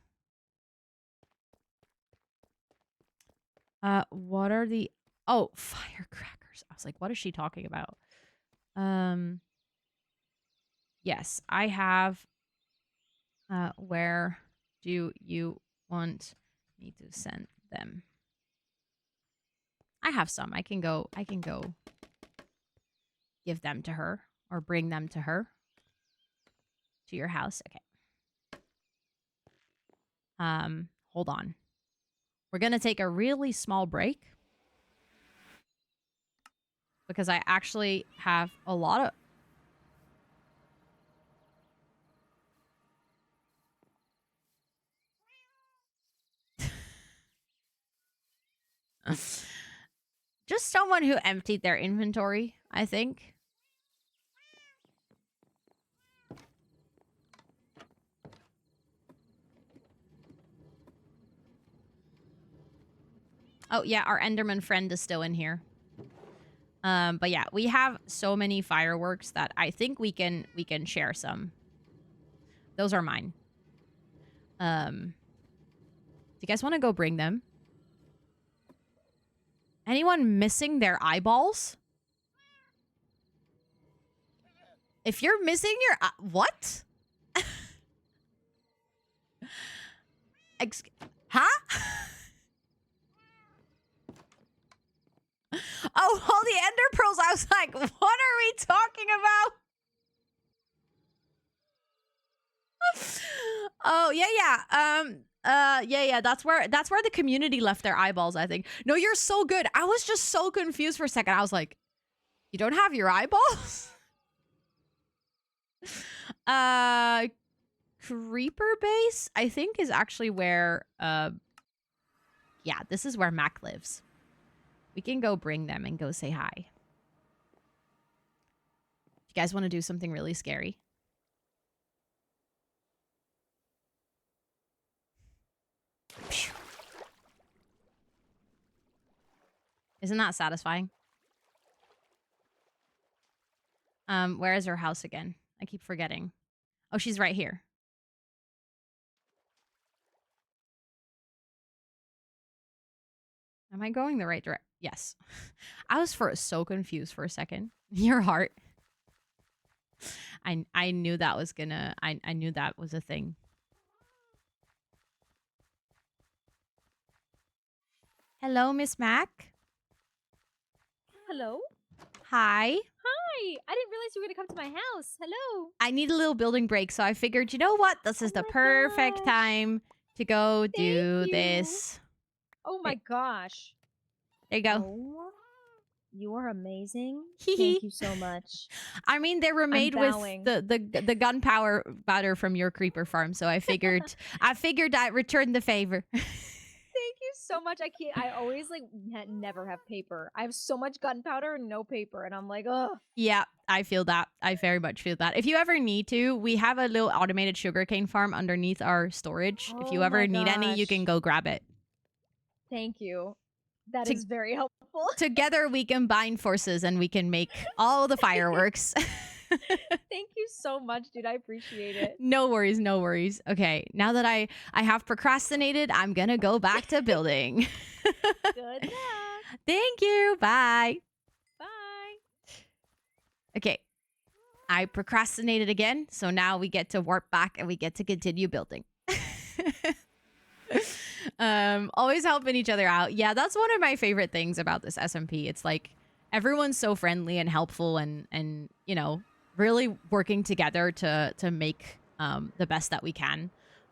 S1: what are the... Oh, firecrackers. I was like, what is she talking about? Yes, I have... where do you want me to send them? I have some. I can go give them to her or bring them to her. To your house. Okay. Hold on. We're going to take a really small break because I actually have a lot of just someone who emptied their inventory, I think. Oh, yeah, our Enderman friend is still in here. But yeah, we have so many fireworks that I think we can share some. Those are mine. Do you guys want to go bring them? Anyone missing their eyeballs? If you're missing your... what? Huh? Oh, all the ender pearls. I was like, what are we talking about? Oh, yeah. Yeah. That's where the community left their eyeballs, I think. No, you're so good. I was just so confused for a second. I was like, you don't have your eyeballs? Creeper base, I think, is actually where, yeah, this is where Mac lives. We can go bring them and go say hi. You guys want to do something really scary? Phew. Isn't that satisfying? Where is her house again? I keep forgetting. Oh, she's right here. Am I going the right direction? Yes. I was so confused for a second. Your heart. I knew that was gonna... I knew that was a thing. Hello, Miss Mac.
S3: Hello?
S1: Hi.
S3: Hi! I didn't realize you were gonna come to my house. Hello!
S1: I need a little building break, so I figured, you know what? This is the perfect
S3: gosh.
S1: time to go do
S3: Thank you.
S1: this.
S3: Oh my gosh.
S1: There you go.
S3: Oh, you are amazing.
S1: Hee
S3: Thank you so much.
S1: I mean, they were made with
S3: bowing.
S1: the gunpowder from your creeper farm, so I figured I'd return the favor.
S3: Thank you so much. I always like never have paper. I have so much gunpowder and no paper, and I'm like, ugh.
S1: Yeah, I feel that. I very much feel that. If you ever need to, we have a little automated sugarcane farm underneath our storage. If you
S3: Oh
S1: ever
S3: my
S1: need any, you can
S3: gosh.
S1: go grab it.
S3: Thank you. That
S1: To-
S3: is very helpful.
S1: Together, we combine forces and we can make all the fireworks.
S3: Thank you so much, dude. I appreciate it.
S1: No worries, no worries. Okay, now that I have procrastinated, I'm gonna go back to building.
S3: Good luck.
S1: Thank you. Bye.
S3: Bye.
S1: Okay. I procrastinated again, so now we get to warp back and we get to continue building. Always helping each other out. Yeah, that's one of my favorite things about this SMP. It's like everyone's so friendly and helpful and you know, really working together to make the best that we can.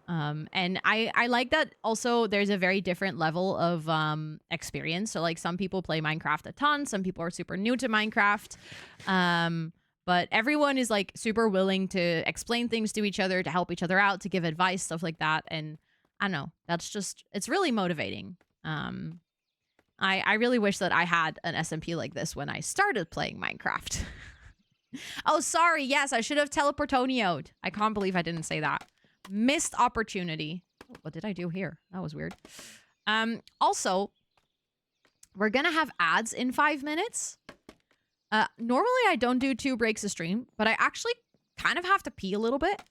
S1: And I like that also there's a very different level of experience. So like some people play Minecraft a ton, some people are super new to Minecraft. But everyone is like super willing to explain things to each other, to help each other out, to give advice, stuff like that. And I don't know, it's really motivating. I really wish that I had an SMP like this when I started playing Minecraft. Oh, sorry. Yes, I should have teleportonioed. I can't believe I didn't say that. Missed opportunity. What did I do here? That was weird. Also, we're gonna have ads in 5 minutes. Normally I don't do 2 breaks a stream, but I actually kind of have to pee a little bit.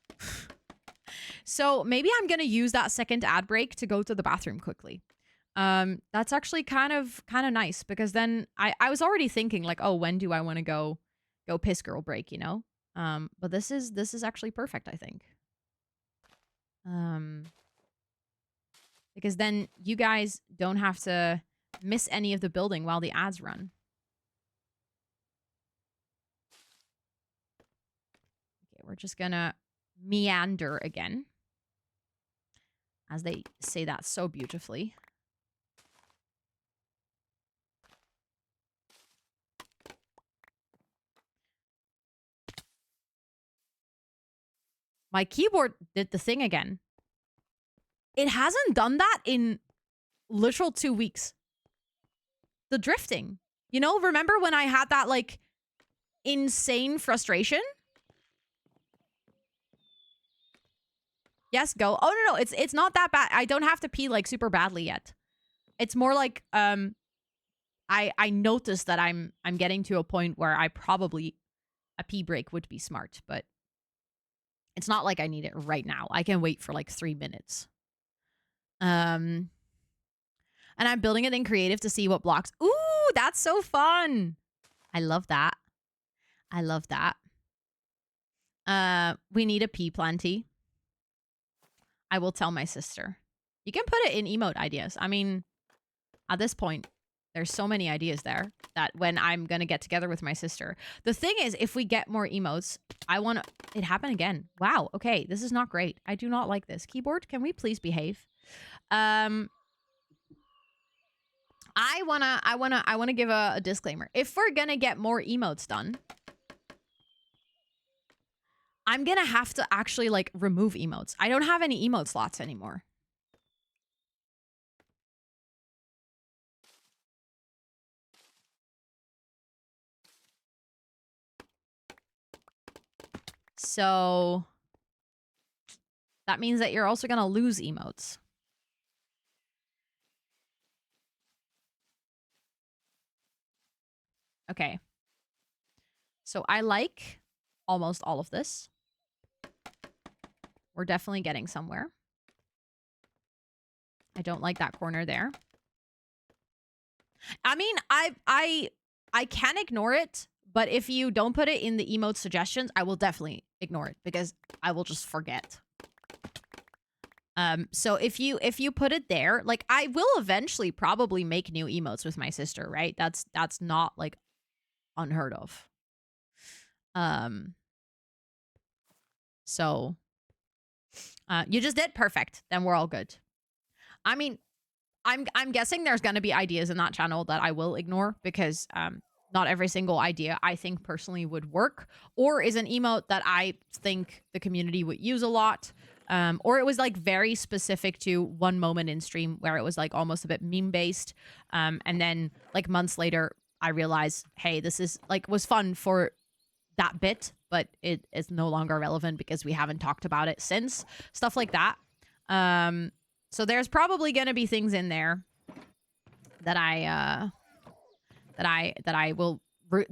S1: So maybe I'm gonna use that second ad break to go to the bathroom quickly. That's actually kind of nice, because then I was already thinking like, oh, when do I want to go piss girl break, you know? But this is actually perfect, I think. Because then you guys don't have to miss any of the building while the ads run. Okay, we're just gonna meander again, as they say that so beautifully. My keyboard did the thing again. It hasn't done that in literal 2 weeks. The drifting. You know, remember when I had that, like, insane frustration? Yes, go. Oh, no, it's not that bad. I don't have to pee, like, super badly yet. It's more like, I noticed that I'm getting to a point where I probably, a pee break would be smart, but it's not like I need it right now. I can wait for, like, 3 minutes. And I'm building it in creative to see what blocks. Ooh, that's so fun. I love that. I love that. We need a pea plenty. I will tell my sister. You can put it in emote ideas. I mean, at this point, there's so many ideas there that when I'm going to get together with my sister. The thing is, if we get more emotes, I want to... It happened again. Wow. Okay. This is not great. I do not like this. Keyboard, can we please behave? I wanna give a disclaimer. If we're gonna get more emotes done, I'm gonna have to actually, like, remove emotes. I don't have any emote slots anymore. So that means that you're also gonna lose emotes. Okay. So I like almost all of this. We're definitely getting somewhere. I don't like that corner there. I mean, I can ignore it, but if you don't put it in the emote suggestions, I will definitely ignore it because I will just forget. So if you put it there, like, I will eventually probably make new emotes with my sister, right? That's not, like, unheard of. So you just did perfect. Then we're all good. I mean, I'm guessing there's going to be ideas in that channel that I will ignore because not every single idea I think personally would work, or is an emote that I think the community would use a lot. Or it was, like, very specific to one moment in stream where it was, like, almost a bit meme based. And then, like, months later, I realized, hey, this is, like, was fun for that bit, but it is no longer relevant because we haven't talked about it since. Stuff like that. So there's probably going to be things in there that I will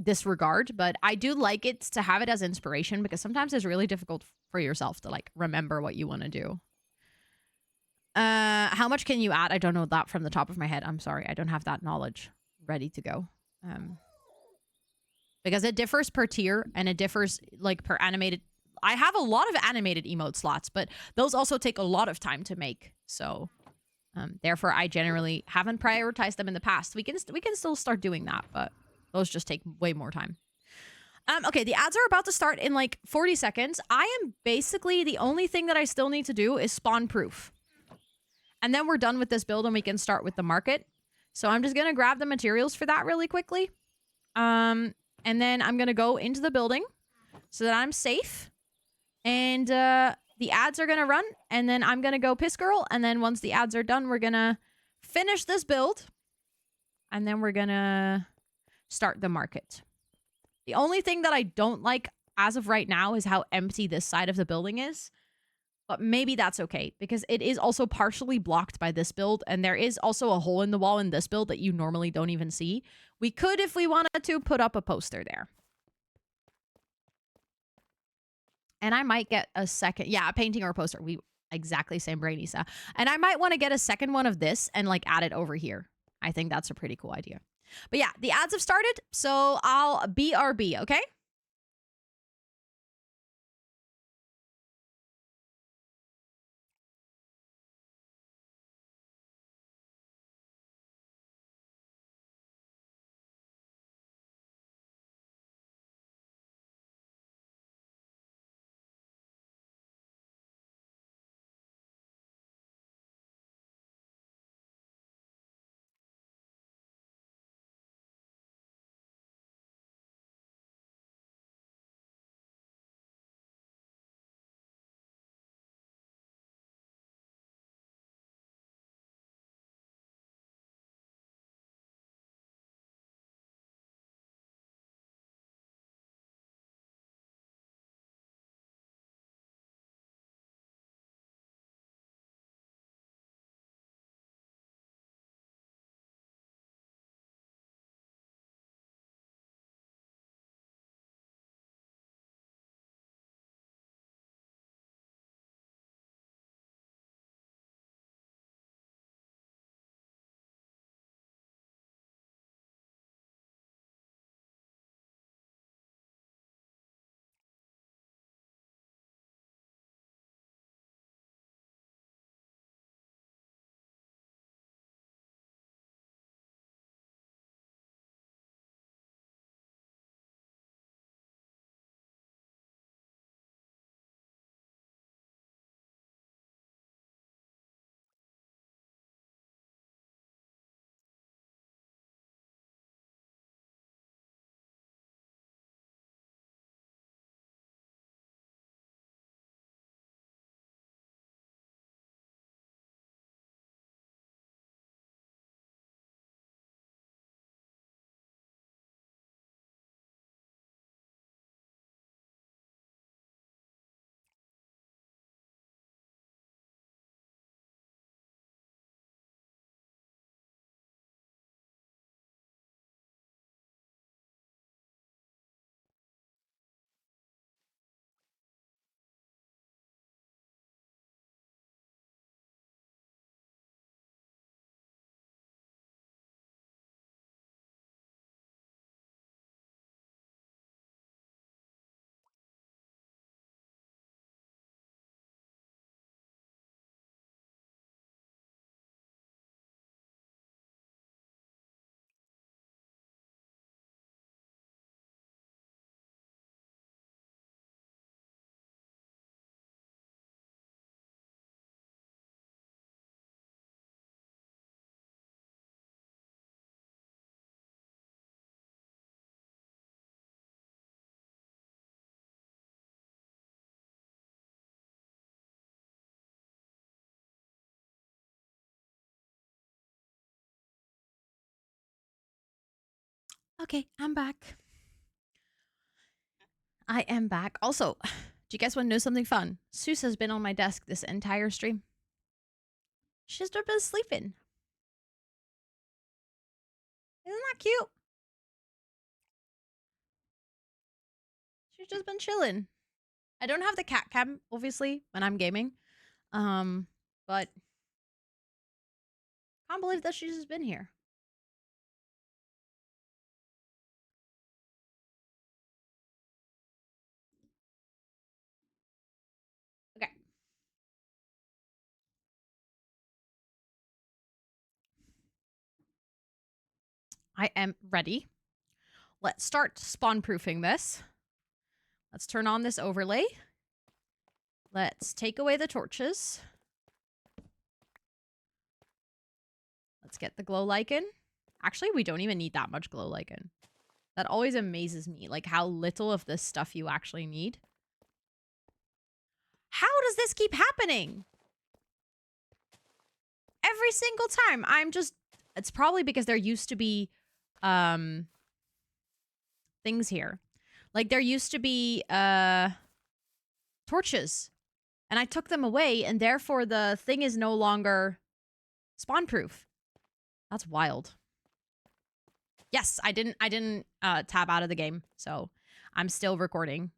S1: disregard, but I do like it to have it as inspiration because sometimes it's really difficult for yourself to, like, remember what you want to do. How much can you add? I don't know that from the top of my head. I'm sorry. I don't have that knowledge ready to go. Because it differs per tier and it differs, like, per animated. I have a lot of animated emote slots, but those also take a lot of time to make. So therefore, I generally haven't prioritized them in the past. We can still start doing that, but those just take way more time. Okay, the ads are about to start in, like, 40 seconds. I am basically, the only thing that I still need to do is spawn proof. And then we're done with this build and we can start with the market. So I'm just going to grab the materials for that really quickly. And then I'm going to go into the building. so that I'm safe. And the ads are going to run, and then I'm going to go piss girl. And then once the ads are done, we're going to finish this build. And then we're going to start the market. The only thing that I don't like as of right now is how empty this side of the building is. But maybe that's okay, because it is also partially blocked by this build, and there is also a hole in the wall in this build that you normally don't even see. We could, if we wanted to, put up a poster there. And I might get a second, yeah, a painting or a poster. We exactly same brain, Isa. And I might want to get a second one of this and like add it over here. I think that's a pretty cool idea. But yeah, the ads have started, so I'll BRB, okay? Okay, I'm back. I am back. Also, do you guys want to know something fun? Seuss has been on my desk this entire stream. She's just been sleeping. Isn't that cute? She's just been chilling. I don't have the cat cam, obviously, when I'm gaming. But can't believe that she's just been here. Okay. I am ready. Let's start spawn proofing this. Let's turn on this overlay. Let's take away the torches. Let's get the glow lichen. Actually, we don't even need that much glow lichen. That always amazes me, like how little of this stuff you actually need. How does this keep happening? Every single time. It's probably because there used to be things here. Like there used to be torches. And I took them away, and therefore the thing is no longer spawn proof. That's wild. Yes, I didn't tab out of the game, so I'm still recording.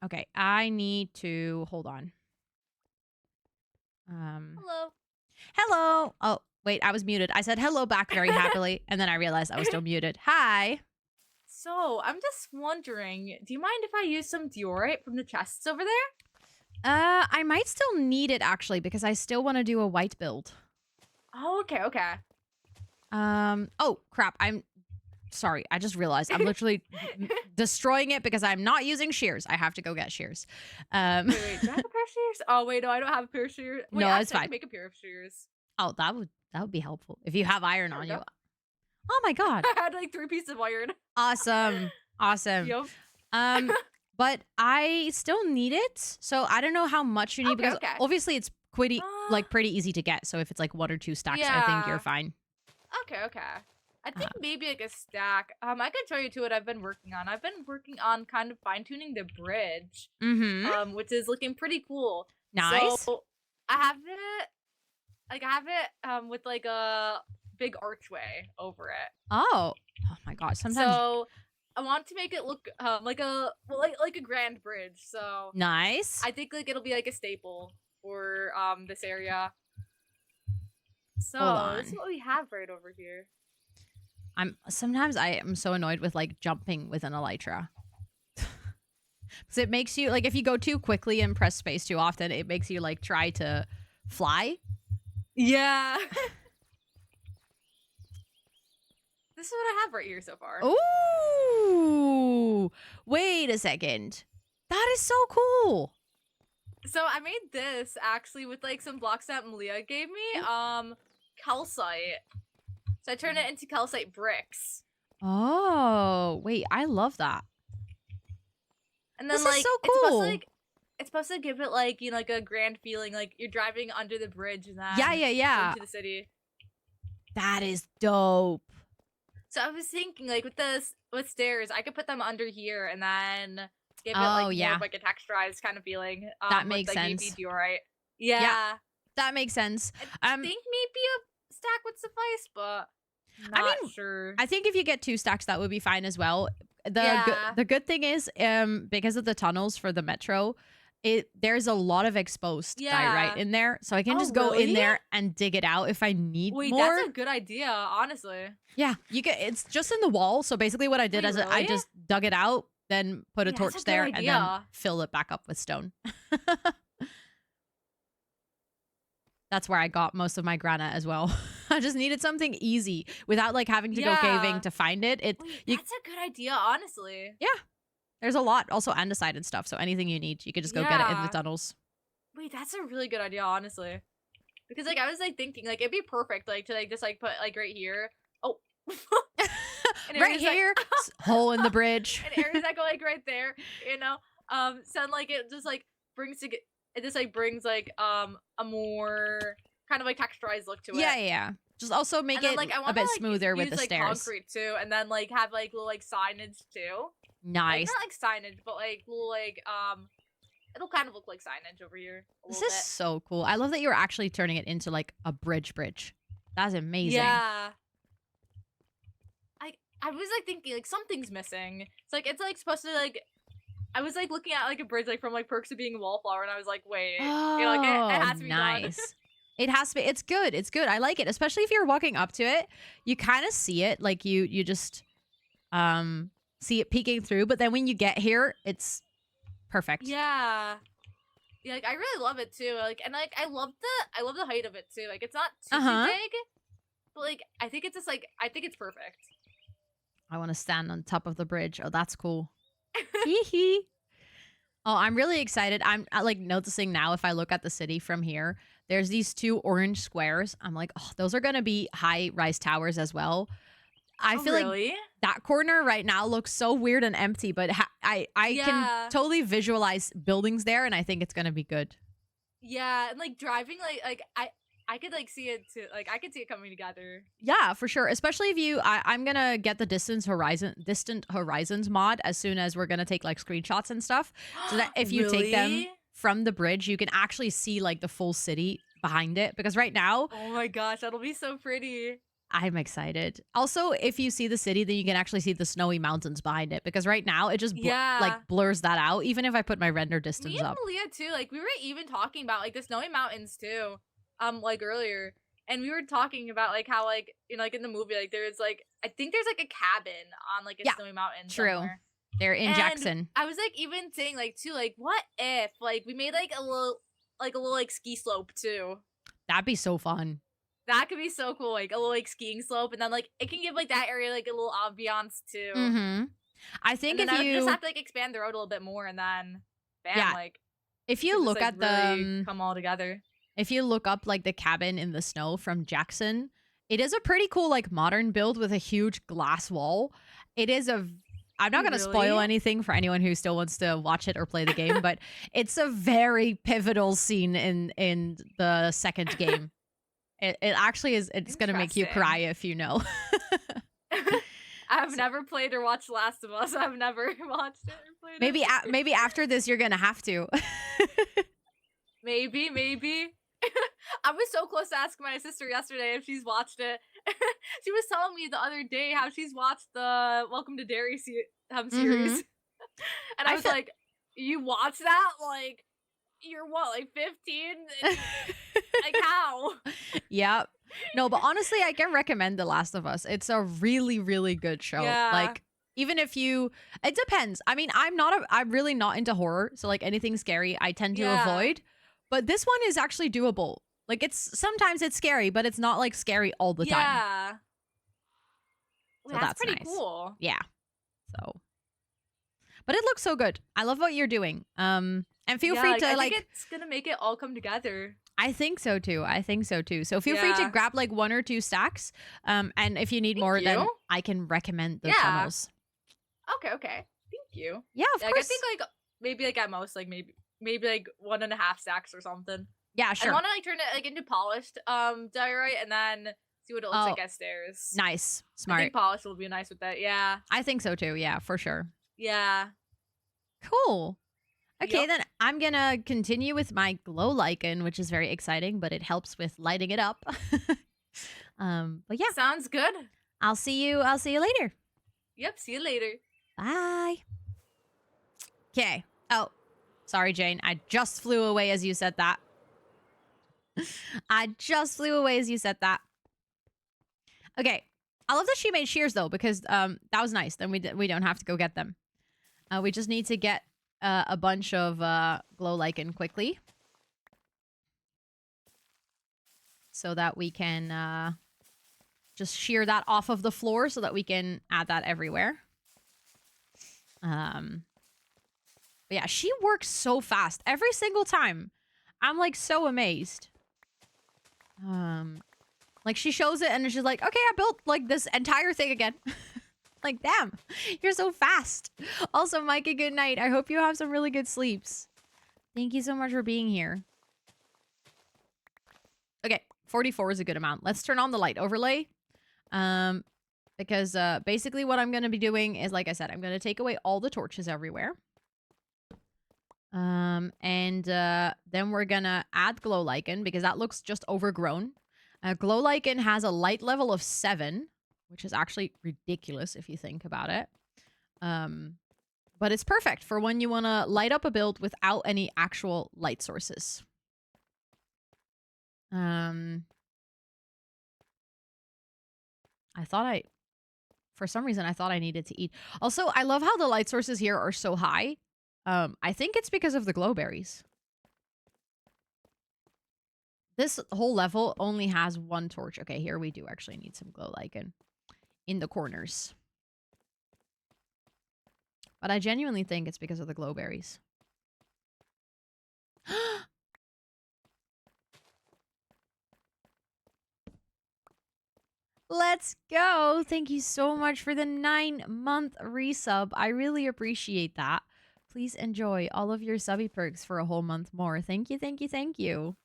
S1: Okay, I need to hold on.
S3: Hello.
S1: Hello. Oh, wait, I was muted. I said hello back very happily, and then I realized I was still muted. Hi.
S4: So, I'm just wondering, do you mind if I use some diorite from the chests over there?
S1: I might still need it actually because I still want to do a white build.
S4: Oh, okay.
S1: Oh, crap. I'm sorry. I just realized I'm literally destroying it because I'm not using shears. I have to go get shears.
S4: Wait, do I have a pair of shears? Oh, wait, no, I don't have a pair of shears. Wait,
S1: No, it's
S4: actually, I
S1: fine.
S4: can make a pair of shears.
S1: Oh, that would be helpful if you have iron
S4: There
S1: on
S4: we
S1: you.
S4: go.
S1: Oh my god.
S4: I had like 3 pieces of iron.
S1: Awesome.
S4: Yup.
S1: But I still need it. So I don't know how much you need because
S4: Okay.
S1: obviously it's pretty easy to get. So if it's like 1 or 2 stacks, I think you're
S4: Yeah.
S1: fine.
S4: Okay. I think maybe like a stack. I can tell you too what I've been working on. I've been working on kind of fine-tuning the bridge.
S1: Mm-hmm.
S4: Which is looking pretty cool.
S1: Nice.
S4: So I have it with like a big archway over it.
S1: Oh my god. Sometimes
S4: So I want to make it look like a grand bridge. So
S1: nice.
S4: I think like it'll be like a staple for this area. So
S1: Hold
S4: this is
S1: on.
S4: what we have right over here.
S1: Sometimes I am so annoyed with like jumping with an elytra. Because it makes you like if you go too quickly and press space too often, it makes you like try to fly.
S4: Yeah. This is what I have right here so far.
S1: Ooh. Wait a second. That is so cool.
S4: So I made this actually with like some blocks that Malia gave me. Calcite. So I turned it into calcite bricks.
S1: Oh, wait, I love that.
S4: And then
S1: This
S4: like
S1: is so
S4: it's
S1: cool.
S4: supposed to give it like, you know, like a grand feeling, like you're driving under the bridge and then
S1: Yeah.
S4: into the city.
S1: That is dope.
S4: So I was thinking like with stairs, I could put them under here and then give it
S1: Oh,
S4: like
S1: yeah.
S4: more of like a texturized kind of feeling.
S1: That
S4: with,
S1: makes
S4: like,
S1: sense.
S4: Maybe diorite. Yeah.
S1: That makes sense.
S4: I think maybe a stack would suffice, but not sure.
S1: I think if you get 2 stacks, that would be fine as well.
S4: Yeah.
S1: The good thing is, because of the tunnels for the metro, there's a lot of exposed diorite in there, so I can just go in
S4: really?
S1: there and dig it out if I need
S4: Wait,
S1: more.
S4: that's a good idea, honestly.
S1: Yeah, it's just in the wall. So basically, what I did
S4: Wait,
S1: is I
S4: really?
S1: just dug it out, then put a
S4: Wait, that's
S1: torch
S4: a good
S1: there, and then
S4: idea.
S1: fill it back up with stone. That's where I got most of my granite as well. I just needed something easy without like having to go caving to find it.
S4: Wait, that's a good idea, honestly.
S1: There's a lot, also andesite and stuff. So anything you need, you could just go get it in the tunnels.
S4: Wait, that's a really good idea, honestly. Because like I was like thinking like it'd be perfect like to like just like put like right here. Oh. And
S1: Right
S4: areas that-
S1: here, hole in the bridge.
S4: and areas that go like right there, you know. So then, like it just like brings like a more kind of like texturized look to it.
S1: Yeah. Just also make
S4: And then,
S1: it
S4: like, I
S1: a
S4: wanna,
S1: bit
S4: like,
S1: smoother with
S4: use,
S1: the
S4: like,
S1: stairs.
S4: concrete too, and then like have like little like signage too. Like,
S1: Nice.
S4: not like signage, but like little like it'll kind of look like signage over here.
S1: This is so cool. I love that you're actually turning it into like a bridge. That's amazing.
S4: Yeah. I was like thinking like something's missing. It's like supposed to like. I was like looking at like a bridge like from like Perks of Being a Wallflower, and I was like, wait,
S1: Oh,
S4: you know, like, it has to be done.
S1: nice. It has to be. It's good. It's good. I like it, especially if you're walking up to it. You kind of see it, like you just see it peeking through. But then when you get here, it's perfect.
S4: Yeah. Yeah, like I really love it too. Like and like I love the height of it too. Like it's not too big, but like I think it's just like I think it's perfect.
S1: I want to stand on top of the bridge. Oh, that's cool. Hee hee. Oh, I'm really excited. I'm like noticing now if I look at the city from here, there's these two orange squares. I'm like, oh, those are going to be high rise towers as well. I
S4: Oh,
S1: feel like
S4: really?
S1: that corner right now looks so weird and empty, but I can
S4: Yeah.
S1: totally visualize buildings there, and I think it's going to be good.
S4: Yeah, and like driving, I could like see it too. Like I could see it coming together.
S1: Yeah, for sure. Especially if you, I'm gonna get the distant horizons mod as soon as we're gonna take like screenshots and stuff, so that if you take them
S4: Really?
S1: from the bridge, you can actually see like the full city behind it. Because right now,
S4: Oh my gosh, that'll be so pretty.
S1: I'm excited. Also, if you see the city, then you can actually see the snowy mountains behind it. Because right now, it just
S4: Yeah.
S1: like blurs that out. Even if I put my render
S4: Me
S1: distance
S4: and
S1: up.
S4: Malia too. Like we were even talking about like the snowy mountains too. Like earlier. And we were talking about like how like like in the movie like there's like I think there's like a cabin on like a
S1: Yeah,
S4: snowy mountain
S1: true.
S4: somewhere.
S1: They're in
S4: And
S1: Jackson.
S4: I was like even saying like too like what if like we made like a little like ski slope too.
S1: That'd be so fun.
S4: That could be so cool, like a little like skiing slope, and then like it can give like that area like a little ambiance too.
S1: Mm-hmm. I think
S4: And then
S1: if
S4: I would
S1: you
S4: just have to like expand the road a little bit more, and then bam,
S1: Yeah,
S4: like
S1: if
S4: it
S1: you
S4: could
S1: look
S4: just, like,
S1: at
S4: really come all together.
S1: if you look up like the cabin in the snow from Jackson, it is a pretty cool like modern build with a huge glass wall. It is a I'm not going to spoil
S4: Really?
S1: anything for anyone who still wants to watch it or play the game, but it's a very pivotal scene in the second game. It actually is. It's going to make you
S4: Interesting.
S1: cry if you know.
S4: I've never played or watched Last of Us. I've never watched it or played
S1: maybe
S4: it.
S1: maybe after this you're going to have to.
S4: Maybe. I was so close to asking my sister yesterday if she's watched it. She was telling me the other day how she's watched the Welcome to Derry series. And I was
S1: feel-
S4: like, you watch that? Like, you're what, like 15? Like, how?
S1: Yep. No, but honestly, I can recommend The Last of Us. It's a really, really good show.
S4: Yeah.
S1: Like, even if you, it depends. I mean, I'm really not into horror. So like anything scary, I tend to
S4: Yeah.
S1: avoid. But this one is actually doable. Like sometimes it's scary, but it's not like scary all the time.
S4: Yeah.
S1: So
S4: Well,
S1: that's
S4: pretty
S1: nice.
S4: cool.
S1: Yeah. So, but it looks so good. I love what you're doing. And feel
S4: Yeah,
S1: free to
S4: I
S1: like.
S4: think it's gonna make it all come together.
S1: I think so too. So feel free to
S4: Yeah.
S1: grab like 1 or 2 stacks. And if you need
S4: Thank
S1: more, then
S4: you.
S1: I can recommend the
S4: Yeah.
S1: tunnels.
S4: Okay. Thank you.
S1: Yeah, of
S4: Like, I
S1: course.
S4: think like maybe like at most like maybe like 1.5 stacks or something.
S1: Yeah,
S4: I
S1: sure.
S4: want to like turn it like into polished diorite and then see what it looks
S1: Oh,
S4: like as stairs.
S1: Nice.
S4: I
S1: Smart.
S4: think polished will be nice with that. Yeah.
S1: I think so too. Yeah, for sure.
S4: Yeah.
S1: Cool. Okay,
S4: Yup.
S1: then I'm gonna continue with my glow lichen, which is very exciting, but it helps with lighting it up. But yeah,
S4: Sounds good.
S1: I'll see you later.
S4: Yep. See you later.
S1: Bye. Okay. Oh, sorry, Jane. I just flew away as you said that. I just flew away as you said that. Okay. I love that she made shears though, because that was nice. Then we don't have to go get them. We just need to get a bunch of glow lichen quickly, so that we can just shear that off of the floor, so that we can add that everywhere. But yeah, she works so fast every single time. I'm like so amazed. Like she shows it and she's like, okay, I built like this entire thing again. Like, damn, you're so fast. Also, Micah, good night. I hope you have some really good sleeps. Thank you so much for being here. Okay, 44 is a good amount. Let's turn on the light overlay. Because basically what I'm going to be doing is, like I said, I'm going to take away all the torches everywhere. And then we're going to add glow lichen, because that looks just overgrown. Glow lichen has a light level of 7, which is actually ridiculous if you think about it. But it's perfect for when you want to light up a build without any actual light sources. For some reason, I thought I needed to eat. Also, I love how the light sources here are so high. I think it's because of the glowberries. This whole level only has 1 torch. Okay, here we do actually need some glow lichen in the corners. But I genuinely think it's because of the glowberries. Let's go. Thank you so much for the 9-month resub. I really appreciate that. Please enjoy all of your subby perks for a whole month more. Thank you, thank you, thank you.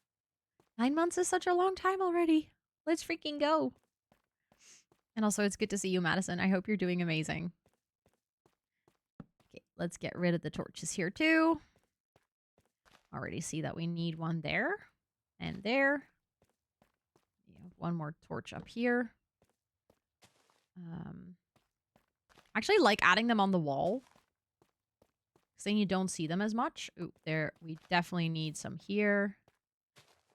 S1: 9 months is such a long time already. Let's freaking go. And also, it's good to see you, Madison. I hope you're doing amazing. Okay, let's get rid of the torches here, too. Already see that we need one there. And there. Yeah, one more torch up here. I actually like adding them on the wall. Because then you don't see them as much. Ooh, there. We definitely need some here.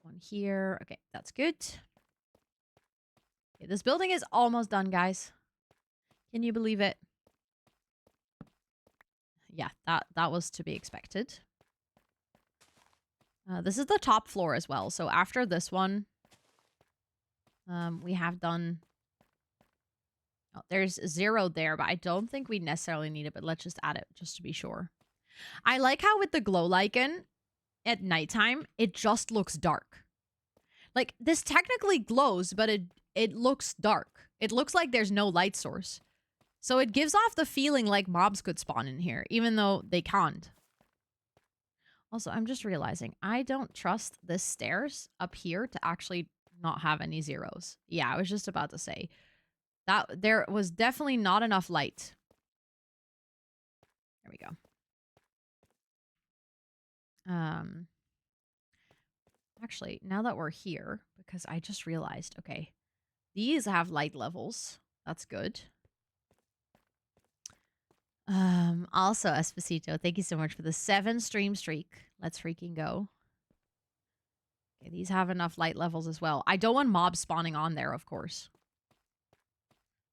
S1: One here. Okay, that's good. Okay, this building is almost done, guys. Can you believe it? Yeah, that was to be expected. This is the top floor as well. So after this one, we have done... Oh, there's 0 there, but I don't think we necessarily need it, but let's just add it just to be sure. I like how with the glow lichen at nighttime, it just looks dark. Like, this technically glows, but it looks dark. It looks like there's no light source. So it gives off the feeling like mobs could spawn in here, even though they can't. Also, I'm just realizing, I don't trust this stairs up here to actually not have any zeros. Yeah, I was just about to say. That there was definitely not enough light. There we go. Actually, now that we're here, because I just realized, okay, these have light levels. That's good. Also, Esposito, thank you so much for the 7 stream streak. Let's freaking go. Okay, these have enough light levels as well. I don't want mobs spawning on there, of course.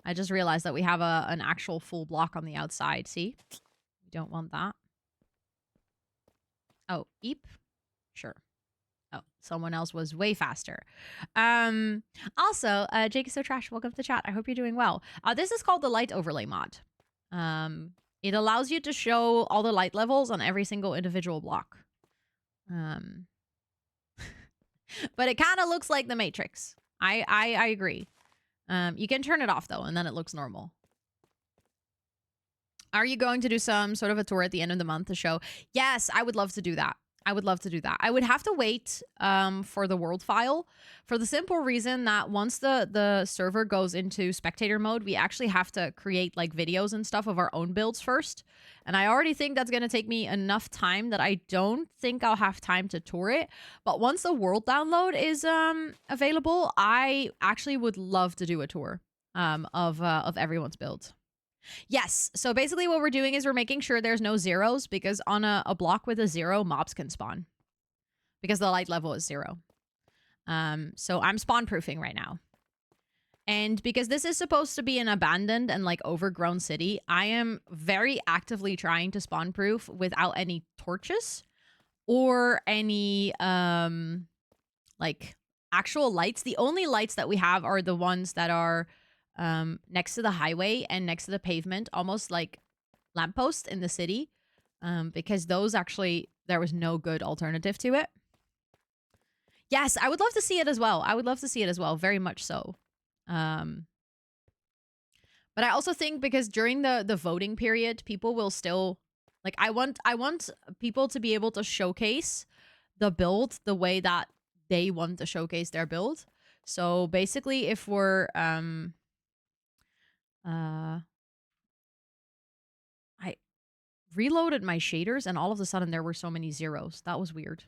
S1: I just realized that we have an actual full block on the outside. See? We don't want that. Oh, eep. Sure. Oh, someone else was way faster. Also, Jake is so trash. Welcome to the chat. I hope you're doing well. This is called the light overlay mod. It allows you to show all the light levels on every single individual block. But it kind of looks like the Matrix. I agree. You can turn it off though, and then it looks normal. Are you going to do some sort of a tour at the end of the month to show? Yes, I would love to do that. I would love to do that. I would have to wait for the world file for the simple reason that once the server goes into spectator mode, we actually have to create like videos and stuff of our own builds first. And I already think that's going to take me enough time that I don't think I'll have time to tour it. But once the world download is available, I actually would love to do a tour of everyone's build. Yes. So basically what we're doing is we're making sure there's no zeros because on a block with a 0, mobs can spawn. Because the light level is 0. So I'm spawn proofing right now. And because this is supposed to be an abandoned and like overgrown city, I am very actively trying to spawn proof without any torches or any like actual lights. The only lights that we have are the ones that are next to the highway and next to the pavement, almost like lampposts in the city, because those actually, there was no good alternative to it. Yes, I would love to see it as well. I would love to see it as well, very much so. But I also think because during the voting period, people will still, like, I want people to be able to showcase the build the way that they want to showcase their build. So basically, if we're I reloaded my shaders and all of a sudden there were so many zeros. That was weird.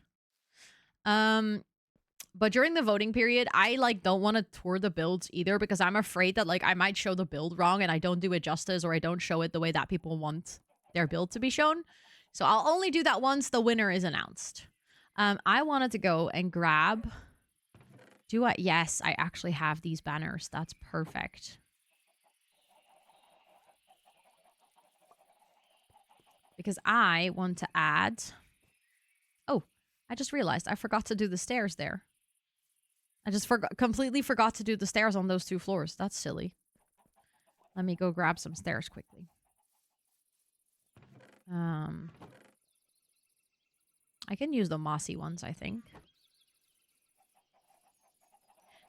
S1: But during the voting period, I like don't want to tour the builds either because I'm afraid that like I might show the build wrong and I don't do it justice or I don't show it the way that people want their build to be shown. So I'll only do that once the winner is announced. I wanted to go and grab... Yes, I actually have these banners. That's perfect. Because I want to add... Oh, I just realized I forgot to do the stairs there. I just completely forgot to do the stairs on those 2 floors. That's silly. Let me go grab some stairs quickly. I can use the mossy ones, I think.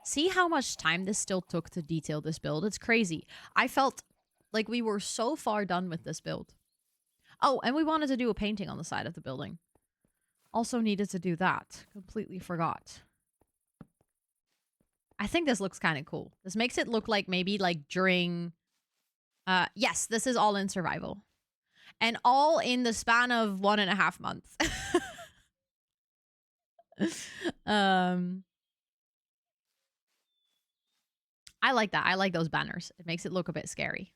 S1: See how much time this still took to detail this build? It's crazy. I felt like we were so far done with this build. Oh, and we wanted to do a painting on the side of the building. Also needed to do that. Completely forgot. I think this looks kind of cool. This makes it look like maybe like during... yes, this is all in survival. And all in the span of 1.5 months. I like that. I like those banners. It makes it look a bit scary.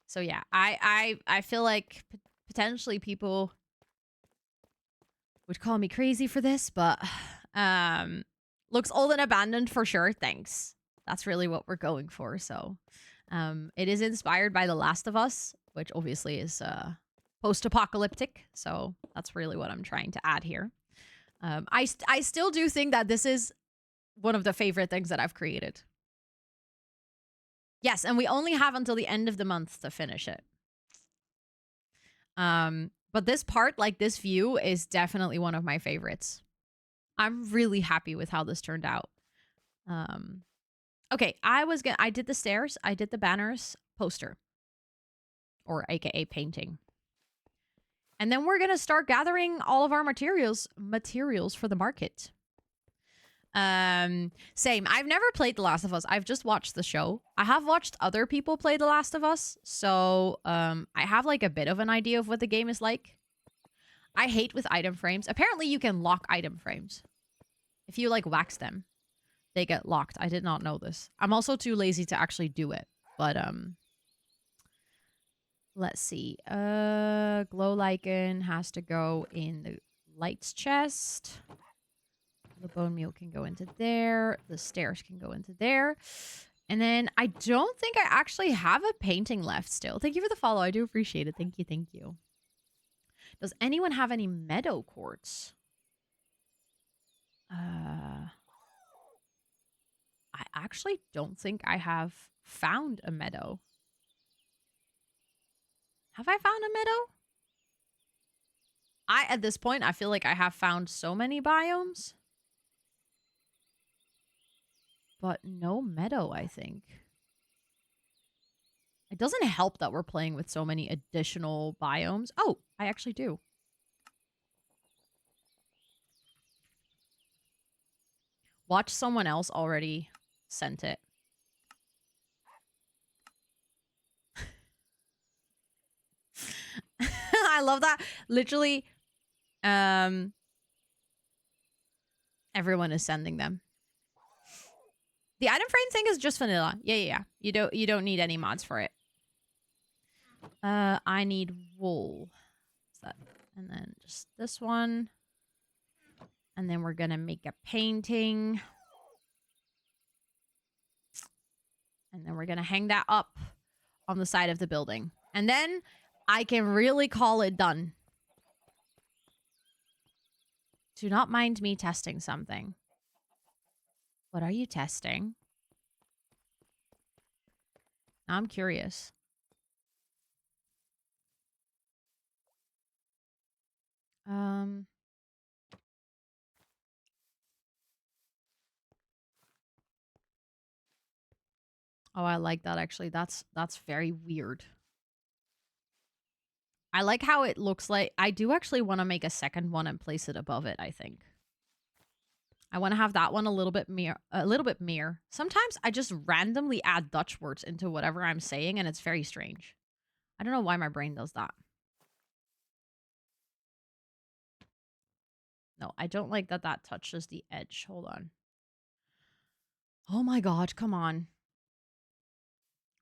S1: So yeah, I feel like potentially people would call me crazy for this, but looks old and abandoned for sure. Thanks. That's really what we're going for. So it is inspired by The Last of Us, which obviously is post-apocalyptic. So that's really what I'm trying to add here. I still do think that this is one of the favorite things that I've created. Yes, and we only have until the end of the month to finish it. But this part, like this view, is definitely one of my favorites. I'm really happy with how this turned out. Okay, I did the stairs, I did the banners, poster. Or AKA painting. And then we're gonna start gathering all of our materials for the market. Same. I've never played The Last of Us. I've just watched the show. I have watched other people play The Last of Us, so I have like a bit of an idea of what the game is like. I hate with item frames. Apparently you can lock item frames. If you like wax them, they get locked. I did not know this. I'm also too lazy to actually do it. But let's see. Glow lichen has to go in the lights chest. The bone meal can go into there. The stairs can go into there. And then I don't think I actually have a painting left still. Thank you for the follow. I do appreciate it. Thank you. Thank you. Does anyone have any meadow quartz? I actually don't think I have found a meadow. Have I found a meadow? At this point, I feel like I have found so many biomes. But no meadow, I think. It doesn't help that we're playing with so many additional biomes. Oh, I actually do. Watch, someone else already sent it. I love that. Literally, everyone is sending them. The item frame thing is just vanilla. Yeah. You don't need any mods for it. I need wool. What's that? And then just this one. And then we're gonna make a painting. And then we're gonna hang that up on the side of the building. And then I can really call it done. Do not mind me testing something. What are you testing? I'm curious. Oh, I like that actually. That's very weird. I like how it looks like. I do actually want to make a second one and place it above it, I think. I want to have that one a little bit mere. Sometimes I just randomly add Dutch words into whatever I'm saying and it's very strange. I don't know why my brain does that. No, I don't like that that touches the edge. Hold on. Oh my god, come on.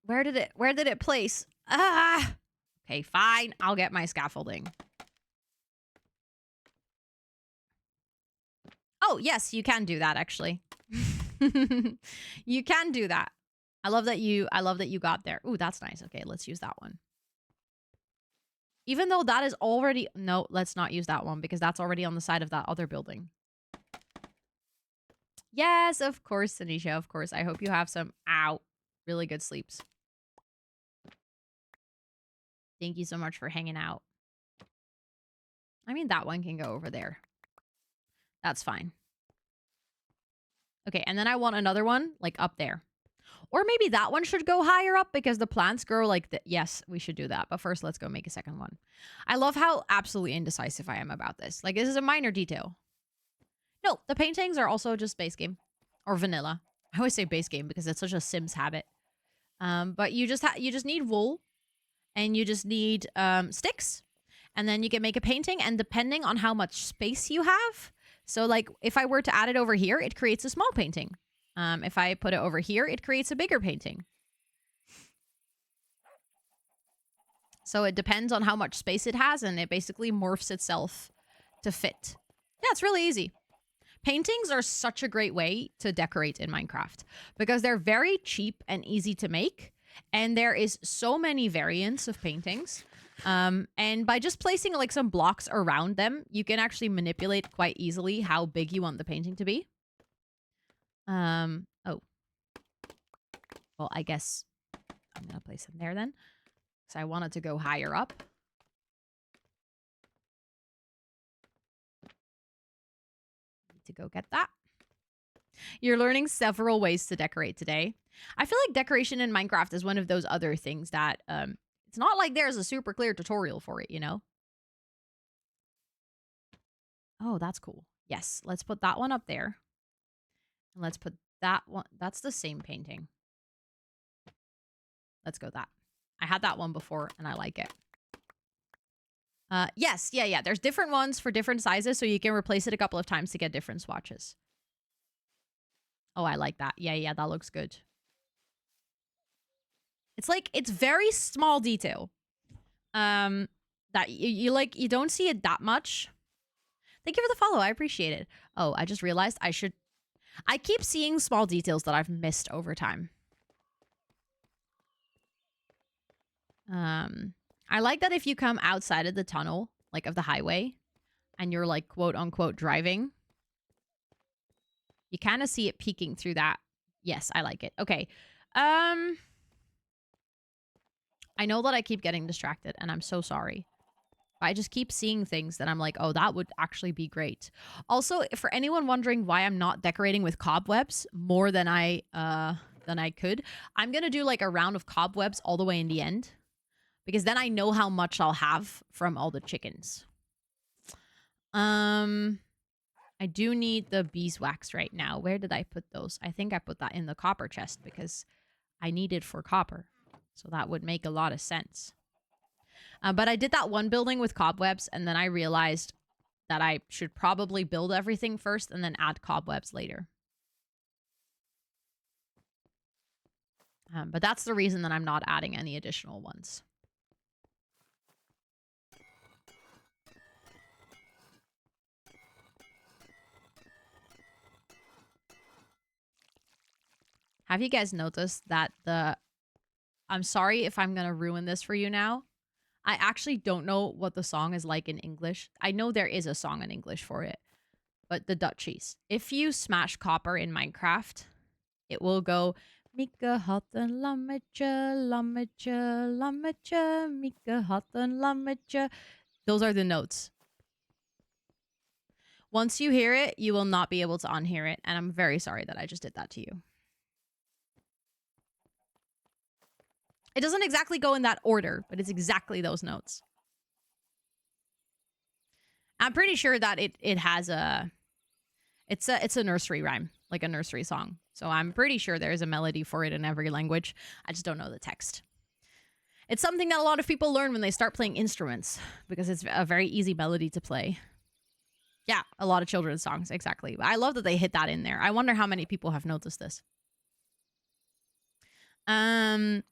S1: Where did it place? Ah! Okay, fine. I'll get my scaffolding. Oh, yes, you can do that actually. You can do that. I love that you got there. Ooh, that's nice. Okay, let's use that one. Even though that is already... No, let's not use that one because that's already on the side of that other building. Yes, of course, Tanisha, of course. I hope you have some, really good sleeps. Thank you so much for hanging out. I mean, that one can go over there. That's fine. Okay, and then I want another one, like, up there. Or maybe that one should go higher up because the plants grow like that. Yes, we should do that. But first, let's go make a second one. I love how absolutely indecisive I am about this. Like, this is a minor detail. No, the paintings are also just base game. Or vanilla. I always say base game because it's such a Sims habit. But you just need wool. And you just need sticks. And then you can make a painting. And depending on how much space you have. So, like, if I were to add it over here, it creates a small painting. If I put it over here, it creates a bigger painting. So it depends on how much space it has, and it basically morphs itself to fit. Yeah, it's really easy. Paintings are such a great way to decorate in Minecraft because they're very cheap and easy to make. And there is so many variants of paintings. And by just placing like some blocks around them, you can actually manipulate quite easily how big you want the painting to be. Oh. Well, I guess I'm going to place them there then. Because I want it to go higher up. Need to go get that. You're learning several ways to decorate today. I feel like decoration in Minecraft is one of those other things that it's not like there's a super clear tutorial for it, you know? Oh, that's cool. Yes, let's put that one up there. And let's put that one. That's the same painting. Let's go that. I had that one before and I like it. Yes, yeah. There's different ones for different sizes, so you can replace it a couple of times to get different swatches. Oh, I like that. Yeah, that looks good. It's like, it's very small detail. That you don't see it that much. Thank you for the follow. I appreciate it. Oh, I just realized I keep seeing small details that I've missed over time. I like that if you come outside of the tunnel, like of the highway, and you're like quote unquote driving, you kind of see it peeking through that. Yes, I like it. Okay. I know that I keep getting distracted and I'm so sorry. I just keep seeing things that I'm like, oh, that would actually be great. Also, for anyone wondering why I'm not decorating with cobwebs more than I could, I'm going to do like a round of cobwebs all the way in the end. Because then I know how much I'll have from all the chickens. I do need the beeswax right now. Where did I put those? I think I put that in the copper chest because I need it for copper. So that would make a lot of sense. But I did that one building with cobwebs, and then I realized that I should probably build everything first and then add cobwebs later. But that's the reason that I'm not adding any additional ones. Have you guys noticed that I'm sorry if I'm going to ruin this for you now. I actually don't know what the song is like in English. I know there is a song in English for it. But the Dutchies. If you smash copper in Minecraft, it will go... Mika had een lammetje, lammetje, lammetje. Mika had een lammetje. Those are the notes. Once you hear it, you will not be able to unhear it. And I'm very sorry that I just did that to you. It doesn't exactly go in that order, but it's exactly those notes. I'm pretty sure that it has a... It's a nursery rhyme, like a nursery song. So I'm pretty sure there's a melody for it in every language. I just don't know the text. It's something that a lot of people learn when they start playing instruments because it's a very easy melody to play. Yeah, a lot of children's songs, exactly. I love that they hit that in there. I wonder how many people have noticed this.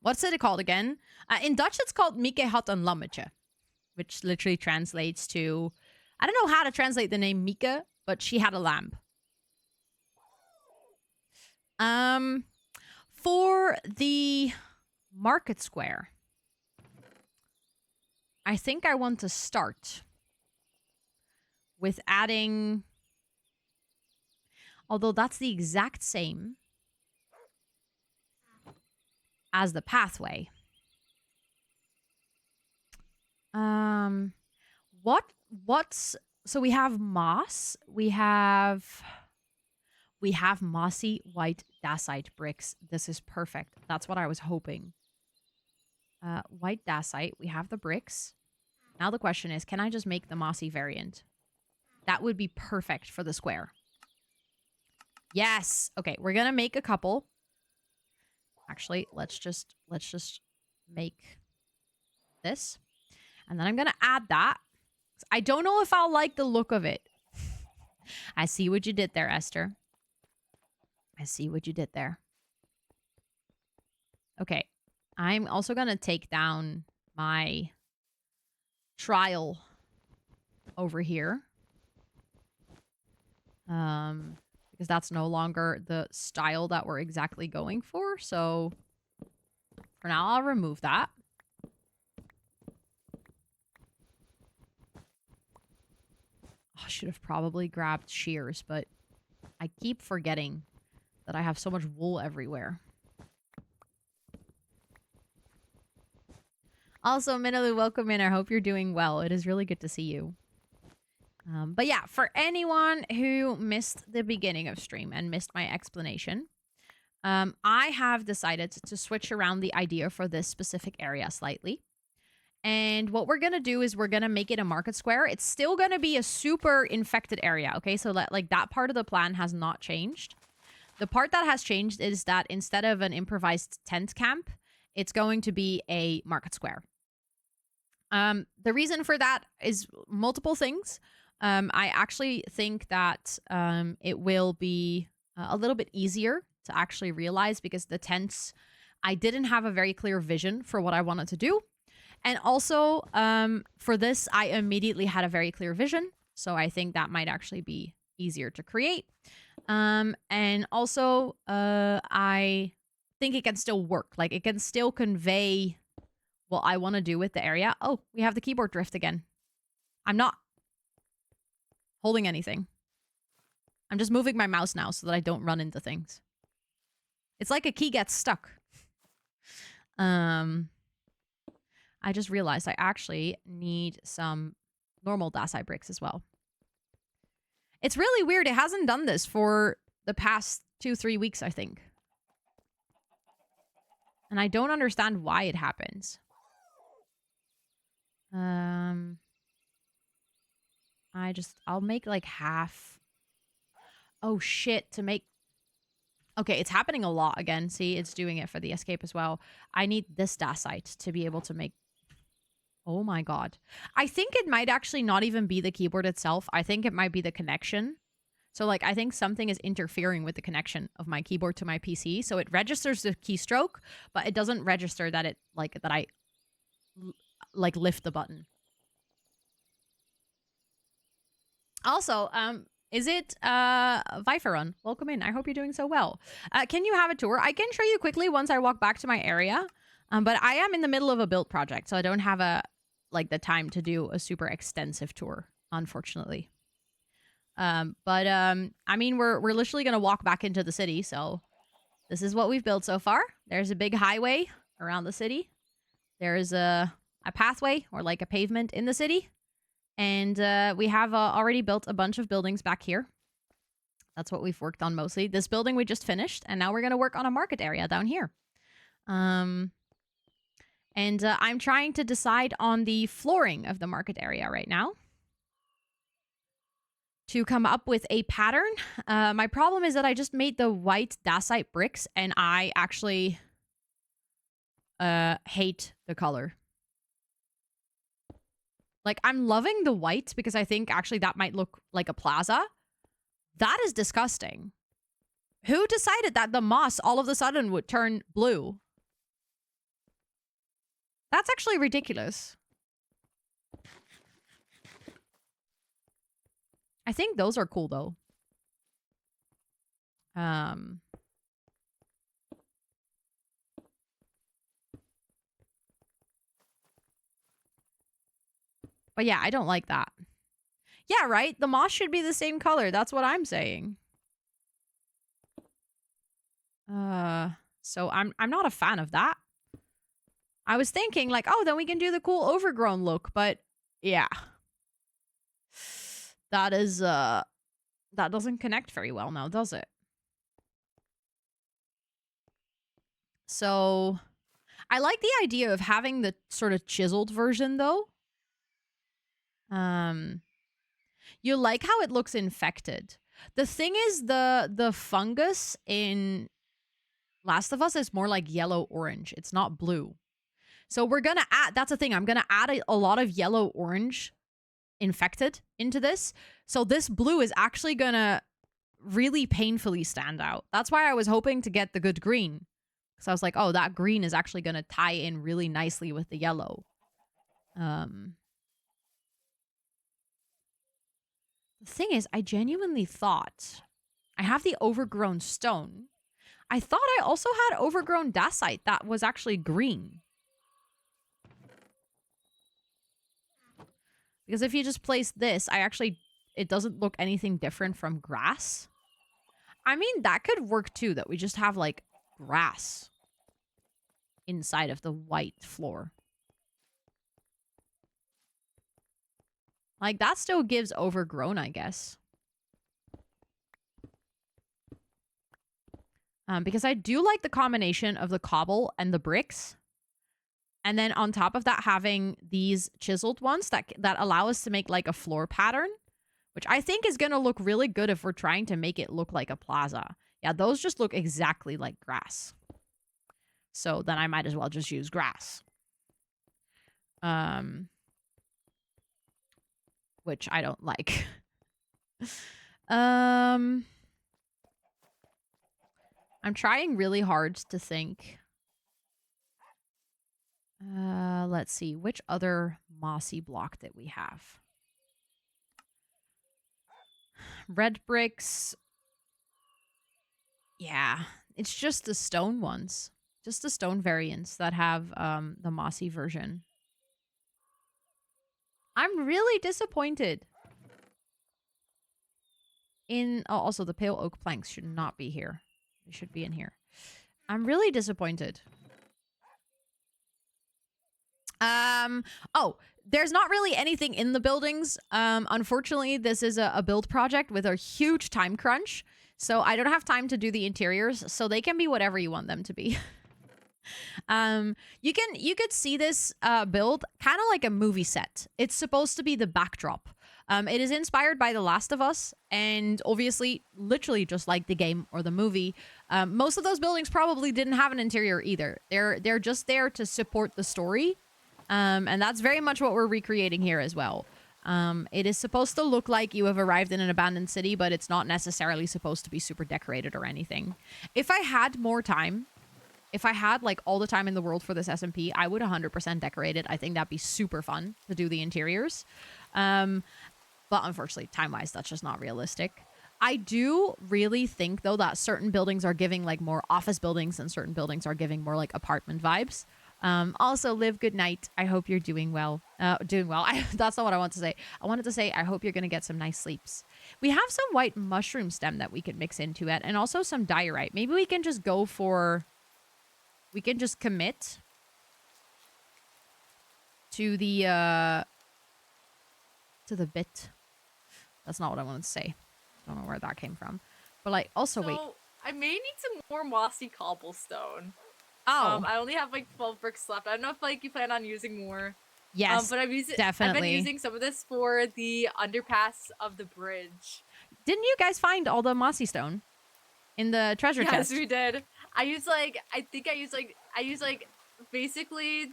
S1: What's it called again? In Dutch, it's called Mieke had een lammetje, which literally translates to... I don't know how to translate the name Mieke, but she had a lamb. For the market square, I think I want to start with adding... Although that's the exact same as the pathway. What's... So we have moss. We have We have mossy white dacite bricks. This is perfect. That's what I was hoping. White dacite. We have the bricks. Now the question is, can I just make the mossy variant? That would be perfect for the square. Yes. Okay, we're gonna make a couple. Actually, let's just make this. And then I'm gonna add that. I don't know if I'll like the look of it. I see what you did there, Esther. I see what you did there. Okay. I'm also gonna take down my trial over here. Because that's no longer the style that we're exactly going for. So for now, I'll remove that. I should have probably grabbed shears, but I keep forgetting that I have so much wool everywhere. Also, Minalu, welcome in. I hope you're doing well. It is really good to see you. But yeah, for anyone who missed the beginning of stream and missed my explanation, I have decided to switch around the idea for this specific area slightly. And what we're going to do is we're going to make it a market square. It's still going to be a super infected area, okay? So that part of the plan has not changed. The part that has changed is that instead of an improvised tent camp, it's going to be a market square. The reason for that is multiple things. I actually think that it will be a little bit easier to actually realize because the tents, I didn't have a very clear vision for what I wanted to do. And also, for this, I immediately had a very clear vision. So I think that might actually be easier to create. And also, I think it can still work. Like, it can still convey what I want to do with the area. Oh, we have the keyboard drift again. I'm not holding anything. I'm just moving my mouse now so that I don't run into things. It's like a key gets stuck. I just realized I actually need some normal dacite bricks as well. It's really weird. It hasn't done this for the past 2-3 weeks, I think. And I don't understand why it happens. I'll make like half. Oh shit, to make. Okay, it's happening a lot again. See, it's doing it for the escape as well. I need this dacite to be able to make. Oh my god. I think it might actually not even be the keyboard itself. I think it might be the connection. So like, I think something is interfering with the connection of my keyboard to my PC. So it registers the keystroke, but it doesn't register that it like that I like lift the button. Also, is it Viferun? Welcome in. I hope you're doing so well. Can you have a tour? I can show you quickly once I walk back to my area. But I am in the middle of a build project, so I don't have the time to do a super extensive tour, unfortunately. I mean, we're literally gonna walk back into the city, so this is what we've built so far. There's a big highway around the city. There's a pathway or like a pavement in the city. And we have already built a bunch of buildings back here. That's what we've worked on mostly. This building we just finished, and now we're going to work on a market area down here. I'm trying to decide on the flooring of the market area right now to come up with a pattern. My problem is that I just made the white dacite bricks, and I actually hate the color. Like, I'm loving the white because I think actually that might look like a plaza. That is disgusting. Who decided that the moss all of a sudden would turn blue? That's actually ridiculous. I think those are cool, though. But yeah, I don't like that. Yeah, right? The moss should be the same color. That's what I'm saying. So I'm not a fan of that. I was thinking like, oh, then we can do the cool overgrown look, but yeah. That is that doesn't connect very well now, does it? So I like the idea of having the sort of chiseled version though. You like how it looks infected. The thing is the fungus in Last of Us is more like yellow orange. It's not blue. So we're going to add, that's the thing. I'm going to add a lot of yellow orange infected into this. So this blue is actually going to really painfully stand out. That's why I was hoping to get the good green. Because I was like, oh, that green is actually going to tie in really nicely with the yellow. The thing is, I genuinely thought I have the overgrown stone. I thought I also had overgrown dacite that was actually green. Because if you just place this, it doesn't look anything different from grass. I mean, that could work too, that we just have like grass inside of the white floor. Like, that still gives overgrown, I guess. Because I do like the combination of the cobble and the bricks. And then on top of that, having these chiseled ones that allow us to make like a floor pattern, which I think is going to look really good if we're trying to make it look like a plaza. Yeah, those just look exactly like grass. So then I might as well just use grass. Which I don't like. I'm trying really hard to think. Let's see. Which other mossy block that we have? Red bricks. Yeah. It's just the stone ones. Just the stone variants that have the mossy version. I'm really disappointed. Also, the pale oak planks should not be here. They should be in here. I'm really disappointed. Oh, there's not really anything in the buildings. Unfortunately, this is a build project with a huge time crunch. So I don't have time to do the interiors. So they can be whatever you want them to be. You could see this build kind of like a movie set. It's supposed to be the backdrop. It is inspired by The Last of Us, and obviously, literally just like the game or the movie, most of those buildings probably didn't have an interior either. They're just there to support the story, and that's very much what we're recreating here as well. It is supposed to look like you have arrived in an abandoned city, but it's not necessarily supposed to be super decorated or anything. If I had more time, if I had like all the time in the world for this SMP, I would 100% decorate it. I think that'd be super fun to do the interiors. But unfortunately, time-wise, that's just not realistic. I do really think, though, that certain buildings are giving like more office buildings and certain buildings are giving more like apartment vibes. Also, Liv, good night. I hope you're doing well. That's not what I want to say. I wanted to say, I hope you're going to get some nice sleeps. We have some white mushroom stem that we could mix into it, and also some diorite. Maybe we can just go for... We can just commit to the bit. That's not what I wanted to say. Don't know where that came from. But like, also wait.
S4: I may need some more mossy cobblestone.
S1: Oh.
S4: I only have like 12 bricks left. I don't know if like you plan on using more.
S1: Yes,
S4: but
S1: definitely.
S4: I've been using some of this for the underpass of the bridge.
S1: Didn't you guys find all the mossy stone in the treasure chest?
S4: Yes, we did. I used basically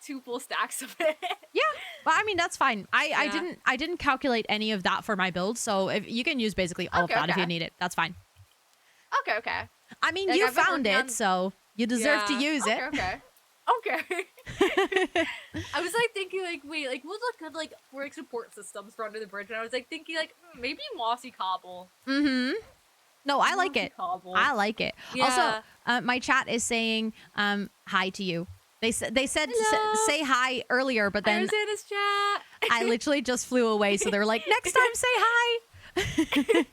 S4: 2 full stacks of it.
S1: Yeah, well, I mean that's fine. I didn't calculate any of that for my build, so if you can use basically all of that if you need it, that's fine.
S4: Okay.
S1: I mean, you found it, so you deserve to use it.
S4: Okay. I was like thinking like, wait, like what look good like for like support systems for under the bridge, and I was like thinking like maybe mossy cobble.
S1: Mm-hmm. No, I like it.
S4: Cobble.
S1: I like it.
S4: Yeah.
S1: Also, my chat is saying hi to you. They said say hi earlier, but then
S4: Rosanna's chat.
S1: I literally just flew away, so they were like, next time say hi.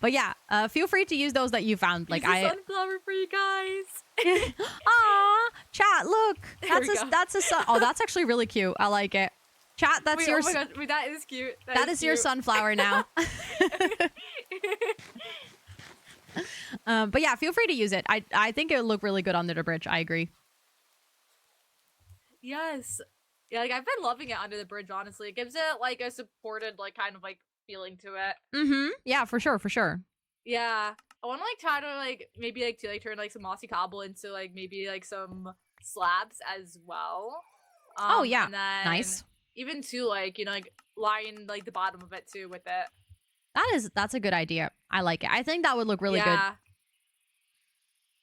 S1: But yeah, feel free to use those that you found. Like
S4: Use a sunflower for you guys.
S1: Aw, chat, look. That's a sun. Oh, that's actually really cute. I like it. Chat, that's your.
S4: Oh my god, wait, that is cute.
S1: That is your sunflower now. But yeah, feel free to use it. I think it would look really good under the bridge. I agree.
S4: Yes. Yeah, like I've been loving it under the bridge, honestly. It gives it like a supported, like kind of like feeling to it.
S1: Mm-hmm. Yeah, for sure, for sure.
S4: Yeah. I wanna like try to like maybe like to like turn like some mossy cobble into like maybe like some slabs as well.
S1: Oh yeah.
S4: And then
S1: Nice.
S4: even to like, you know, like line like the bottom of it too with it.
S1: That's a good idea. I like it. I think that would look really good.
S4: Yeah.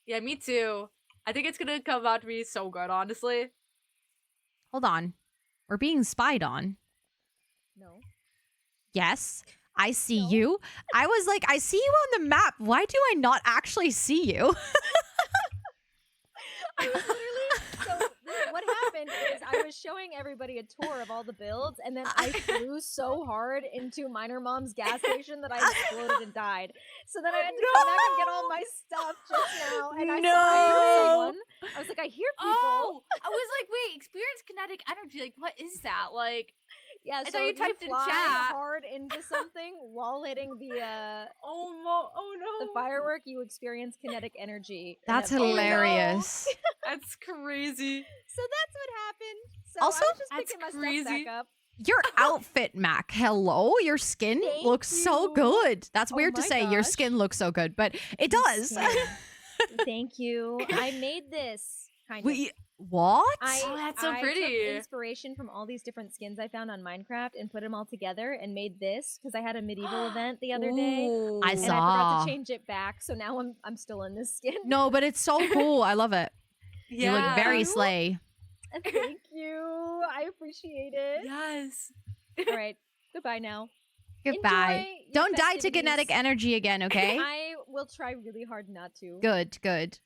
S4: Yeah, me too. I think it's gonna come out to be so good, honestly.
S1: Hold on. We're being spied on.
S3: No.
S1: Yes. I see
S3: No.
S1: you. I was like, I see you on the map. Why do I not actually see you?
S3: I was literally so what happened is I was showing everybody a tour of all the builds, and then I flew so hard into Minor Mom's gas station that I exploded and died. So then I had to come back and get all my stuff just now, and I heard someone. I was like, I hear people.
S4: Oh, I was like, wait, experience kinetic energy. Like, what is that? Like,
S3: Yeah,
S4: I
S3: so
S4: thought you
S3: if
S4: typed in
S3: fly
S4: chat.
S3: hard into something while hitting the
S4: oh no.
S3: the firework, you experience kinetic energy. and
S1: That's
S3: that's all.
S1: hilarious.
S4: That's crazy.
S3: So that's what happened. So
S1: Also-
S3: I was just
S4: That's
S3: picking my stuff
S4: crazy.
S3: back up.
S1: Your outfit, Mac. Hello? Your skin
S3: Thank
S1: looks so
S3: you.
S1: good. That's
S3: Oh
S1: weird to
S3: my
S1: say. Your
S3: gosh.
S1: skin looks so good, but it does.
S3: Yeah. Thank you. I made this kind of.
S1: We what?
S4: Oh, that's so
S3: I
S4: pretty.
S3: took inspiration from all these different skins I found on Minecraft and put them all together and made this because I had a medieval event the other day.
S4: Ooh.
S1: I
S3: And I
S1: saw.
S3: forgot to change it back, so now I'm still in this skin.
S1: No, but it's so cool. I love it.
S4: Yeah.
S1: You look very slay.
S3: Thank you. I appreciate it.
S4: Yes.
S3: All right. Goodbye now.
S1: Goodbye.
S3: Enjoy your
S1: Don't die to
S3: festivities.
S1: kinetic energy again, okay?
S3: I will try really hard not to.
S1: Good, good.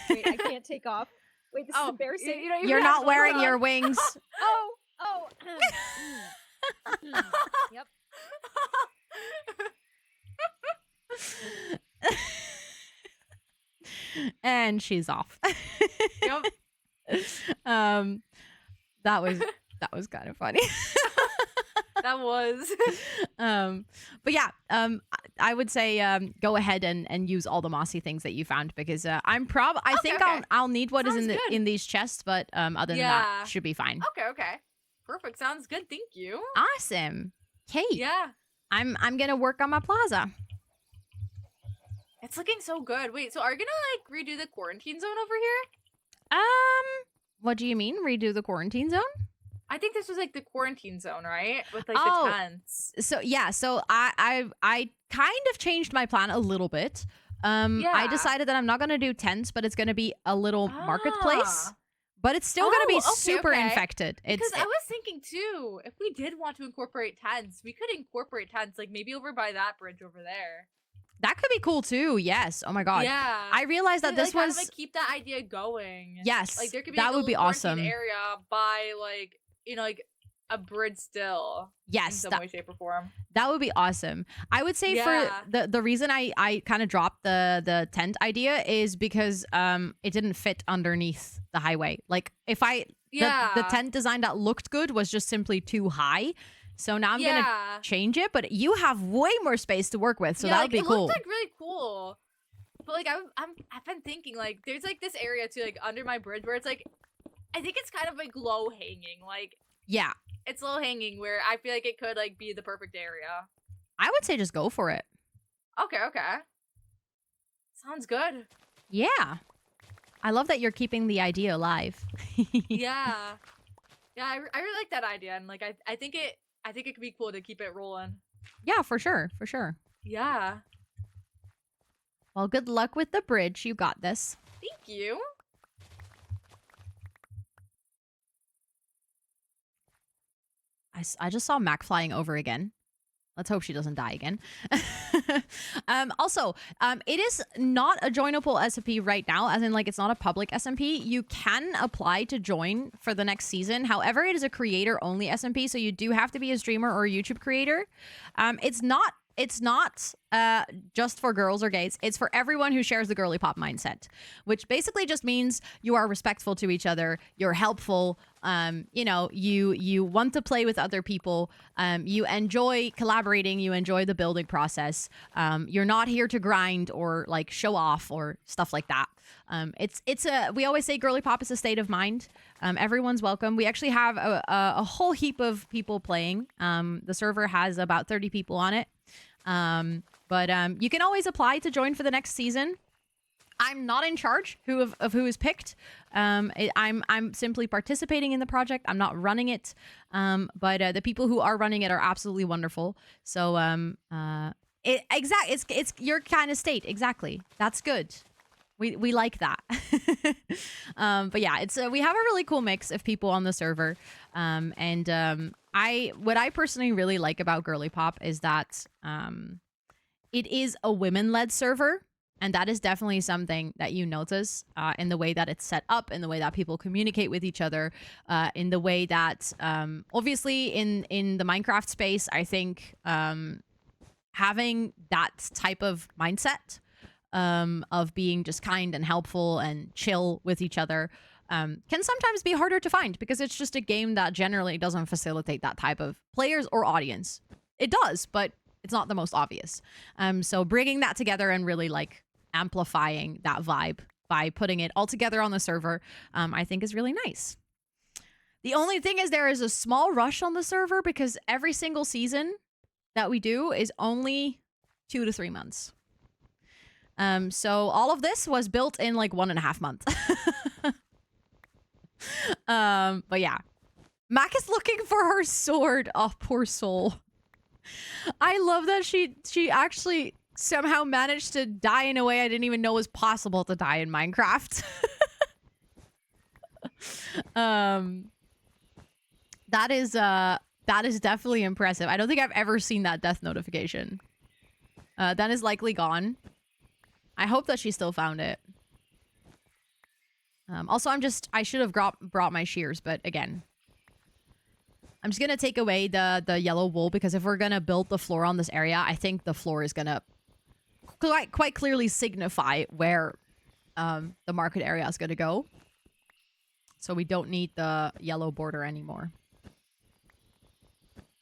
S3: Wait, I can't take off. Wait, this is embarrassing.
S4: You don't even
S1: You're
S4: have
S1: not
S4: to
S1: wearing
S4: look.
S1: your wings.
S3: Oh. Yep.
S1: And she's off.
S4: Yep.
S1: That was kind of funny.
S4: That was.
S1: But yeah, I would say go ahead and use all the mossy things that you found because I think
S4: okay.
S1: I'll need what is
S4: Sounds
S1: in
S4: good.
S1: in these chests, but other than
S4: Yeah.
S1: that, should be fine.
S4: Okay. Perfect. Sounds good. Thank you.
S1: Awesome. Kate,
S4: Yeah.
S1: I'm gonna work on my plaza.
S4: It's looking so good. Wait, so are you gonna like redo the quarantine zone over here?
S1: What do you mean? Redo the quarantine zone?
S4: I think this was like the quarantine zone, right? With like
S1: Oh.
S4: the tents.
S1: So yeah, so I kind of changed my plan a little bit. I
S4: Yeah.
S1: decided that I'm not gonna do tents, but it's gonna be a little marketplace.
S4: Ah.
S1: But it's still gonna be
S4: Oh, okay,
S1: super
S4: okay.
S1: infected.
S4: Because
S1: It's
S4: I was thinking too, if we did want to incorporate tents, we could incorporate tents, like maybe over by that bridge over there.
S1: that could be cool too. Yes. Oh my god.
S4: Yeah.
S1: I realized that
S4: To,
S1: this
S4: like, kind
S1: was
S4: of, like keep that idea going.
S1: yes.
S4: Like there could be
S1: that
S4: like, a
S1: would be
S4: little quarantine
S1: awesome.
S4: area by like like a bridge still in
S1: Yes,
S4: some
S1: that,
S4: way, shape, or form.
S1: that would be awesome. I would say
S4: Yeah.
S1: for the reason I kind of dropped the tent idea is because it didn't fit underneath the highway. Like if the tent design that looked good was just simply too high. So now I'm gonna change it, but you have way more space to work with, so that would be
S4: it
S1: cool.
S4: looked like really cool. But like I've been thinking like there's like this area too like under my bridge where it's like I think it's kind of like low hanging. Like
S1: Yeah.
S4: it's low hanging where I feel like it could like be the perfect area.
S1: I would say just go for it.
S4: Okay. Sounds good.
S1: Yeah. I love that you're keeping the idea alive.
S4: Yeah. Yeah, I really like that idea and like I think it could be cool to keep it rolling.
S1: Yeah, for sure. For sure.
S4: Yeah.
S1: Well, good luck with the bridge. You got this.
S4: Thank you.
S1: I just saw Mac flying over again. Let's hope she doesn't die again. Also, it is not a joinable SMP right now, as in like it's not a public SMP. You can apply to join for the next season. However, it is a creator-only SMP, so you do have to be a streamer or a YouTube creator. It's not just for girls or gays. It's for everyone who shares the girly pop mindset, which basically just means you are respectful to each other, you're helpful,
S2: you know, you want to play with other people. You enjoy collaborating. You enjoy the building process. You're not here to grind or like show off or stuff like that. We always say Girlypop is a state of mind. Everyone's welcome. We actually have a whole heap of people playing. The server has about 30 people on it. But you can always apply to join for the next season. I'm not in charge of who is picked. I'm simply participating in the project. I'm not running it. But the people who are running it are absolutely wonderful. So it's your kind of state. Exactly. That's good. We like that. But yeah, it's we have a really cool mix of people on the server. What I personally really like about Girlypop is that it is a women-led server. And that is definitely something that you notice in the way that it's set up, in the way that people communicate with each other, in the way that, obviously, in the Minecraft space, I think having that type of mindset of being just kind and helpful and chill with each other can sometimes be harder to find because it's just a game that generally doesn't facilitate that type of players or audience. It does, but it's not the most obvious. So bringing that together and really like amplifying that vibe by putting it all together on the server, I think is really nice. The only thing is there is a small rush on the server because every single season that we do is only 2 to 3 months. So all of this was built in like 1.5 months. But yeah, Mac is looking for her sword. Oh, poor soul. I love that she actually somehow managed to die in a way I didn't even know was possible to die in Minecraft. That is definitely impressive. I don't think I've ever seen that death notification. That is likely gone. I hope that she still found it. Also, I should have brought my shears, but again, I'm just gonna take away the yellow wool because if we're gonna build the floor on this area, I think the floor is gonna quite clearly signify where the market area is gonna go. So we don't need the yellow border anymore.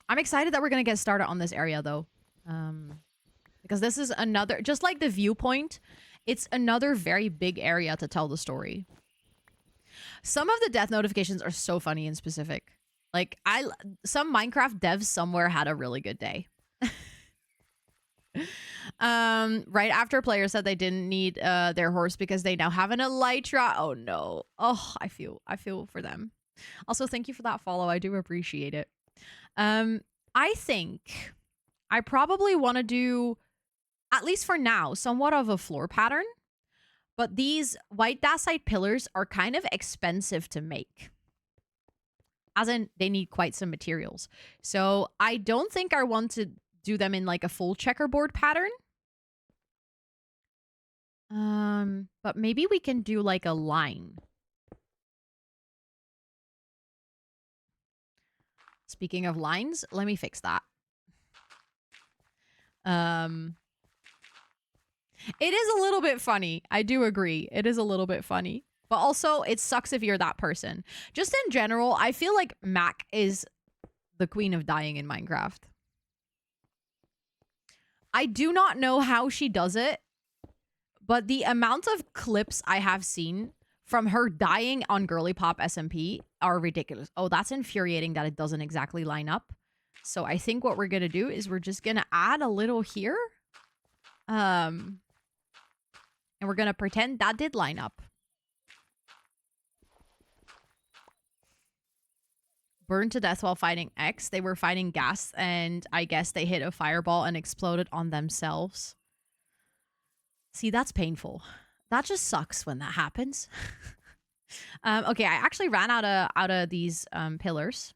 S2: I'm excited that we're gonna get started on this area though. Because this is another, just like the viewpoint, it's another very big area to tell the story. Some of the death notifications are so funny and specific. Like, some Minecraft devs somewhere had a really good day. Right after a player said they didn't need their horse because they now have an elytra. Oh no. Oh, I feel for them. Also, thank you for that follow. I do appreciate it. I think I probably want to do, at least for now, somewhat of a floor pattern. But these white dacite pillars are kind of expensive to make. As in, they need quite some materials. So I don't think I want to do them in like a full checkerboard pattern. But maybe we can do like a line. Speaking of lines, let me fix that. It is a little bit funny. I do agree. It is a little bit funny. But also, it sucks if you're that person. Just in general, I feel like Mac is the queen of dying in Minecraft. I do not know how she does it, but the amount of clips I have seen from her dying on Girlypop SMP are ridiculous. Oh, that's infuriating that it doesn't exactly line up. So I think what we're going to do is we're just going to add a little here. And we're going to pretend that did line up. Burned to death while fighting X. They were fighting gas, and I guess they hit a fireball and exploded on themselves. See, that's painful. That just sucks when that happens. Okay, I actually ran out of these pillars.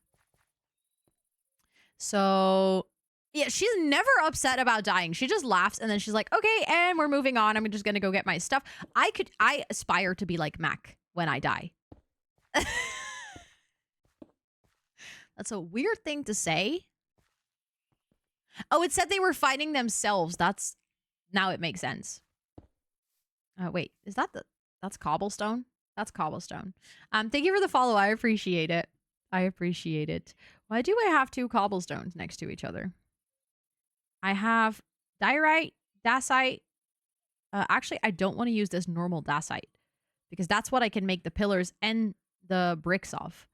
S2: So yeah, she's never upset about dying. She just laughs and then she's like, okay, and we're moving on. I'm just gonna go get my stuff. I aspire to be like Mac when I die. That's a weird thing to say. Oh, it said they were fighting themselves. Now it makes sense. Wait, is that's cobblestone? That's cobblestone. Thank you for the follow. I appreciate it.
S1: I appreciate it. Why do I have 2 cobblestones next to each other? I have diorite, dacite. Actually, I don't want to use this normal dacite because that's what I can make the pillars and the bricks of.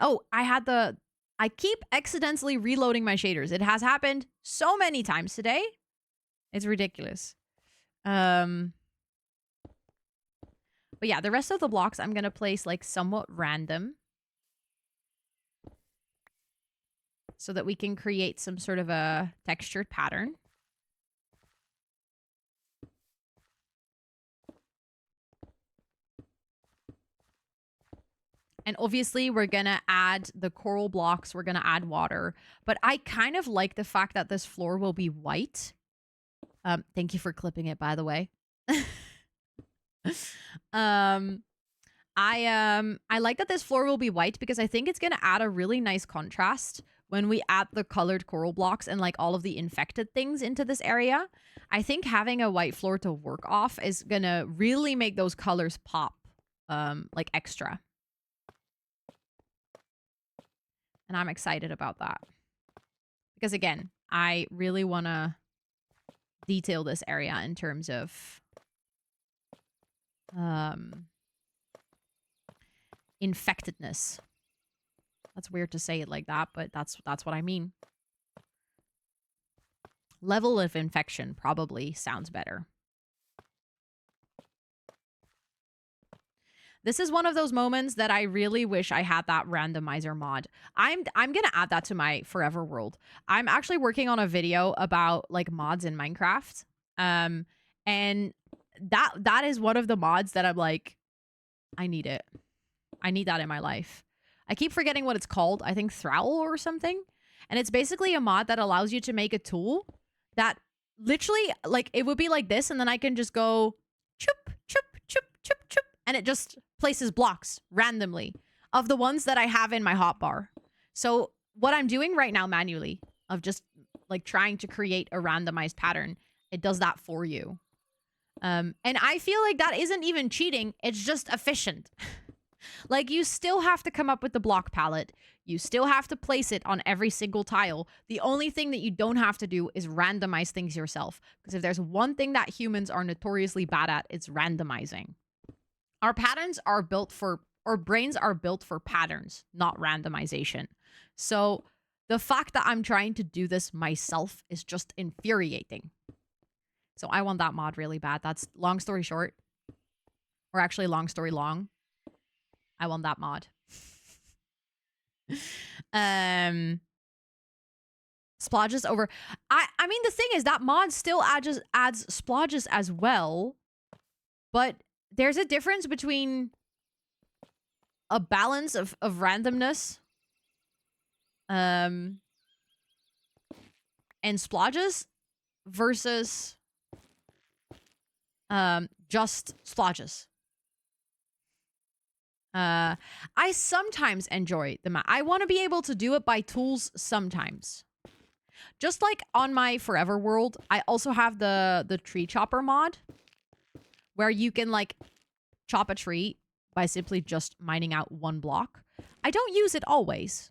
S1: Oh, I keep accidentally reloading my shaders. It has happened so many times today. It's ridiculous. But yeah, the rest of the blocks I'm going to place like somewhat random so that we can create some sort of a textured pattern. And obviously, we're going to add the coral blocks. We're going to add water. But I kind of like the fact that this floor will be white. Thank you for clipping it, by the way. I like that this floor will be white because I think it's going to add a really nice contrast when we add the colored coral blocks and like all of the infected things into this area. I think having a white floor to work off is going to really make those colors pop like extra. And I'm excited about that. Because again, I really want to detail this area in terms of infectedness. That's weird to say it like that, but that's what I mean. Level of infection probably sounds better. This is one of those moments that I really wish I had that randomizer mod. I'm gonna add that to my forever world. I'm actually working on a video about like mods in Minecraft. And that is one of the mods that I'm like, I need it. I need that in my life. I keep forgetting what it's called. I think Thrall or something. And it's basically a mod that allows you to make a tool that literally, like, it would be like this, and then I can just go choop, choop, choop, choop, choop, and it just places blocks randomly of the ones that I have in my hotbar. So what I'm doing right now manually of just like trying to create a randomized pattern, it does that for you. And I feel like that isn't even cheating. It's just efficient. Like, you still have to come up with the block palette. You still have to place it on every single tile. The only thing that you don't have to do is randomize things yourself. Because if there's one thing that humans are notoriously bad at, it's randomizing. Our patterns are built for, our brains are built for patterns, not randomization. So the fact that I'm trying to do this myself is just infuriating. So I want that mod really bad. That's long story short. Or actually long story long. I want that mod. Splodges over. I mean, the thing is that mod still adds splodges as well. But there's a difference between a balance of randomness and splodges versus just splodges. I sometimes enjoy the map. I want to be able to do it by tools sometimes. Just like on my forever world, I also have the tree chopper mod where you can like chop a tree by simply just mining out one block. I don't use it always.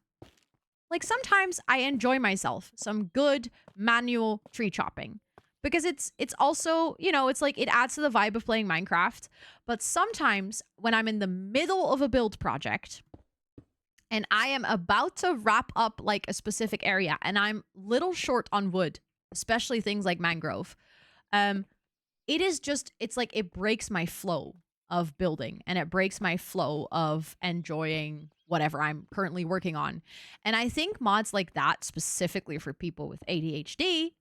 S1: Like sometimes I enjoy myself some good manual tree chopping. Because it's also, you know, it's like it adds to the vibe of playing Minecraft. But sometimes when I'm in the middle of a build project and I am about to wrap up like a specific area and I'm little short on wood, especially things like mangrove, it is just, it's like it breaks my flow of building and it breaks my flow of enjoying whatever I'm currently working on. And I think mods like that, specifically for people with ADHD,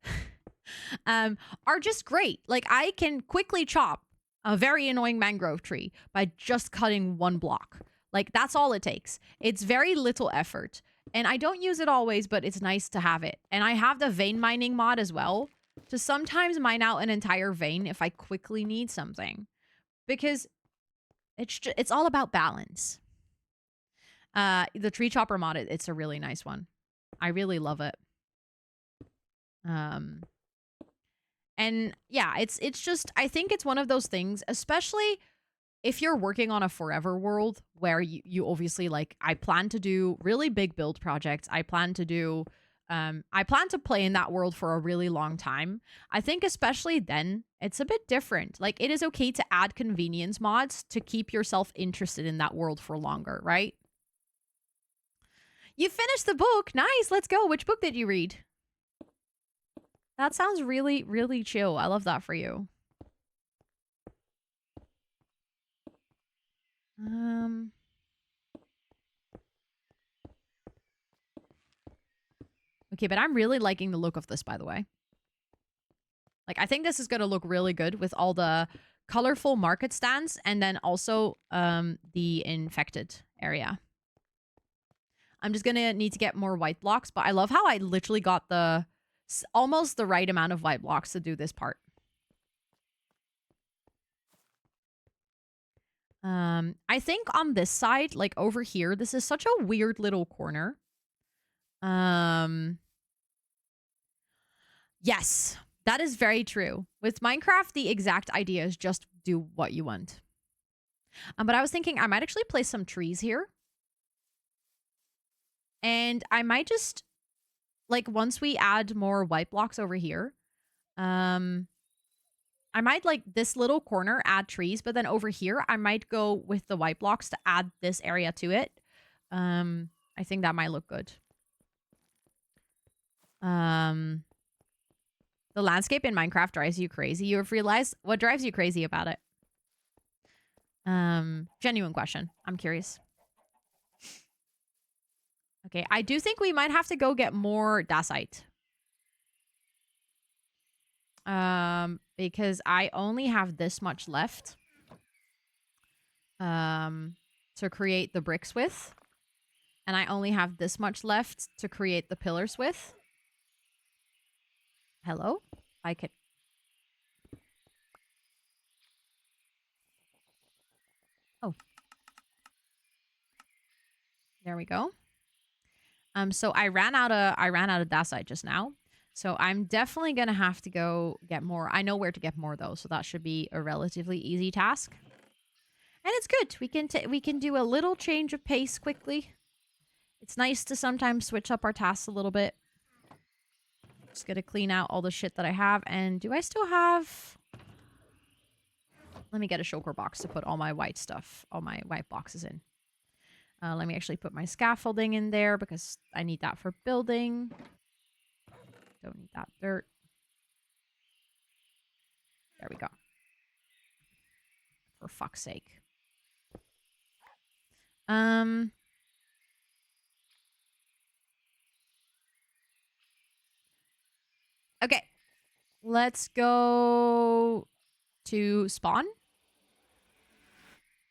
S1: are just great. Like I can quickly chop a very annoying mangrove tree by just cutting one block. Like that's all it takes. It's very little effort. And I don't use it always, but it's nice to have it. And I have the vein mining mod as well to sometimes mine out an entire vein if I quickly need something. Because it's all about balance. The tree chopper mod, it's a really nice one. I really love it. And yeah, it's just, I think it's one of those things, especially
S2: if you're working on a forever world where you obviously like, I plan to do really big build projects. I plan to play in that world for a really long time. I think especially then it's a bit different. Like it is okay to add convenience mods to keep yourself interested in that world for longer, right? You finished the book. Nice. Let's go. Which book did you read? That sounds really, really chill. I love that for you. Okay, but I'm really liking the look of this, by the way. Like, I think this is going to look really good with all the colorful market stands and then also the infected area. I'm just going to need to get more white blocks, but I love how I literally got the almost the right amount of white blocks to do this part. I think on this side, like over here, this is such a weird little corner. Yes, that is very true. With Minecraft, the exact idea is just do what you want. But I was thinking I might actually place some trees here. And I might just, like, once we add more white blocks over here, I might, like, this little corner add trees, but then over here, I might go with the white blocks to add this area to it. I think that might look good. The landscape in Minecraft drives you crazy. You have realized what drives you crazy about it? Genuine question. I'm curious. Okay, I do think we might have to go get more dacite. Because I only have this much left. To create the bricks with. And I only have this much left to create the pillars with. Hello? I could... Oh. There we go. So I ran out of dacite just now. So I'm definitely gonna have to go get more. I know where to get more though, so that should be a relatively easy task. And it's good. We can do a little change of pace quickly. It's nice to sometimes switch up our tasks a little bit. Just gonna clean out all the shit that I have. And do I still have... Let me get a shulker box to put all my white stuff, all my white boxes in. Let me actually put my scaffolding in there because I need that for building. Don't need that dirt. There we go. For fuck's sake. Okay. Let's go to spawn.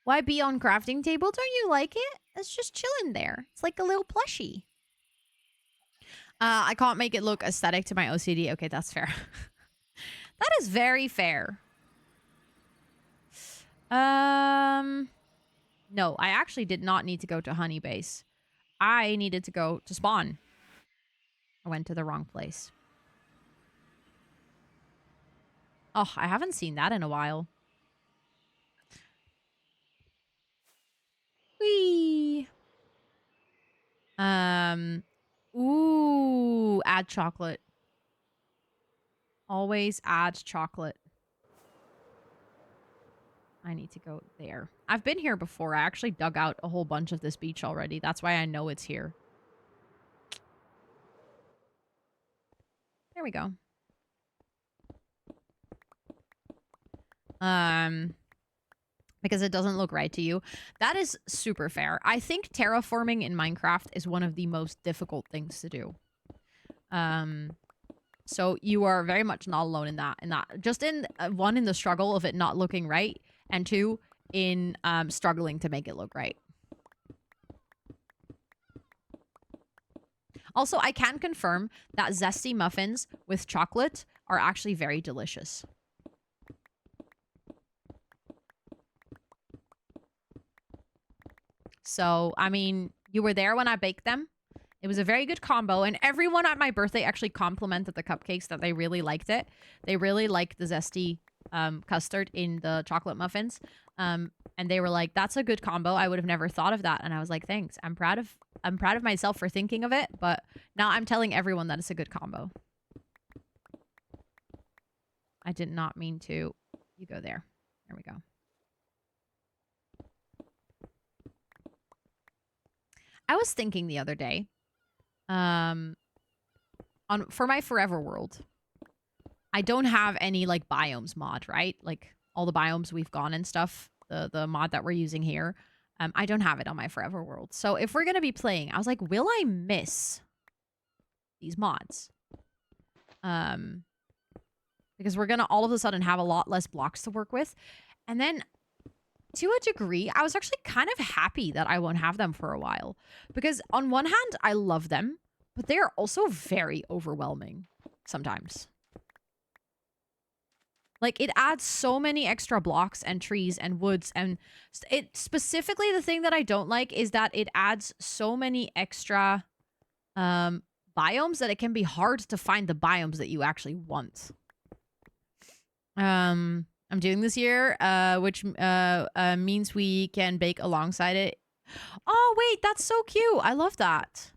S2: Why be on crafting table? Don't you like it? It's just chilling there. It's like a little plushie. I can't make it look aesthetic to my OCD. Okay, that's fair. That is very fair. No, I actually did not need to go to honey base. I needed to go to spawn. I went to the wrong place. Oh, I haven't seen that in a while. Whee! Ooh, add chocolate. Always add chocolate. I need to go there. I've been here before. I actually dug out a whole bunch of this beach already. That's why I know it's here. There we go. Because it doesn't look right to you. That is super fair. I think terraforming in Minecraft is one of the most difficult things to do. So you are very much not alone in that. Just in one, in the struggle of it not looking right, and two, in struggling to make it look right. Also, I can confirm that zesty muffins with chocolate are actually very delicious. So, I mean, you were there when I baked them. It was a very good combo, and everyone at my birthday actually complimented the cupcakes that they really liked it. They really liked the zesty
S1: custard in the chocolate muffins. And they were like, "That's a good combo. I would have never thought of that." And I was like, "Thanks. I'm proud of myself for thinking of it." But now I'm telling everyone that it's a good combo. I did not mean to. You go there. There we go. I was thinking the other day, for my Forever World, I don't have any like biomes mod, right? Like all the biomes we've gone and stuff, the mod that we're using here, I don't have it on my Forever World. So if we're gonna be playing, I was like, will I miss these mods? Because we're gonna all of a sudden have a lot less blocks to work with, and then to a degree, I was actually kind of happy that I won't have them for a while. Because on one hand, I love them, but they are also very overwhelming sometimes. Like, it adds so many extra blocks and trees and woods, and it specifically, the thing that I don't like is that it adds so many extra biomes that it can be hard to find the biomes that you actually want. I'm doing this year, which means we can bake alongside it. Oh, wait, that's so cute. I love that.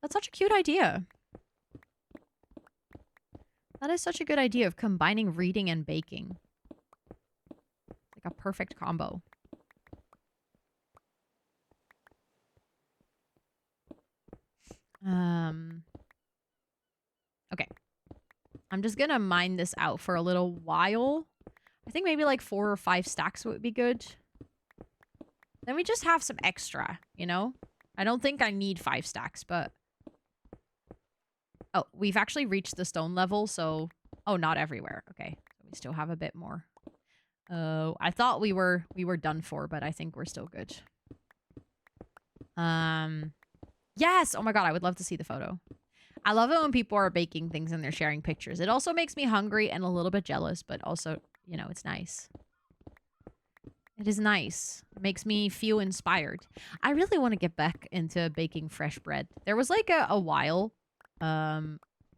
S1: That's such a cute idea. That is such a good idea of combining reading and baking. Like a perfect combo. Okay. I'm just gonna mine this out for a little while. I think maybe like 4 or 5 stacks would be good. Then we just have some extra, you know? I don't think I need 5 stacks, but... Oh, we've actually reached the stone level, so... Oh, not everywhere. Okay. We still have a bit more. Oh, I thought we were done for, but I think we're still good. Yes! Oh my god, I would love to see the photo. I love it when people are baking things and they're sharing pictures. It also makes me hungry and a little bit jealous, but also, you know, it's nice. It is nice. It makes me feel inspired. I really want to get back into baking fresh bread. There was like a while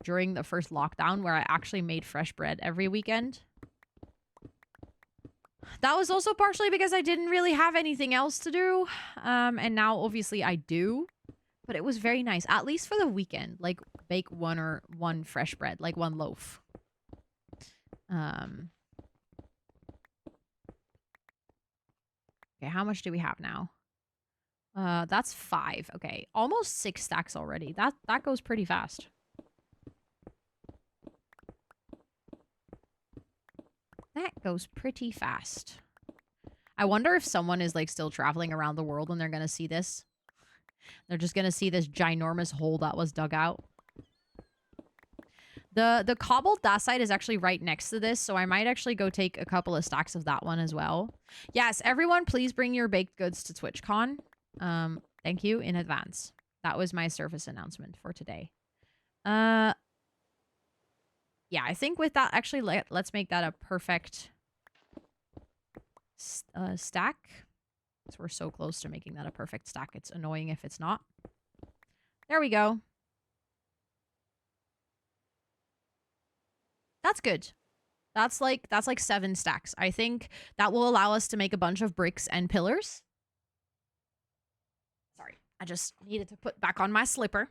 S1: during the first lockdown where I actually made fresh bread every weekend. That was also partially because I didn't really have anything else to do. And now obviously I do. But it was very nice, at least for the weekend. Like, bake one fresh bread, like 1 loaf. Okay, how much do we have now? That's 5. Okay, almost 6 stacks already. That goes pretty fast. That goes pretty fast. I wonder if someone is like still traveling around the world and they're gonna see this. They're just gonna see this ginormous hole that was dug out. The cobbled dacite is actually right next to this, so I might actually go take a couple of stacks of that one as well. Yes, everyone, please bring your baked goods to TwitchCon. Thank you in advance. That was my service announcement for today. Yeah, I think with that, actually, let's make that a perfect stack. So we're so close to making that a perfect stack. It's annoying if it's not. There we go. That's good. That's like 7 stacks. I think that will allow us to make a bunch of bricks and pillars. Sorry, I just needed to put back on my slipper.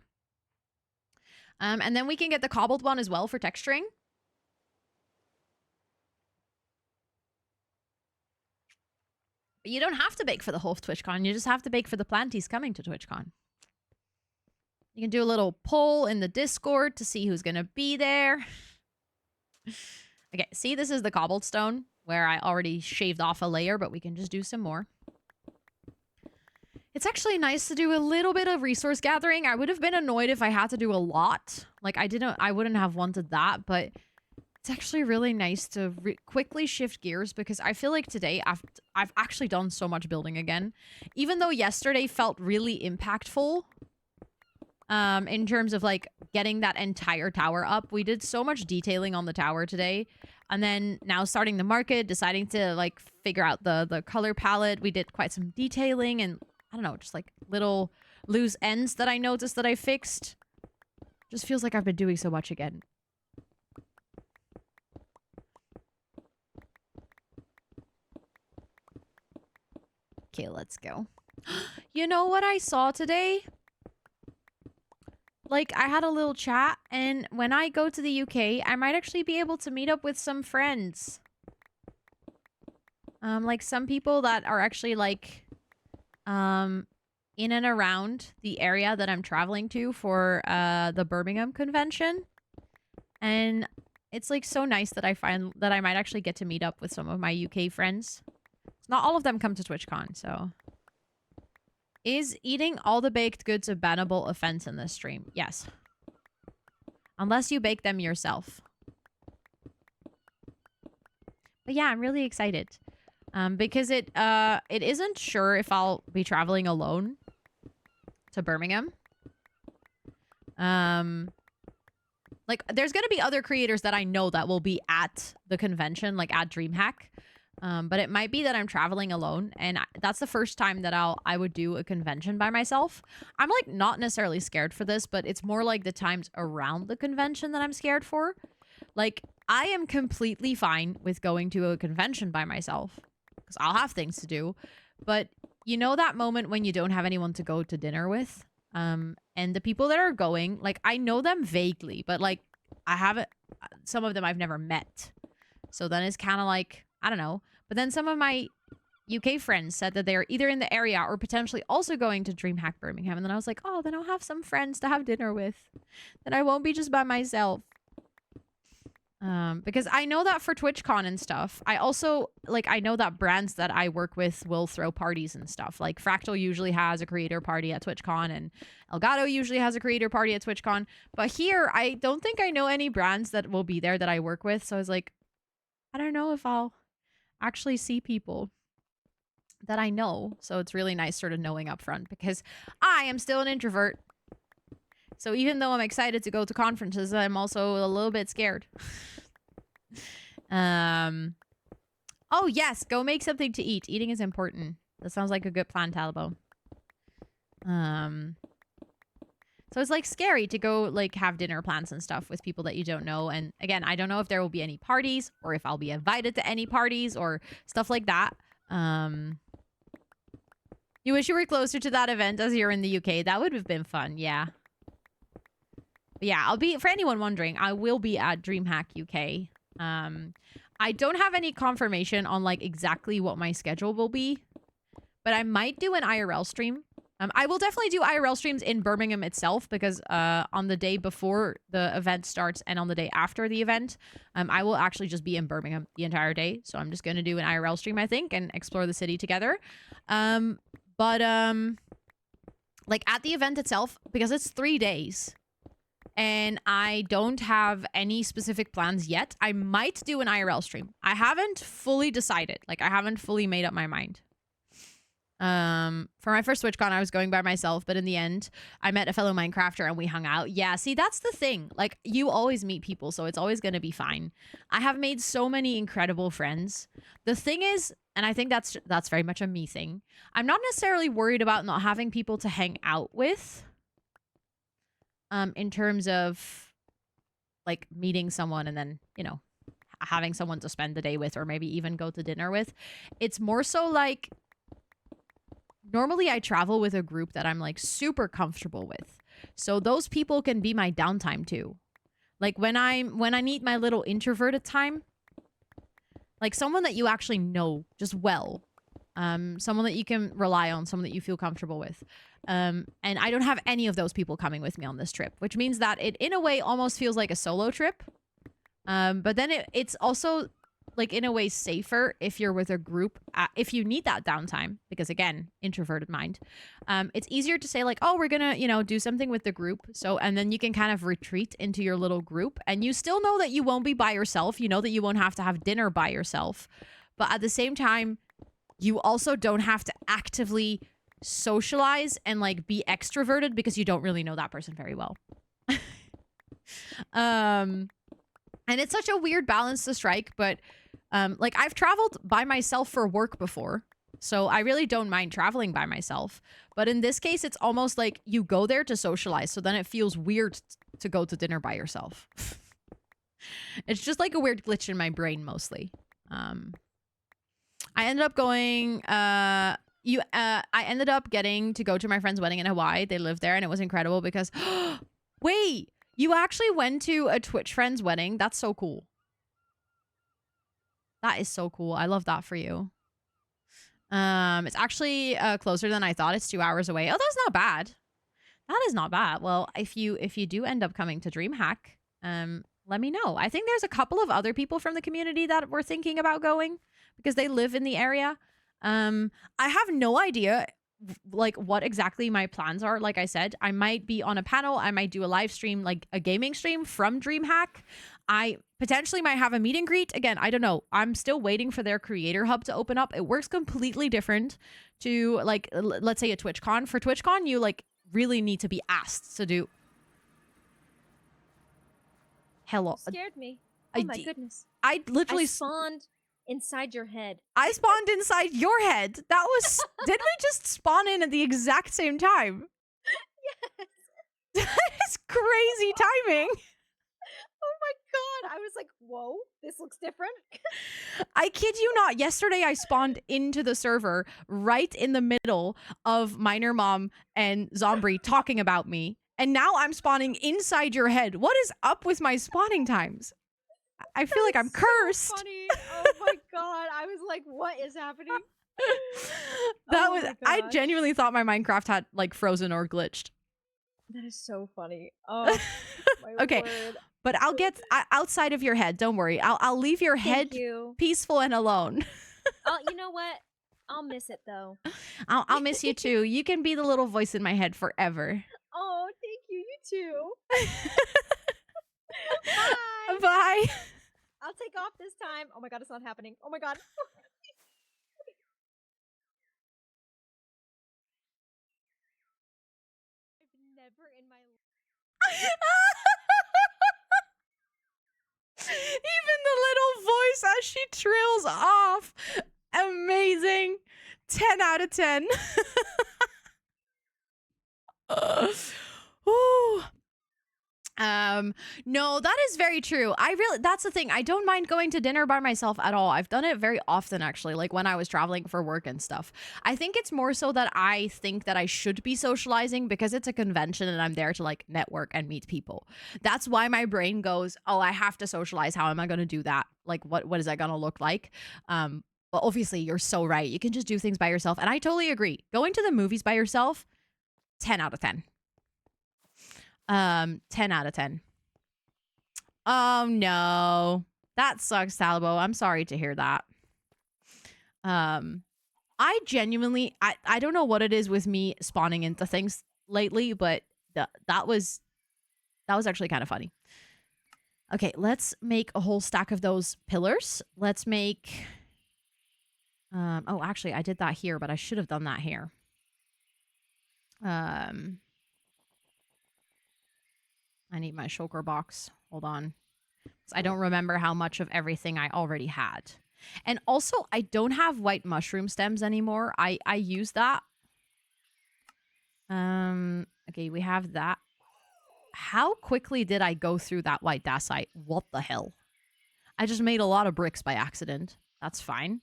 S1: And then we can get the cobbled one as well for texturing. But you don't have to bake for the whole of TwitchCon. You just have to bake for the planties coming to TwitchCon. You can do a little poll in the Discord to see who's going to be there. Okay, see, this is the cobblestone where I already shaved off a layer, but we can just do some more. It's actually nice to do a little bit of resource gathering. I would have been annoyed if I had to do a lot. Like, I wouldn't have wanted that, but it's actually really nice to quickly shift gears because I feel like today I've actually done so much building again. Even though yesterday felt really impactful in terms of like getting that entire tower up. We did so much detailing on the tower today. And then now starting the market, deciding to like figure out the color palette. We did quite some detailing and I don't know, just like little loose ends that I noticed that I fixed. Just feels like I've been doing so much again. Okay, let's go. You know what I saw today? Like, I had a little chat, and when I go to the UK, I might actually be able to meet up with some friends. Like some people that are actually like, in and around the area that I'm traveling to for the Birmingham convention. And it's like so nice that I find that I might actually get to meet up with some of my UK friends. Not all of them come to TwitchCon, so. Is eating all the baked goods a bannable offense in this stream? Yes. Unless you bake them yourself. But yeah, I'm really excited. Because it isn't sure if I'll be traveling alone to Birmingham. Like, there's going to be other creators that I know that will be at the convention, like at DreamHack. But it might be that I'm traveling alone, and that's the first time that I would do a convention by myself. I'm, like, not necessarily scared for this, but it's more like the times around the convention that I'm scared for. Like, I am completely fine with going to a convention by myself, because I'll have things to do. But you know that moment when you don't have anyone to go to dinner with? And the people that are going, like, I know them vaguely, but, like, I haven't, some of them I've never met. So then it's kind of like, I don't know. But then some of my UK friends said that they're either in the area or potentially also going to DreamHack Birmingham. And then I was like, oh, then I'll have some friends to have dinner with. Then I won't be just by myself. Because I know that for TwitchCon and stuff, I also, like, I know that brands that I work with will throw parties and stuff. Like, Fractal usually has a creator party at TwitchCon, and Elgato usually has a creator party at TwitchCon. But here, I don't think I know any brands that will be there that I work with. So I was like, I don't know if I'll actually see people that I know. So it's really nice sort of knowing up front, because I am still an introvert. So even though I'm excited to go to conferences, I'm also a little bit scared. Oh, yes. Go make something to eat. Eating is important. That sounds like a good plan, Talabo. So it's, like, scary to go, like, have dinner plans and stuff with people that you don't know. And again, I don't know if there will be any parties or if I'll be invited to any parties or stuff like that. You wish you were closer to that event as you're in the UK. That would have been fun. Yeah. But yeah, I'll be, for anyone wondering, I will be at DreamHack UK. I don't have any confirmation on, like, exactly what my schedule will be, but I might do an IRL stream. I will definitely do IRL streams in Birmingham itself, because on the day before the event starts and on the day after the event, I will actually just be in Birmingham the entire day. So I'm just going to do an IRL stream, I think, and explore the city together. Like, at the event itself, because it's 3 days, and I don't have any specific plans yet, I might do an IRL stream. I haven't fully decided. Like, I haven't fully made up my mind. For my first TwitchCon, I was going by myself, but in the end, I met a fellow Minecrafter and we hung out. Yeah, see, that's the thing. Like, you always meet people, so it's always going to be fine. I have made so many incredible friends. The thing is, and I think that's very much a me thing, I'm not necessarily worried about not having people to hang out with. In terms of, like, meeting someone and then, you know, having someone to spend the day with or maybe even go to dinner with. It's more so like, normally I travel with a group that I'm, like, super comfortable with. So those people can be my downtime too. Like, when I need my little introverted time, like, someone that you actually know just well. Someone that you can rely on, someone that you feel comfortable with. And I don't have any of those people coming with me on this trip, which means that it, in a way, almost feels like a solo trip. But then it's also, like, in a way safer if you're with a group, if you need that downtime, because again, introverted mind. It's easier to say, like, oh, we're gonna, you know, do something with the group. So, and then you can kind of retreat into your little group, and you still know that you won't be by yourself. You know that you won't have to have dinner by yourself. But at the same time, you also don't have to actively socialize and, like, be extroverted because you don't really know that person very well. And it's such a weird balance to strike, but like, I've traveled by myself for work before, so I really don't mind traveling by myself. But in this case, it's almost like you go there to socialize, so then it feels weird to go to dinner by yourself. It's just like a weird glitch in my brain mostly. I ended up going, I ended up getting to go to my friend's wedding in Hawaii. They lived there and it was incredible because wait, you actually went to a Twitch friend's wedding. That's so cool. That is so cool. I love that for you. It's actually closer than I thought. It's 2 hours away. Oh, that's not bad. That is not bad. Well, if you do end up coming to DreamHack, let me know. I think there's a couple of other people from the community that were thinking about going because they live in the area. I have no idea like what exactly my plans are. Like I said, I might be on a panel. I might do a live stream, like a gaming stream from DreamHack. I potentially might have a meet and greet. Again, I don't know. I'm still waiting for their creator hub to open up. It works completely different to like, let's say a TwitchCon. For TwitchCon, you like really need to be asked to do. Hello.
S3: Scared me. Oh my goodness.
S1: I literally
S3: spawned inside your head.
S1: I spawned inside your head. That was did we just spawn in at the exact same time?
S3: Yes.
S1: That is crazy timing.
S3: Oh my god. I was like, whoa, this looks different.
S1: I kid you not. Yesterday I spawned into the server right in the middle of Minor Mom and Zombie talking about me. And now I'm spawning inside your head. What is up with my spawning times? I feel like I'm cursed.
S3: So funny. Oh my god. I was like, what is happening?
S1: I genuinely thought my Minecraft had like frozen or glitched.
S3: That is so funny. Oh my
S1: okay.
S3: word.
S1: But I'll get outside of your head. Don't worry. I'll leave your head peaceful and alone.
S3: Oh, you know what? I'll miss it though.
S1: I'll miss you too. You can be the little voice in my head forever.
S3: Oh, thank you. You too. Bye.
S1: Bye.
S3: I'll take off this time. Oh my god, it's not happening. Oh my god. I've never in my life.
S1: Even the little voice as she trails off. Amazing. 10 out of 10. Ooh. No, that is very true. That's the thing. I don't mind going to dinner by myself at all. I've done it very often, actually, like when I was traveling for work and stuff. I think it's more so that I think that I should be socializing because it's a convention and I'm there to like network and meet people. That's why my brain goes, oh, I have to socialize. How am I going to do that? Like, what is that going to look like? But obviously you're so right. You can just do things by yourself. And I totally agree. Going to the movies by yourself, 10 out of 10. 10 out of 10. Oh no. That sucks, Talbo. I'm sorry to hear that. I genuinely I don't know what it is with me spawning into things lately, but that was actually kind of funny. Okay, let's make a whole stack of those pillars. Let's make oh, actually I did that here, but I should have done that here. I need my shulker box. Hold on. I don't remember how much of everything I already had. And also, I don't have white mushroom stems anymore. I use that. Okay, we have that. How quickly did I go through that white dacite? What the hell? I just made a lot of bricks by accident. That's fine.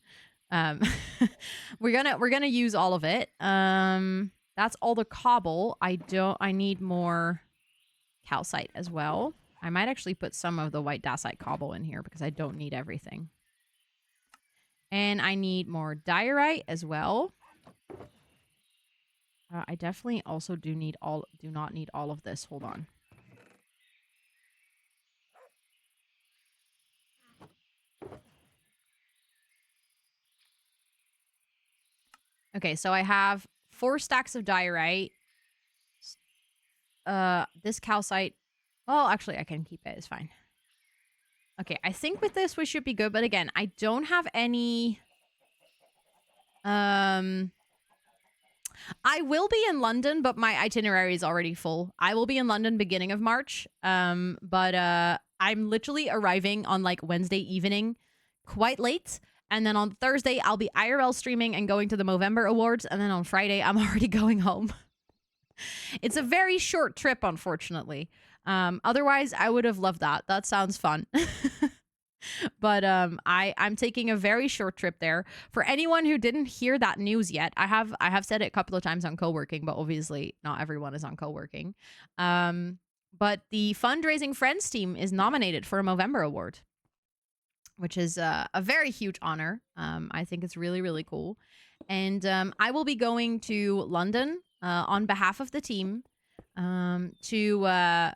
S1: We're gonna use all of it. That's all the cobble. I need more calcite as well. I might actually put some of the white dacite cobble in here because I don't need everything. And I need more diorite as well. I definitely also do not need all of this. Hold on. Okay, so I have 4 stacks of diorite. This calcite. Oh, actually, I can keep it. It's fine. Okay, I think with this we should be good. But again, I don't have any. I will be in London, but my itinerary is already full. I will be in London beginning of March. But I'm literally arriving on like Wednesday evening, quite late. And then on Thursday, I'll be IRL streaming and going to the Movember Awards. And then on Friday, I'm already going home. It's a very short trip, unfortunately. Otherwise, I would have loved that. That sounds fun. But I'm taking a very short trip there. For anyone who didn't hear that news yet, I have said it a couple of times on co-working, but obviously not everyone is on co-working. But the fundraising friends team is nominated for a Movember award, which is a very huge honor. I think it's really, really cool. And I will be going to London on behalf of the team to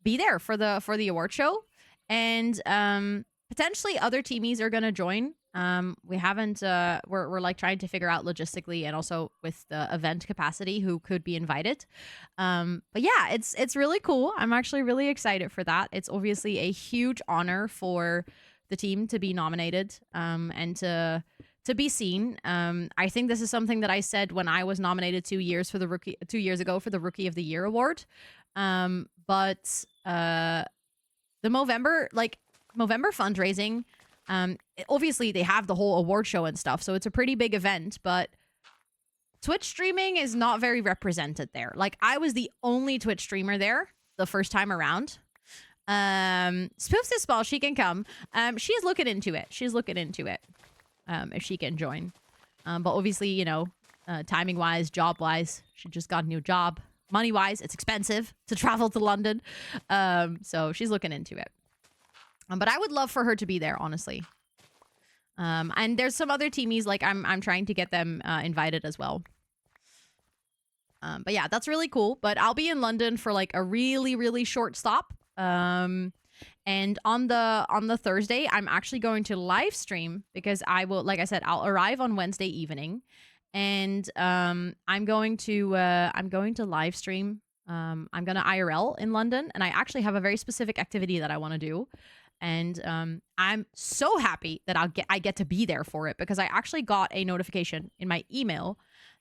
S1: be there for the award show. And potentially other teamies are going to join. We haven't, we're like trying to figure out logistically and also with the event capacity who could be invited. But yeah, it's really cool. I'm actually really excited for that. It's obviously a huge honor for the team to be nominated and to be seen. I think this is something that I said when I was nominated 2 years ago for the Rookie of the Year award. But the Movember fundraising, obviously they have the whole award show and stuff, so it's a pretty big event, but Twitch streaming is not very represented there. Like, I was the only Twitch streamer there the first time around. Spoofs is small, she can come. She's looking into it. If she can join. But obviously, you know, timing wise, job wise, she just got a new job. Money wise, it's expensive to travel to London. So she's looking into it. But I would love for her to be there, honestly. And there's some other teamies, like I'm trying to get them invited as well. But yeah, that's really cool. But I'll be in London for like a really, really short stop. And on the Thursday, I'm actually going to live stream because I will, like I said, I'll arrive on Wednesday evening, and I'm going to live stream. I'm going to IRL in London, and I actually have a very specific activity that I want to do. And I'm so happy that I get to be there for it, because I actually got a notification in my email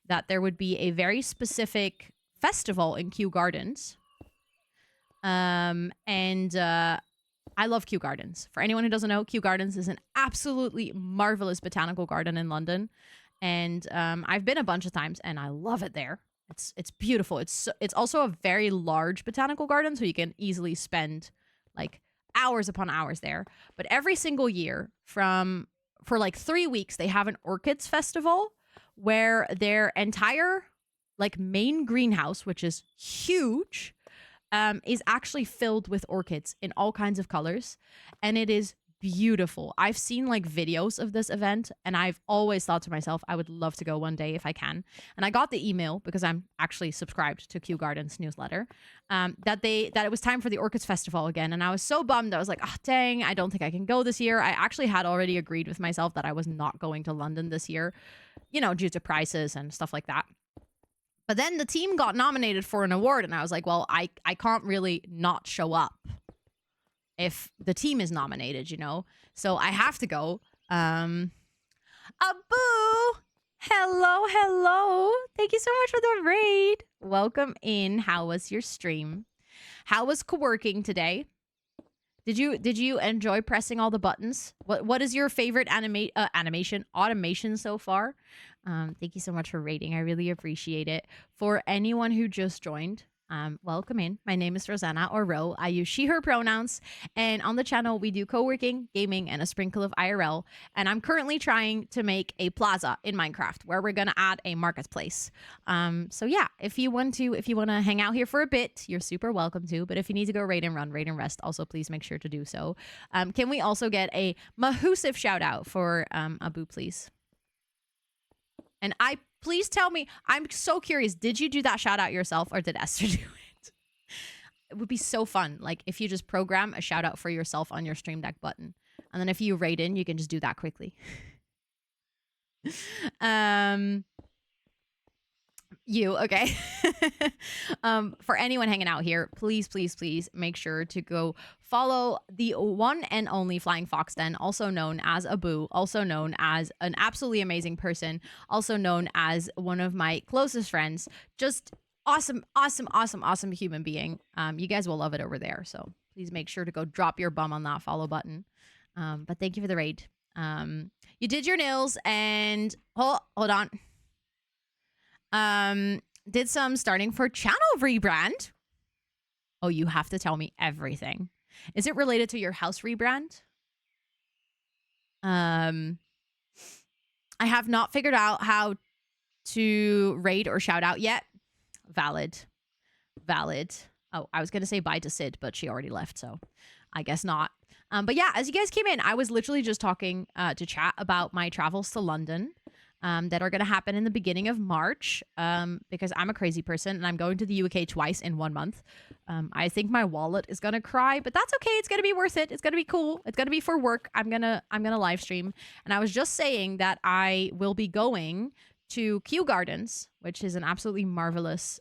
S1: that there would be a very specific festival in Kew Gardens. I love Kew Gardens. For anyone who doesn't know, Kew Gardens is an absolutely marvelous botanical garden in London. And I've been a bunch of times and I love it there. It's beautiful. It's also a very large botanical garden, so you can easily spend like hours upon hours there. But every single year for like 3 weeks, they have an orchids festival where their entire like main greenhouse, which is huge, is actually filled with orchids in all kinds of colors. And it is beautiful. I've seen like videos of this event, and I've always thought to myself, I would love to go one day if I can. And I got the email, because I'm actually subscribed to Kew Gardens newsletter, that it was time for the Orchids Festival again. And I was so bummed. I was like, oh, dang, I don't think I can go this year. I actually had already agreed with myself that I was not going to London this year, you know, due to prices and stuff like that. But then the team got nominated for an award, and I was like, well, I can't really not show up if the team is nominated, you know? So I have to go. Abu! Hello. Thank you so much for the raid. Welcome in. How was your stream? How was co-working today? Did you enjoy pressing all the buttons? What is your favorite automation so far? Thank you so much for rating. I really appreciate it. For anyone who just joined, welcome in. My name is Rosanna, or Ro. I use she, her pronouns. And on the channel, we do co-working, gaming, and a sprinkle of IRL. And I'm currently trying to make a plaza in Minecraft where we're going to add a marketplace. So yeah, if you want to hang out here for a bit, you're super welcome to. But if you need to go raid and run, raid and rest, also please make sure to do so. Can we also get a mahoosive shout out for Abu, please? And please tell me, I'm so curious, did you do that shout out yourself, or did Esther do it? It would be so fun, like, if you just program a shout out for yourself on your Stream Deck button. And then if you raid in, you can just do that quickly. Okay. For anyone hanging out here, please make sure to go follow the one and only Flying Fox Den, also known as Abu, also known as an absolutely amazing person, also known as one of my closest friends. Just awesome human being. You guys will love it over there, so please make sure to go drop your bum on that follow button. But thank you for the raid. You did your nails, and hold on. Did some starting for channel rebrand. Oh, you have to tell me everything. Is it related to your house rebrand?
S2: I have not figured out how to raid or shout out yet. Valid. Oh, I was going to say bye to Sid, but she already left, so I guess not. But yeah, as you guys came in, I was literally just talking to chat about my travels to London that are going to happen in the beginning of March because I'm a crazy person and I'm going to the UK twice in 1 month. I think my wallet is going to cry, but that's okay. It's going to be worth it. It's going to be cool. It's going to be for work. I'm going to live stream. And I was just saying that I will be going to Kew Gardens, which is an absolutely marvelous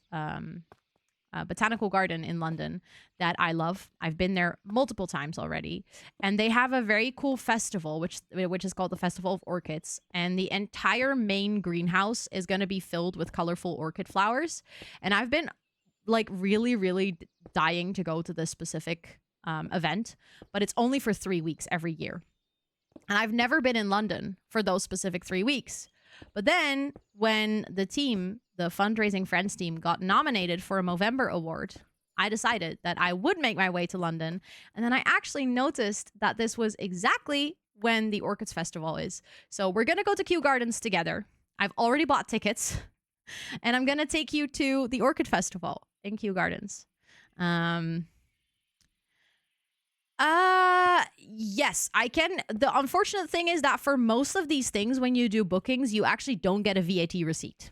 S2: botanical garden in London that I love. I've been there multiple times already, and they have a very cool festival, which is called the Festival of Orchids, and the entire main greenhouse is going to be filled with colorful orchid flowers. And I've been like really dying to go to this specific event, but it's only for 3 weeks every year, and I've never been in London for those specific 3 weeks. But then when the fundraising friends team, got nominated for a Movember award, I decided that I would make my way to London. And then I actually noticed that this was exactly when the Orchids Festival is. So we're going to go to Kew Gardens together. I've already bought tickets and I'm going to take you to the Orchid Festival in Kew Gardens. Yes, I can. The unfortunate thing is that for most of these things, when you do bookings, you actually don't get a VAT receipt.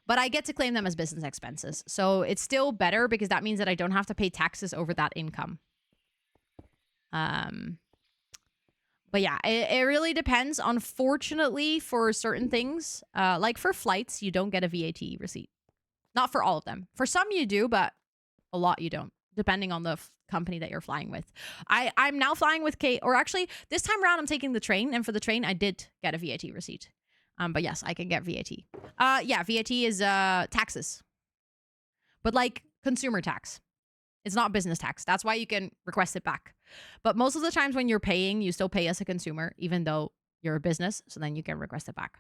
S2: But I get to claim them as business expenses. So it's still better because that means that I don't have to pay taxes over that income. But yeah, it really depends. Unfortunately, for certain things, like for flights, you don't get a VAT receipt. Not for all of them. For some you do, but a lot you don't, depending on the company that you're flying with. I'm now flying with Kate, or actually this time around I'm taking the train, and for the train I did get a VAT receipt. But yes, I can get VAT. Yeah, VAT is taxes, but like consumer tax. It's not business tax. That's why you can request it back. But most of the times when you're paying, you still pay as a consumer, even though you're a business. So then you can request it back.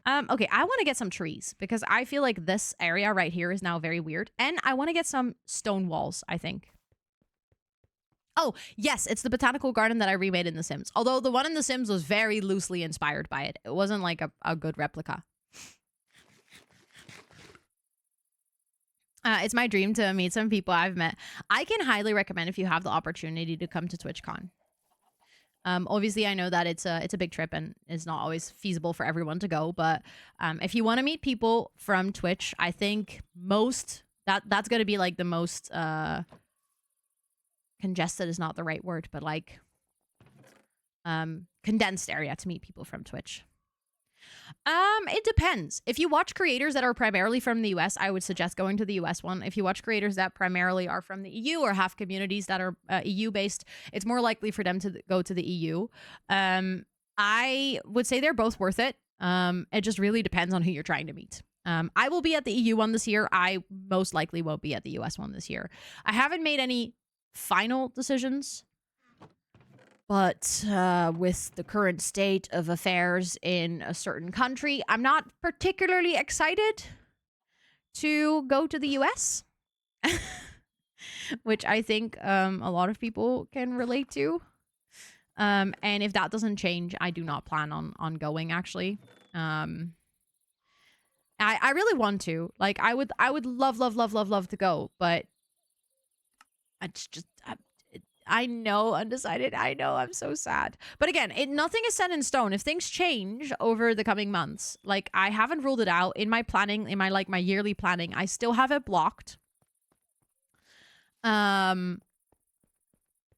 S2: Okay, I want to get some trees because I feel like this area right here is now very weird. And I want to get some stone walls, I think. Oh, yes, it's the botanical garden that I remade in The Sims. Although the one in The Sims was very loosely inspired by it. It wasn't like a good replica. It's my dream to meet some people I've met. I can highly recommend if you have the opportunity to come to TwitchCon. Obviously, I know that it's a big trip and it's not always feasible for everyone to go. But if you want to meet people from Twitch, I think that's going to be like the most... congested is not the right word, but like condensed area to meet people from Twitch. It depends. If you watch creators that are primarily from the US, I would suggest going to the US one. If you watch creators that primarily are from the EU or have communities that are EU based, it's more likely for them to go to the EU. I would say they're both worth it. It just really depends on who you're trying to meet. I will be at the EU one this year. I most likely won't be at the US one this year. I haven't made any final decisions, but with the current state of affairs in a certain country, I'm not particularly excited to go to the US, which I think a lot of people can relate to. And if that doesn't change, I do not plan on going, actually. I really want to. Like, I would love to go, but I know, undecided. I know, I'm so sad. But again, nothing is set in stone. If things change over the coming months, like, I haven't ruled it out in my planning, in my yearly planning. I still have it blocked in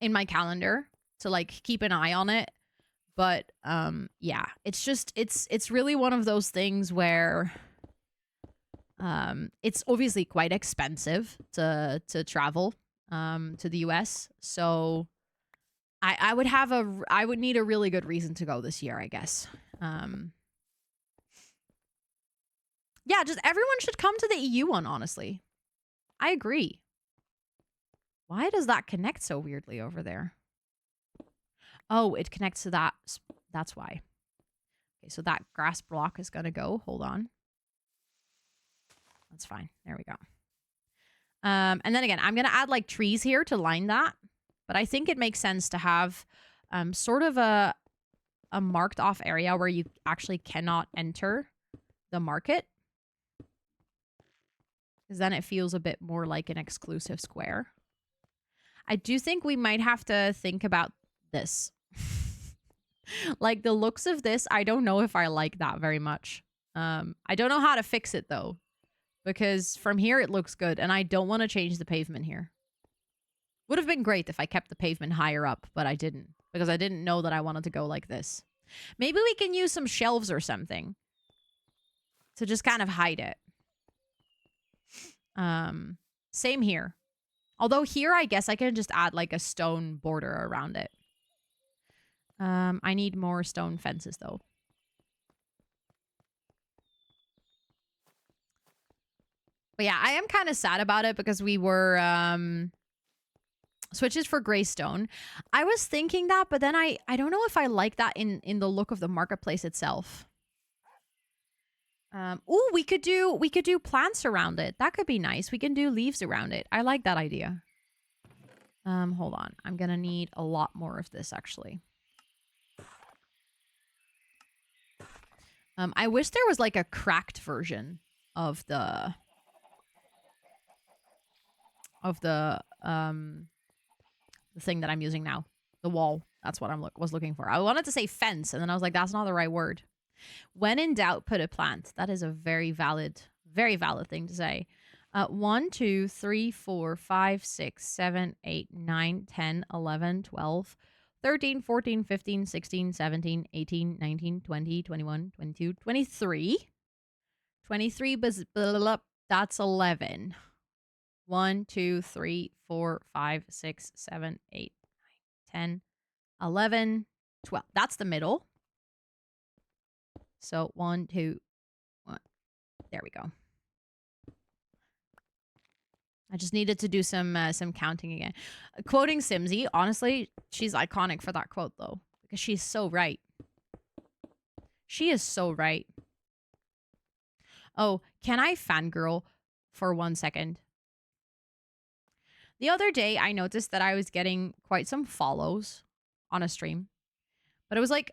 S2: my calendar to like keep an eye on it. But yeah, it's just it's really one of those things where it's obviously quite expensive to travel to the US. So I would need a really good reason to go this year, I guess. Yeah, just everyone should come to the EU one, honestly. I agree. Why does that connect so weirdly over there? Oh, it connects to that. That's why. Okay, so that grass block is going to go. Hold on. That's fine. There we go. And then again, I'm going to add like trees here to line that. But I think it makes sense to have
S1: sort of a marked off area where you actually cannot enter the market. Because then it feels a bit more like an exclusive square. I do think we might have to think about this. Like the looks of this, I don't know if I like that very much. I don't know how to fix it though. Because from here it looks good and I don't want to change the pavement here. Would have been great if I kept the pavement higher up, but I didn't. Because I didn't know that I wanted to go like this. Maybe we can use some shelves or something. To just kind of hide it. Same here. Although here, I guess I can just add like a stone border around it. I need more stone fences though. But yeah, I am kind of sad about it because we were switches for gray stone. I was thinking that, but then I don't know if I like that in the look of the marketplace itself. Ooh, we could do plants around it. That could be nice. We can do leaves around it. I like that idea. Hold on. I'm gonna need a lot more of this actually. I wish there was like a cracked version of the thing that I'm using now. The wall. That's what I was looking for. I wanted to say fence, and then I was like, that's not the right word. When in doubt, put a plant. That is a very valid thing to say. 1, 2, 3, 4, 5, 6, 7, 8, 9, 10, 11, 12, 13, 14, 15, 16, 17, 18, 19, 20, 21, 22, 23. 23, that's 11. 1, 2, 3, 4, 5, 6, 7, 8, 9, 10, 11, 12. That's the middle. So 1, 2, 1. There we go. I just needed to do some counting again. Quoting Simsy, honestly, she's iconic for that quote though, because she's so right. She is so right. Oh, can I fangirl for 1 second? The other day, I noticed that I was getting quite some follows on a stream, but it was like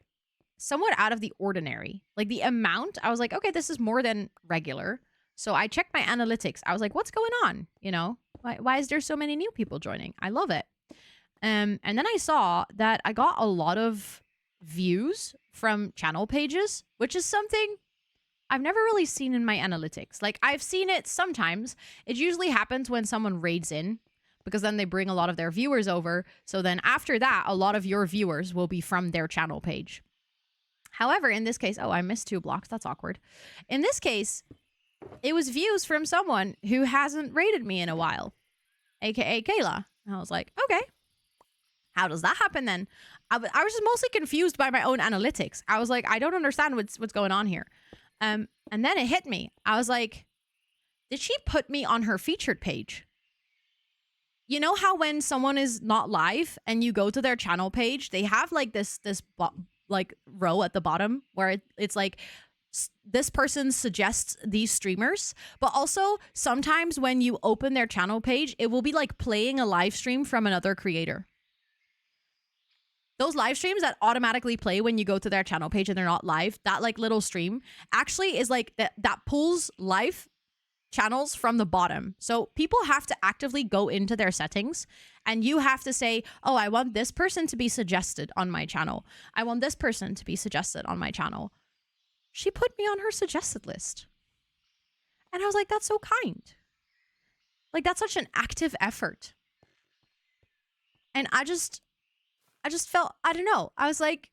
S1: somewhat out of the ordinary. Like the amount, I was like, okay, this is more than regular. So I checked my analytics. I was like, what's going on? You know, why is there so many new people joining? I love it. And then I saw that I got a lot of views from channel pages, which is something I've never really seen in my analytics. Like I've seen it sometimes. It usually happens when someone raids in, because then they bring a lot of their viewers over. So then after that, a lot of your viewers will be from their channel page. However, in this case, oh, I missed 2 blocks. That's awkward. In this case, it was views from someone who hasn't rated me in a while, aka Kayla. And I was like, okay, how does that happen then? I was just mostly confused by my own analytics. I was like, I don't understand what's going on here. And then it hit me. I was like, did she put me on her featured page? You know how when someone is not live and you go to their channel page, they have like this like row at the bottom where it's like this person suggests these streamers, but also sometimes when you open their channel page, it will be like playing a live stream from another creator. Those live streams that automatically play when you go to their channel page and they're not live, that like little stream actually is like that pulls live channels from the bottom. So people have to actively go into their settings and you have to say, oh, I want this person to be suggested on my channel. I want this person to be suggested on my channel. She put me on her suggested list. And I was like, that's so kind. Like that's such an active effort. And I just felt, I don't know. I was like,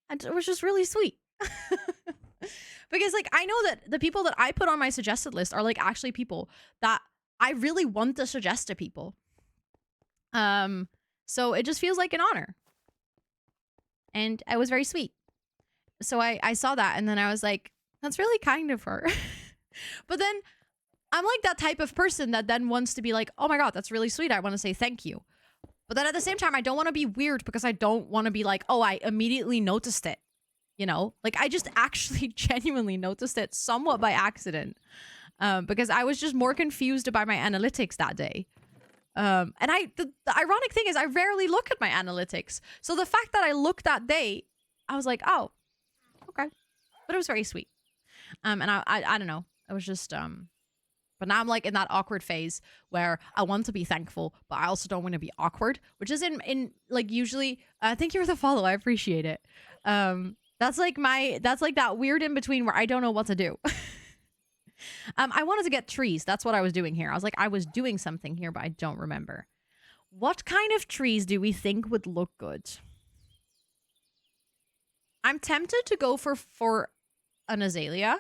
S1: it was just really sweet. Because like I know that the people that I put on my suggested list are like actually people that I really want to suggest to people. So it just feels like an honor. And it was very sweet. So I saw that and then I was like, that's really kind of her. But then I'm like that type of person that then wants to be like, oh my God, that's really sweet. I want to say thank you. But then at the same time, I don't want to be weird because I don't want to be like, oh, I immediately noticed it. You know, like I just actually genuinely noticed it somewhat by accident because I was just more confused by my analytics that day. And the ironic thing is I rarely look at my analytics. So the fact that I looked that day, I was like, oh, okay. But it was very sweet. And I don't know. It was just but now I'm like in that awkward phase where I want to be thankful, but I also don't want to be awkward, which is in like usually thank you for the follow. I appreciate it. That's like that weird in between where I don't know what to do. I wanted to get trees. That's what I was doing here. I was like, I was doing something here, but I don't remember. What kind of trees do we think would look good? I'm tempted to go for an azalea.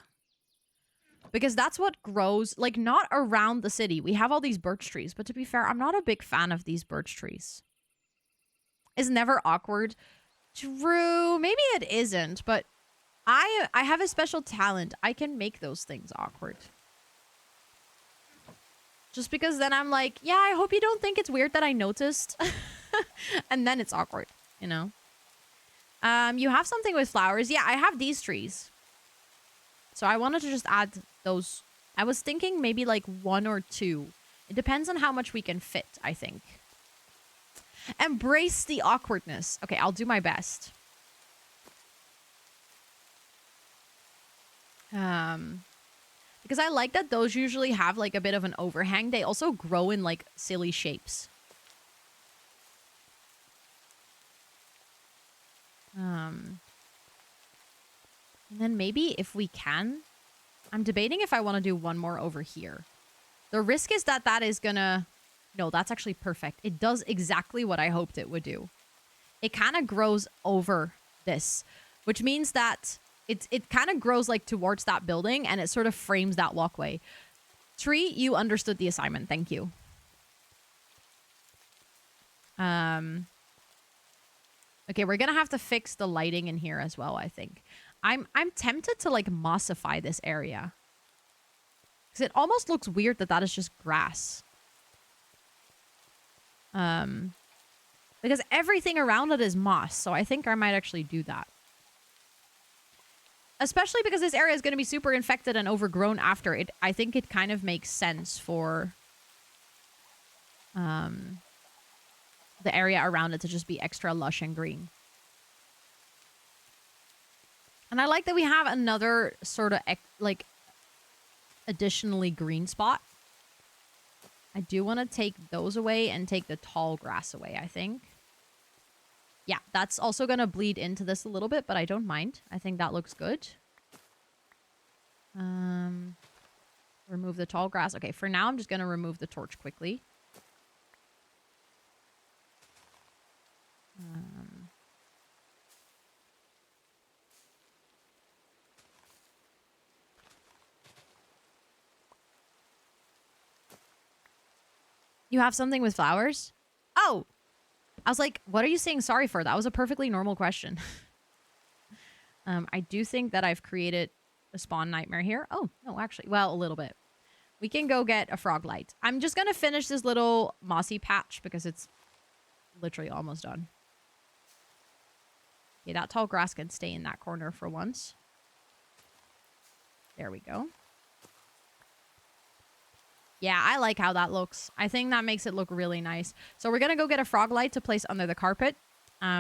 S1: Because that's what grows, like, not around the city. We have all these birch trees. But to be fair, I'm not a big fan of these birch trees. It's never awkward. True. Maybe it isn't. But I have a special talent. I can make those things awkward. Just because then I'm like, yeah, I hope you don't think it's weird that I noticed. And then it's awkward, you know? You have something with flowers. Yeah, I have these trees. So I wanted to just add those. I was thinking maybe like 1 or 2. It depends on how much we can fit, I think. Embrace the awkwardness. Okay, I'll do my best. Because I like that those usually have like a bit of an overhang. They also grow in like silly shapes. And then maybe if we can, I'm debating if I want to do one more over here. The risk is that that is gonna, no, that's actually perfect. It does exactly what I hoped it would do. It kind of grows over this, which means that it kind of grows like towards that building and it sort of frames that walkway. Tree, you understood the assignment. Thank you. Okay, we're gonna have to fix the lighting in here as well, I think. I'm tempted to like mossify this area. Because it almost looks weird that that is just grass. Because everything around it is moss, so I think I might actually do that. Especially because this area is going to be super infected and overgrown after it. I think it kind of makes sense for the area around it to just be extra lush and green. And I like that we have another sort of like additionally green spot. I do want to take those away and take the tall grass away, I think. Yeah, that's also going to bleed into this a little bit, but I don't mind. I think that looks good. Remove the tall grass. Okay, for now, I'm just going to remove the torch quickly. You have something with flowers? Oh! I was like, what are you saying sorry for? That was a perfectly normal question. I do think that I've created a spawn nightmare here. Oh, no, actually. Well, a little bit. We can go get a frog light. I'm just going to finish this little mossy patch because it's literally almost done. Okay, that tall grass can stay in that corner for once. There we go. Yeah, I like how that looks. I think that makes it look really nice. So we're going to go get a frog light to place under the carpet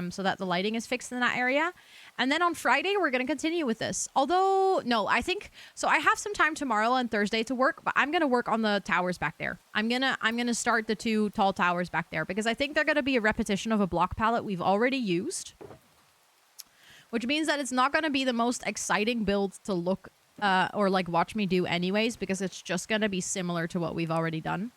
S1: so that the lighting is fixed in that area. And then on Friday, we're going to continue with this. Although, no, I think... So I have some time tomorrow and Thursday to work, but I'm going to work on the towers back there. I'm gonna start the 2 tall towers back there because I think they're going to be a repetition of a block palette we've already used. Which means that it's not going to be the most exciting build to look or like watch me do anyways, because it's just gonna be similar to what we've already done.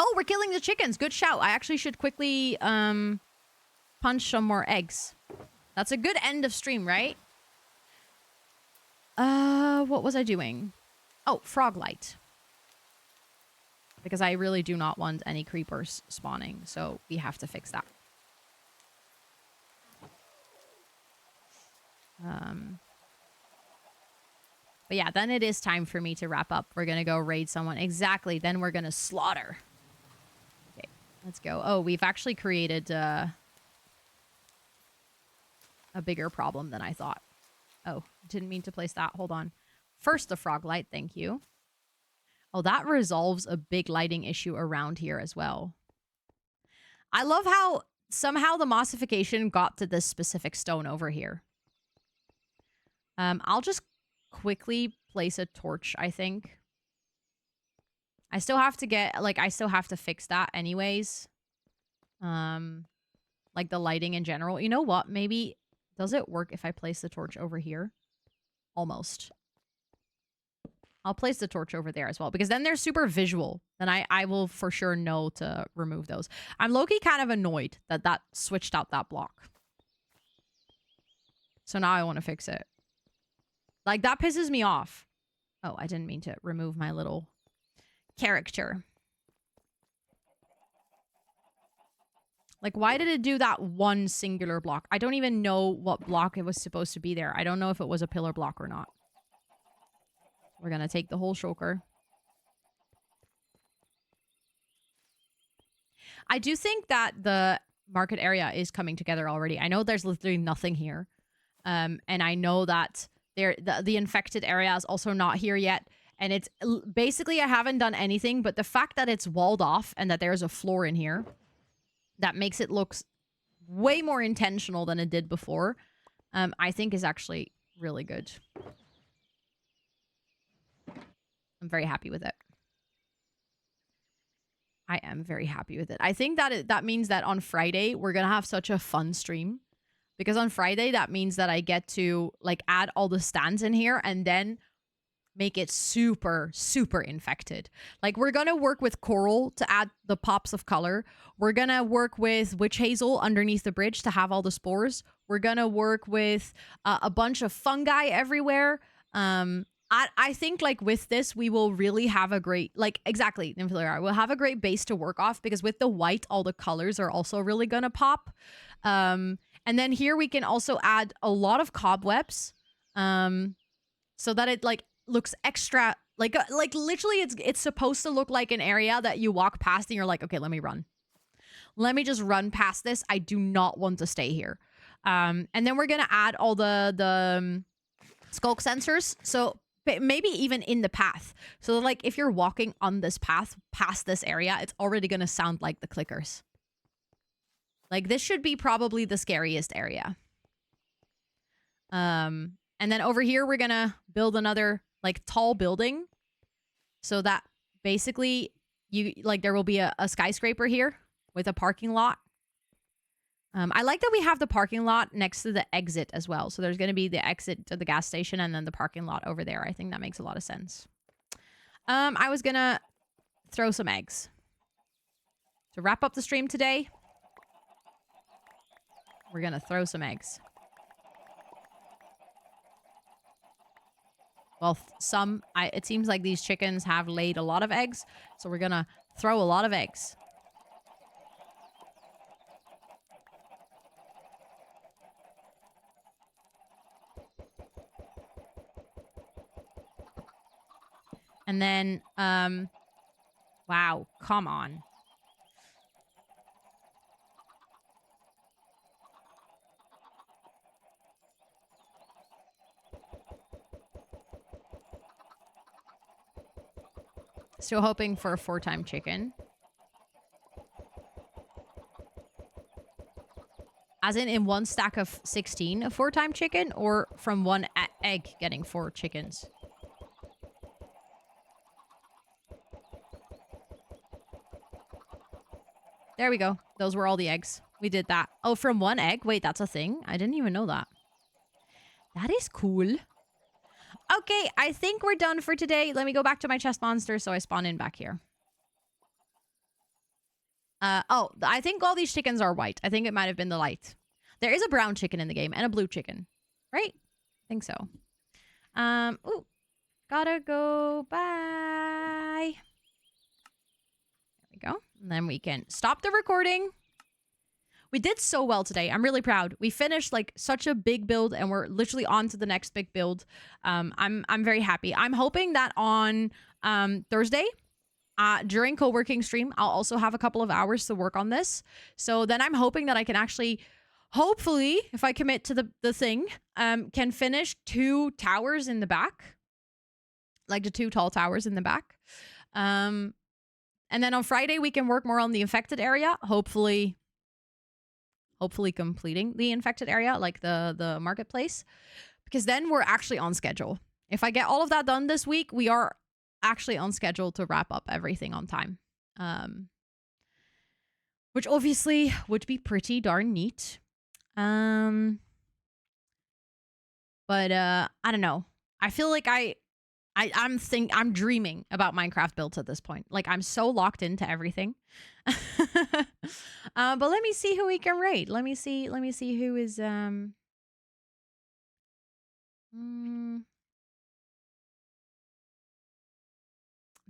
S1: Oh, we're killing the chickens. Good shout. I actually should quickly punch some more eggs. That's a good end of stream, right? What was I doing? Oh, frog light. Because I really do not want any creepers spawning, so we have to fix that. But yeah, then it is time for me to wrap up. We're going to go raid someone. Exactly. Then we're going to slaughter. Okay, let's go. Oh, we've actually created a bigger problem than I thought. Oh, didn't mean to place that. Hold on. First, the frog light. Thank you. Oh, that resolves a big lighting issue around here as well. I love how somehow the mossification got to this specific stone over here. I'll just quickly place a torch, I think. I still have to get, like, I still have to fix that anyways. Like the lighting in general. You know what? Maybe, does it work if I place the torch over here? Almost. I'll place the torch over there as well, because then they're super visual. Then I will for sure know to remove those. I'm low-key kind of annoyed that that switched out that block. So now I want to fix it. Like, that pisses me off. Oh, I didn't mean to remove my little character. Like, why did it do that one singular block? I don't even know what block it was supposed to be there. I don't know if it was a pillar block or not. We're going to take the whole shulker. I do think that the market area is coming together already. I know there's literally nothing here. And I know that the infected area is also not here yet. And it's basically, I haven't done anything, but the fact that it's walled off and that there's a floor in here, that makes it look way more intentional than it did before, I think is actually really good. I'm very happy with it. I am very happy with it. I think that that means that on Friday, we're going to have such a fun stream. Because on Friday, that means that I get to, like, add all the stands in here and then make it super, super infected. Like, we're going to work with coral to add the pops of color. We're going to work with witch hazel underneath the bridge to have all the spores. We're going to work with a bunch of fungi everywhere. I think, like, with this, we will really have a great, like, exactly, we'll have a great base to work off, because with the white, all the colors are also really going to pop. And then here we can also add a lot of cobwebs, so that it, like, looks extra, like literally it's supposed to look like an area that you walk past and you're like, okay, let me run. Let me just run past this. I do not want to stay here. And then we're going to add all the skulk sensors. So maybe even in the path. So, like, if you're walking on this path past this area, it's already going to sound like the clickers. Like, this should be probably the scariest area. And then over here, we're going to build another, like, tall building. So that basically, there will be a skyscraper here with a parking lot. I like that we have the parking lot next to the exit as well. So there's going to be the exit to the gas station and then the parking lot over there. I think that makes a lot of sense. I was going to throw some eggs. To wrap up the stream today, we're going to throw some eggs. Well, it seems like these chickens have laid a lot of eggs. So we're going to throw a lot of eggs. And then, wow, come on. Still hoping for a 4-time chicken. As in one stack of 16, a 4-time chicken, or from one egg getting 4 chickens? There we go. Those were all the eggs. We did that. Oh, from one egg? Wait, that's a thing? I didn't even know that. That is cool. Okay, I think we're done for today. Let me go back to my chest monster so I spawn in back here. Oh, I think all these chickens are white. I think it might have been the light. There is a brown chicken in the game and a blue chicken, right? I think so. Ooh, gotta go. Bye. There we go. And then we can stop the recording. We did so well today. I'm really proud. We finished, like, such a big build and we're literally on to the next big build. I'm very happy. I'm hoping that on Thursday, during co-working stream, I'll also have a couple of hours to work on this. So then I'm hoping that I can actually, hopefully, if I commit to the thing, can finish 2 towers in the back. Like the 2 tall towers in the back. And then on Friday, we can work more on the infected area. Hopefully completing the infected area, like the marketplace, because then we're actually on schedule. If I get all of that done this week, we are actually on schedule to wrap up everything on time. Which obviously would be pretty darn neat. But I don't know. I feel like I'm dreaming about Minecraft builds at this point. Like I'm so locked into everything. But let me see who we can raid. Let me see who is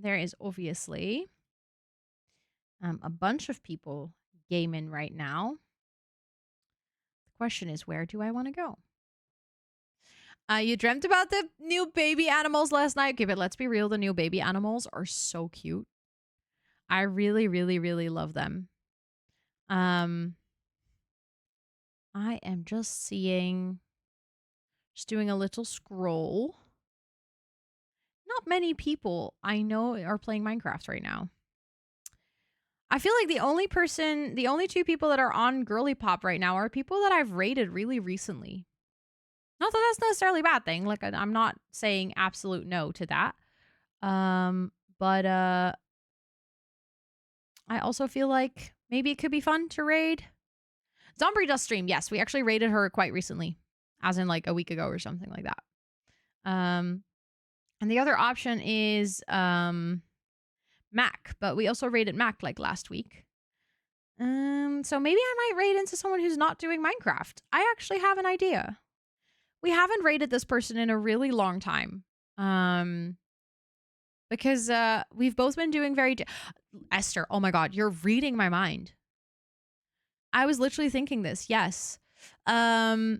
S1: there is obviously a bunch of people gaming right now. The question is, where do I want to go? You dreamt about the new baby animals last night. Okay, but let's be real. The new baby animals are so cute. I really, really, really love them. I am just seeing, just doing a little scroll. Not many people I know are playing Minecraft right now. I feel like the only two people that are on Girlypop right now are people that I've raided really recently. Not that that's necessarily a bad thing. Like I'm not saying absolute no to that. But I also feel like maybe it could be fun to raid. Zombie does stream. Yes, we actually raided her quite recently, as in like a week ago or something like that. And the other option is Mac, but we also raided Mac like last week. So maybe I might raid into someone who's not doing Minecraft. I actually have an idea. We haven't raided this person in a really long time. Because we've both been doing Esther, oh my god, you're reading my mind. I was literally thinking this. Yes. I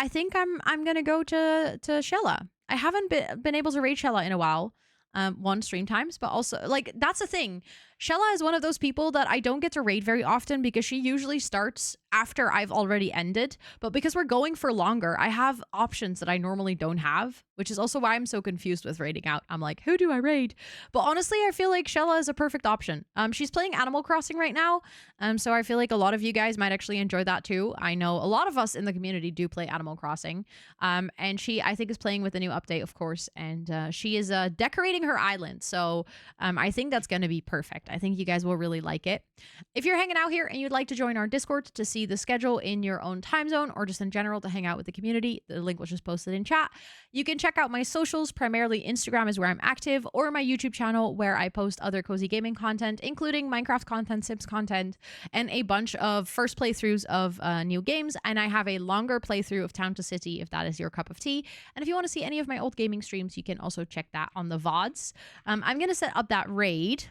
S1: think I'm gonna go to Shella. I haven't been able to raid Shella in a while. One, stream times, but also like that's the thing. Shella is one of those people that I don't get to raid very often because she usually starts after I've already ended. But because we're going for longer, I have options that I normally don't have, which is also why I'm so confused with raiding out. I'm like, who do I raid? But honestly, I feel like Shella is a perfect option. She's playing Animal Crossing right now. So I feel like a lot of you guys might actually enjoy that too. I know a lot of us in the community do play Animal Crossing. And she, I think, is playing with the new update, of course. And she is decorating her island. So I think that's going to be perfect. I think you guys will really like it. If you're hanging out here and you'd like to join our Discord to see the schedule in your own time zone or just in general to hang out with the community, the link was just posted in chat. You can check out my socials. Primarily Instagram is where I'm active, or my YouTube channel where I post other cozy gaming content, including Minecraft content, Sims content, and a bunch of first playthroughs of new games. And I have a longer playthrough of Town to City if that is your cup of tea. And if you want to see any of my old gaming streams, you can also check that on the VODs. I'm going to set up that raid.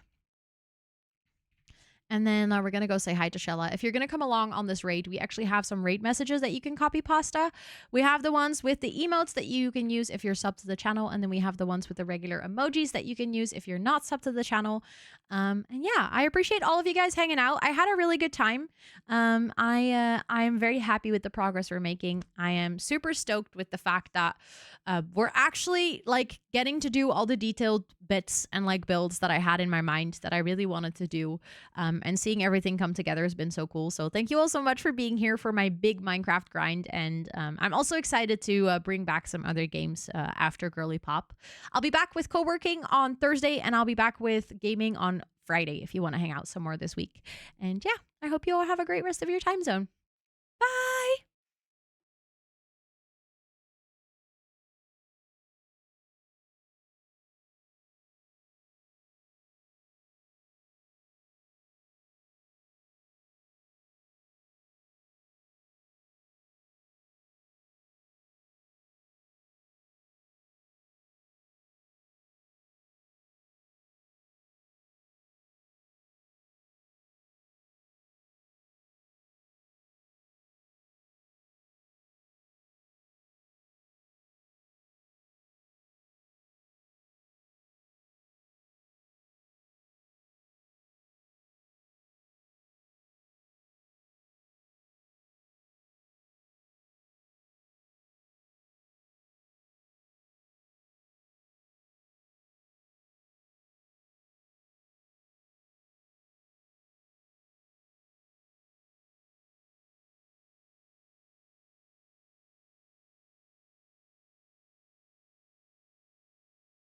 S1: And then we're going to go say hi to Shella. If you're going to come along on this raid, we actually have some raid messages that you can copy pasta. We have the ones with the emotes that you can use if you're subbed to the channel. And then we have the ones with the regular emojis that you can use if you're not subbed to the channel. And yeah, I appreciate all of you guys hanging out. I had a really good time. I'm very happy with the progress we're making. I am super stoked with the fact that we're actually like getting to do all the detailed bits and like builds that I had in my mind that I really wanted to do. And seeing everything come together has been so cool. So thank you all so much for being here for my big Minecraft grind. And I'm also excited to bring back some other games after Girlypop. I'll be back with co-working on Thursday, and I'll be back with gaming on Friday if you want to hang out some more this week. And yeah, I hope you all have a great rest of your time zone.